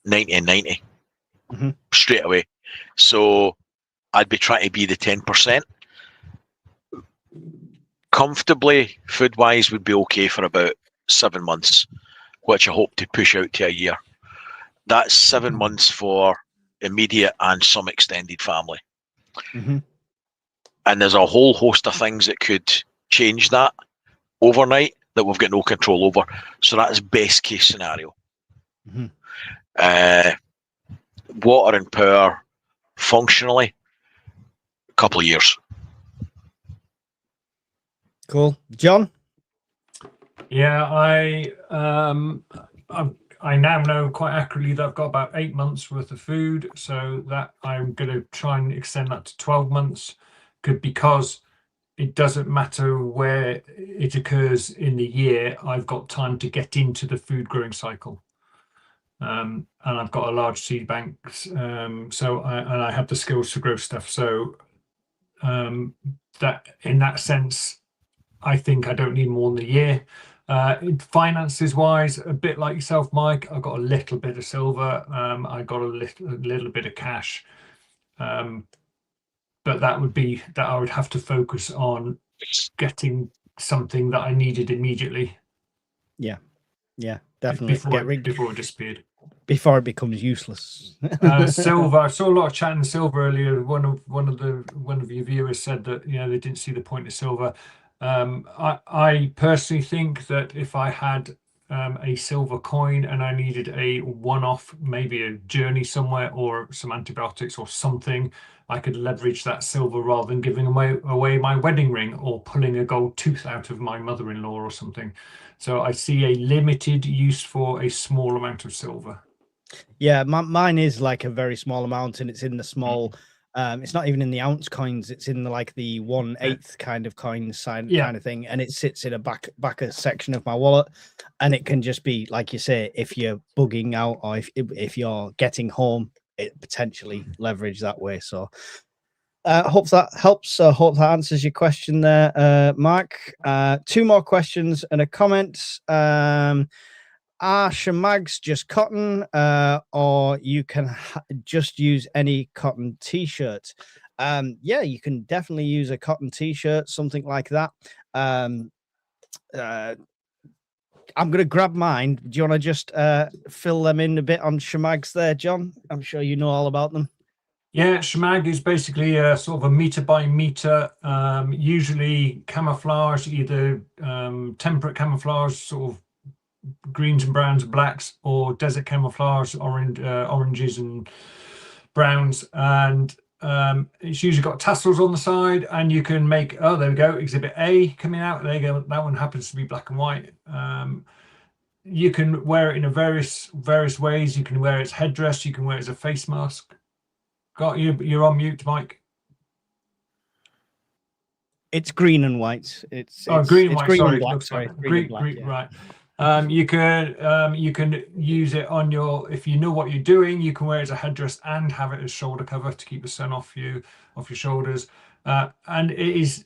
Speaker 3: 90 and 90 straight away. So I'd be trying to be the 10%. Comfortably, food-wise, would be okay for about 7 months, which I hope to push out to a year. That's 7 months for immediate and some extended family. And there's a whole host of things that could change that overnight that we've got no control over. So that is best case scenario. Water and power, functionally, a couple of years.
Speaker 2: Cool. John?
Speaker 4: Yeah, I now know quite accurately that I've got about 8 months worth of food, so that I'm going to try and extend that to 12 months, because it doesn't matter where it occurs in the year. I've got time to get into the food growing cycle. And I've got a large seed bank, so I have the skills to grow stuff. So that in that sense, I think I don't need more than a year. Finances wise, a bit like yourself, Mike, I've got a little bit of silver. I got a little bit of cash. But that would be that I would have to focus on getting something that I needed immediately.
Speaker 2: Yeah, definitely.
Speaker 4: Before it disappeared.
Speaker 2: Before it becomes useless.
Speaker 4: Silver. I saw a lot of chat in silver earlier. One of your viewers said that they didn't see the point of silver. I personally think that if I had a silver coin and I needed a one-off, maybe a journey somewhere or some antibiotics or something, I could leverage that silver rather than giving away my wedding ring or pulling a gold tooth out of my mother-in-law or something. So I see a limited use for a small amount of silver.
Speaker 2: Yeah, mine is like a very small amount, and it's in the small. It's not even in the ounce coins. It's in the like the 1/8 kind of coin sign kind of thing, and it sits in a back section of my wallet, and it can just be like you say, if you're bugging out or if you're getting home, it potentially leverage that way. So hope that helps. Hope that answers your question there, Mark. 2 more questions and a comment. Are shamags just cotton, or you can just use any cotton t-shirt? Yeah, you can definitely use a cotton t-shirt, something like that. I'm going to grab mine. Do you want to just fill them in a bit on shamags there, John? I'm sure you know all about them.
Speaker 4: Yeah, shamag is basically a sort of a meter by meter, usually camouflage, either temperate camouflage, sort of greens and browns and blacks, or desert camouflage, oranges and browns, and it's usually got tassels on the side, and you can make, oh, there we go, exhibit A coming out, there you go, that one happens to be black and white. You can wear it in a various ways. You can wear it as headdress, you can wear it as a face mask. You're on mute, Mike.
Speaker 2: It's green and white. It's
Speaker 4: green and
Speaker 2: white.
Speaker 4: Green
Speaker 2: Sorry,
Speaker 4: and black. Sorry, green, yeah. Right. You can use it on your, if you know what you're doing, you can wear it as a headdress and have it as shoulder cover to keep the sun off your shoulders. And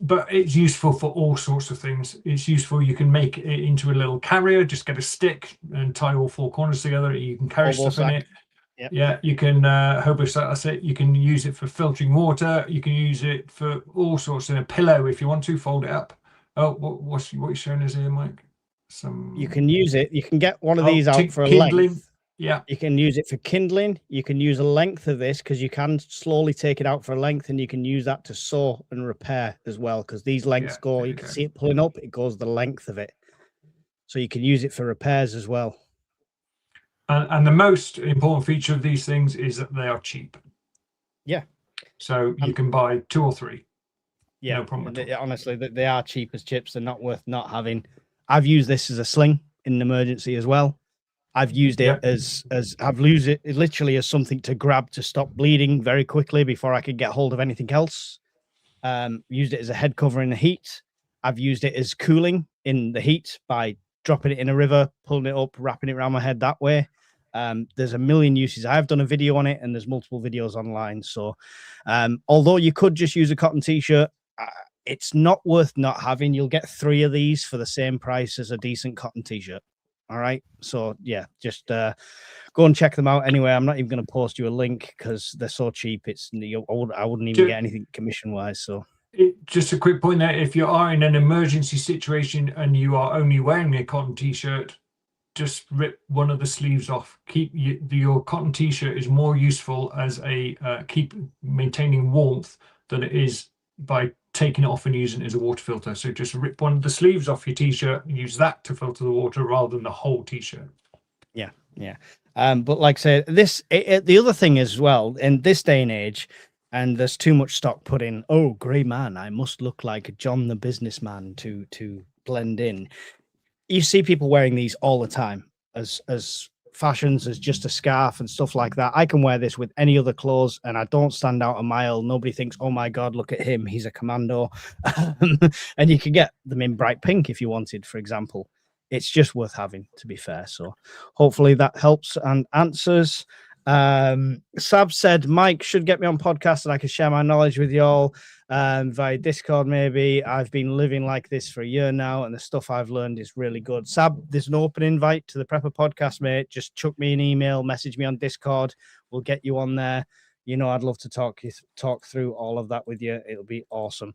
Speaker 4: but it's useful for all sorts of things. It's useful. You can make it into a little carrier. Just get a stick and tie all 4 corners together. You can carry stuff in it. Yep. Yeah, you can hobo sack. That's it. You can use it for filtering water. You can use it for all sorts. In a pillow, if you want to, fold it up. Oh, what you're showing us here, Mike?
Speaker 2: You can use it. You can get one of these out for a length.
Speaker 4: Yeah,
Speaker 2: you can use it for kindling. You can use a length of this because you can slowly take it out for a length, and you can use that to sew and repair as well. Because these lengths go, you can see it pulling up. It goes the length of it, so you can use it for repairs as well.
Speaker 4: And the most important feature of these things is that they are cheap.
Speaker 2: Yeah.
Speaker 4: So you can buy 2 or 3.
Speaker 2: Yeah,
Speaker 4: no problem at all.
Speaker 2: Honestly, they are cheap as chips. They're not worth not having. I've used this as a sling in an emergency as well. I've used it as I've used it literally as something to grab to stop bleeding very quickly before I could get hold of anything else. Used it as a head cover in the heat. I've used it as cooling in the heat by dropping it in a river, pulling it up, wrapping it around my head that way. There's a million uses. I've done a video on it, and there's multiple videos online. So although you could just use a cotton t-shirt, it's not worth not having. You'll get 3 of these for the same price as a decent cotton t-shirt. All right. So yeah, just go and check them out. Anyway, I'm not even going to post you a link because they're so cheap. I wouldn't even get anything commission wise. So
Speaker 4: just a quick point there: if you are in an emergency situation and you are only wearing a cotton t-shirt, just rip one of the sleeves off. Keep your cotton t-shirt is more useful as a keep maintaining warmth than it is by taking it off and using it as a water filter. So just rip one of the sleeves off your t-shirt and use that to filter the water rather than the whole t-shirt.
Speaker 2: Yeah. But like I said, the other thing as well in this day and age, and there's too much stock put in. Oh, grey man, I must look like John the businessman to blend in. You see people wearing these all the time as fashions as just a scarf and stuff like that. I can wear this with any other clothes and I don't stand out a mile. Nobody thinks, oh my God, look at him, he's a commando. And you can get them in bright pink if you wanted, for example. It's just worth having, to be fair. So hopefully that helps and answers. Sab said Mike should get me on podcast and I can share my knowledge with y'all via Discord. Maybe I've been living like this for a year now and the stuff I've learned is really good. Sab, there's an open invite to the Prepper Podcast, mate. Just chuck me an email, message me on Discord, we'll get you on there. You know, I'd love to talk through all of that with you. It'll be awesome.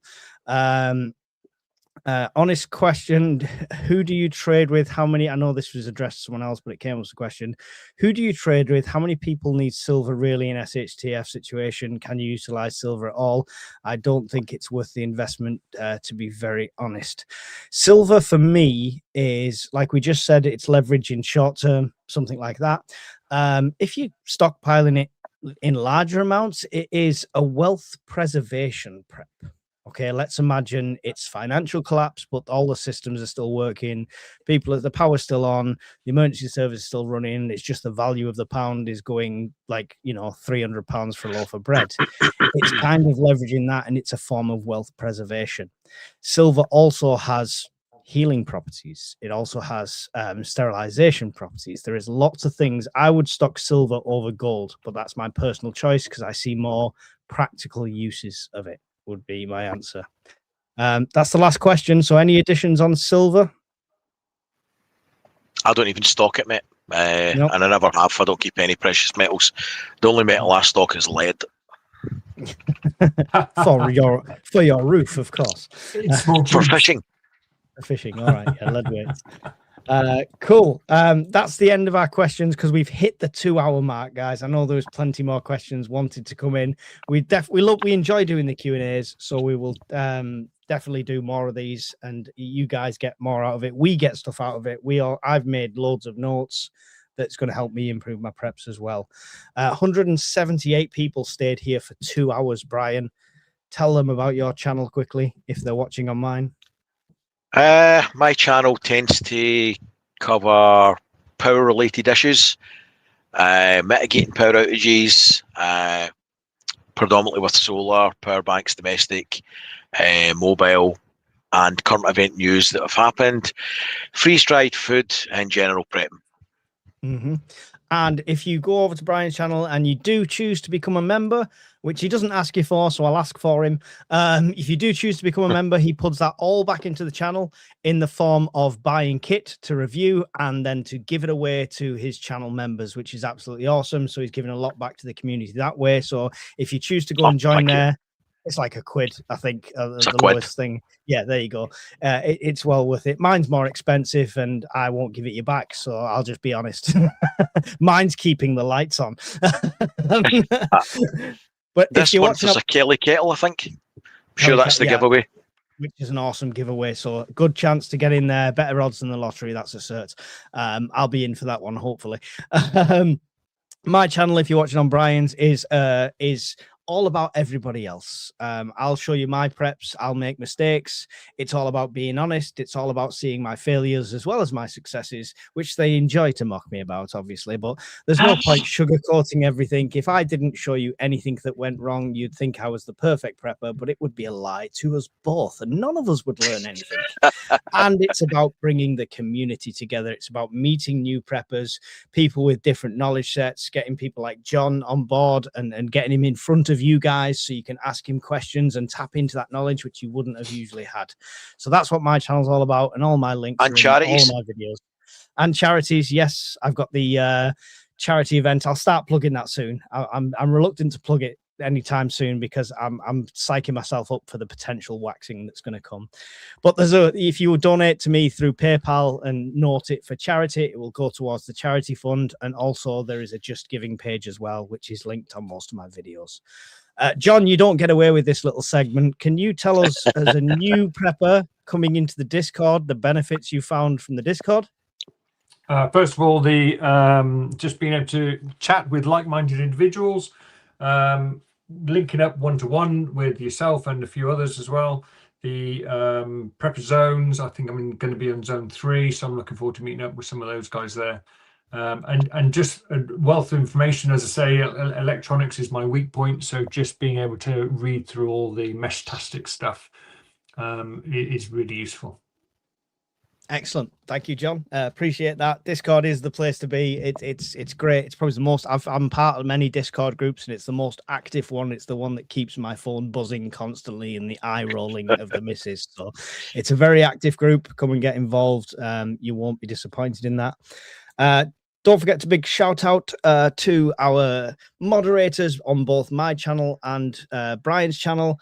Speaker 2: Honest question, who do you trade with? How many? I know this was addressed to someone else, but it came up as a question. Who do you trade with? How many people need silver really in SHTF situation? Can you utilize silver at all? I don't think it's worth the investment, to be very honest. Silver for me is, like we just said, it's leverage in short term, something like that. If you're stockpiling it in larger amounts, it is a wealth preservation prep. Okay, let's imagine it's financial collapse, but all the systems are still working. The power's still on, the emergency service is still running. It's just the value of the pound is going like, you know, £300 for a loaf of bread. It's kind of leveraging that, and it's a form of wealth preservation. Silver also has healing properties. It also has sterilization properties. There is lots of things. I would stock silver over gold, but that's my personal choice because I see more practical uses of it. Would be my answer. That's the last question. So any additions on silver?
Speaker 3: I don't even stock it, mate.
Speaker 2: Nope.
Speaker 3: And I never have. I don't keep any precious metals. The only metal I stock is lead.
Speaker 2: for your roof, of course.
Speaker 3: For fishing.
Speaker 2: For fishing, all right. Yeah, lead weights. Cool. That's the end of our questions because we've hit the 2-hour mark, guys. I know there was plenty more questions wanted to come in. We enjoy doing the Q&As, so we will definitely do more of these, and you guys get more out of it. We get stuff out of it. I've made loads of notes that's going to help me improve my preps as well. 178 people stayed here for 2 hours. Brian, tell them about your channel quickly if they're watching on mine.
Speaker 3: My channel tends to cover power related issues, mitigating power outages, predominantly with solar, power banks, domestic, mobile, and current event news that have happened, freeze-dried food, and general prepping.
Speaker 2: Mm-hmm. And if you go over to Brian's channel and you do choose to become a member, which he doesn't ask you for, so I'll ask for him. If you do choose to become a member, he puts that all back into the channel in the form of buying kit to review and then to give it away to his channel members, which is absolutely awesome. So he's giving a lot back to the community that way. So if you choose to go and join there, it's like a quid, I think, the lowest thing. Yeah, there you go. It's well worth it. Mine's more expensive and I won't give it you back. So I'll just be honest. Mine's keeping the lights on. But
Speaker 3: this month is a Kelly kettle, I think. I'm sure that's the giveaway.
Speaker 2: Which is an awesome giveaway. So good chance to get in there. Better odds than the lottery, that's a cert. I'll be in for that one, hopefully. My channel, if you're watching on Brian's, is all about everybody else. I'll show you my preps. I'll make mistakes. It's all about being honest. It's all about seeing my failures as well as my successes, which they enjoy to mock me about, obviously. But there's no point sugarcoating everything. If I didn't show you anything that went wrong, you'd think I was the perfect prepper, but it would be a lie to us both, and none of us would learn anything. And it's about bringing the community together. It's about meeting new preppers, people with different knowledge sets, getting people like John on board and getting him in front of you guys so you can ask him questions and tap into that knowledge which you wouldn't have usually had. So that's what my channel's all about, and all my links
Speaker 3: and charities,
Speaker 2: all my videos and charities. Yes, I've got the charity event. I'll start plugging that soon. I'm reluctant to plug it anytime soon because I'm psyching myself up for the potential waxing that's going to come. But if you donate to me through PayPal and note it for charity, it will go towards the charity fund. And also there is a Just Giving page as well, which is linked on most of my videos. John, you don't get away with this little segment. Can you tell us, as a new prepper coming into the Discord, the benefits you found from the Discord?
Speaker 4: First of all, the just being able to chat with like-minded individuals, linking up one-to-one with yourself and a few others as well. The prepper zones, I think I'm going to be on zone 3, so I'm looking forward to meeting up with some of those guys there. And just a wealth of information. As I say, electronics is my weak point, so just being able to read through all the mesh-tastic stuff is really useful.
Speaker 2: Excellent. Thank you, John. Appreciate that. Discord is the place to be. It's great. It's probably the most, I'm part of many Discord groups, and it's the most active one. It's the one that keeps my phone buzzing constantly and the eye rolling of the missus. So it's a very active group. Come and get involved. You won't be disappointed in that. Don't forget to big shout out to our moderators on both my channel and Brian's channel.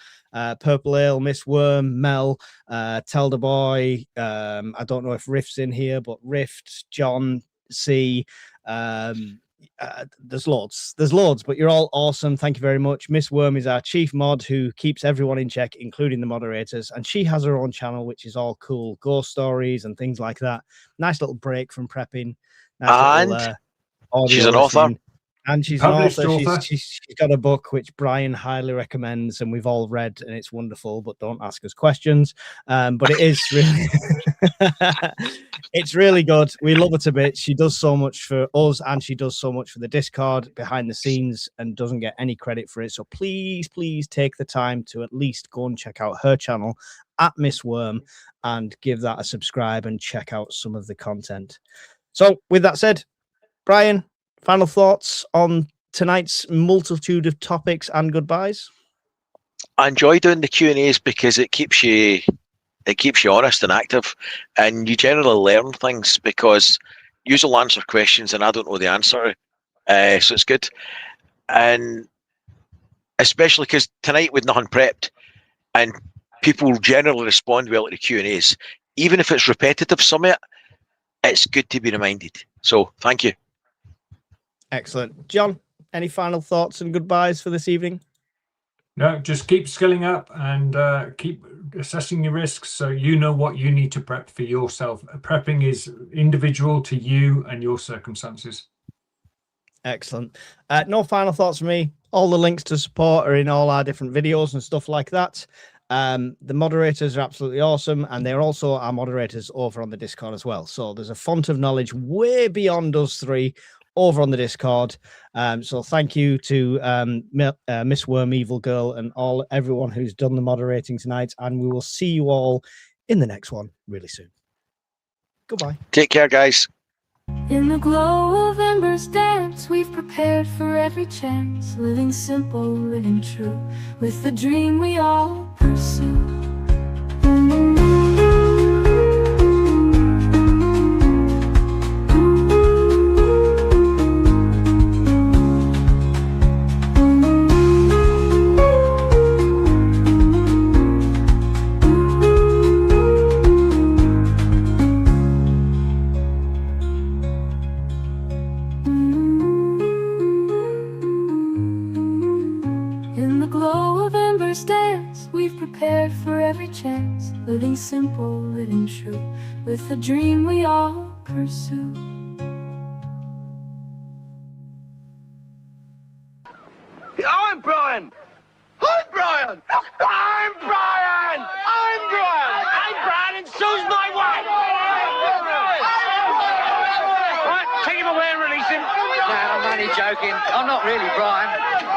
Speaker 2: Purple Ale, Miss Worm, Mel, Telder Boy. I don't know if Rift's in here, but Rift, John, C. There's loads, but you're all awesome. Thank you very much. Miss Worm is our chief mod who keeps everyone in check, including the moderators, and she has her own channel, which is all cool ghost stories and things like that. Nice little break from prepping. Nice little,
Speaker 3: she's an author.
Speaker 2: And she's an author. She's got a book which Brian highly recommends, and we've all read, and it's wonderful. But don't ask us questions. But it is really, it's really good. We love her to bits. She does so much for us, and she does so much for the Discord behind the scenes, and doesn't get any credit for it. So please take the time to at least go and check out her channel at Miss Worm, and give that a subscribe and check out some of the content. So with that said, Brian, final thoughts on tonight's multitude of topics and goodbyes?
Speaker 3: I enjoy doing the Q&As because it keeps you honest and active, and you generally learn things because you'll answer questions and I don't know the answer, so it's good. And especially because tonight with nothing prepped, and people generally respond well to the Q&As, even if it's repetitive, some of it, it's good to be reminded. So thank you.
Speaker 2: Excellent. John, any final thoughts and goodbyes for this evening?
Speaker 4: No, just keep skilling up and keep assessing your risks so you know what you need to prep for yourself. Prepping is individual to you and your circumstances.
Speaker 2: Excellent. No final thoughts from me. All the links to support are in all our different videos and stuff like that. The moderators are absolutely awesome, and they're also our moderators over on the Discord as well. So there's a font of knowledge way beyond us three over on the Discord. So thank you to Miss Worm, Evil Girl, and everyone who's done the moderating tonight, and we will see you all in the next one really soon. Goodbye.
Speaker 3: Take care, guys.
Speaker 1: In the glow of embers dance, we've prepared for every chance, living simple, living true, with the dream we all pursue. Prepared for every chance, living simple, living true, with the dream we all pursue.
Speaker 5: I'm Brian! I'm Brian! I'm Brian! I'm Brian! I'm Brian, and so's my wife! Right, take him away and release him. No, I'm only joking. I'm not really Brian.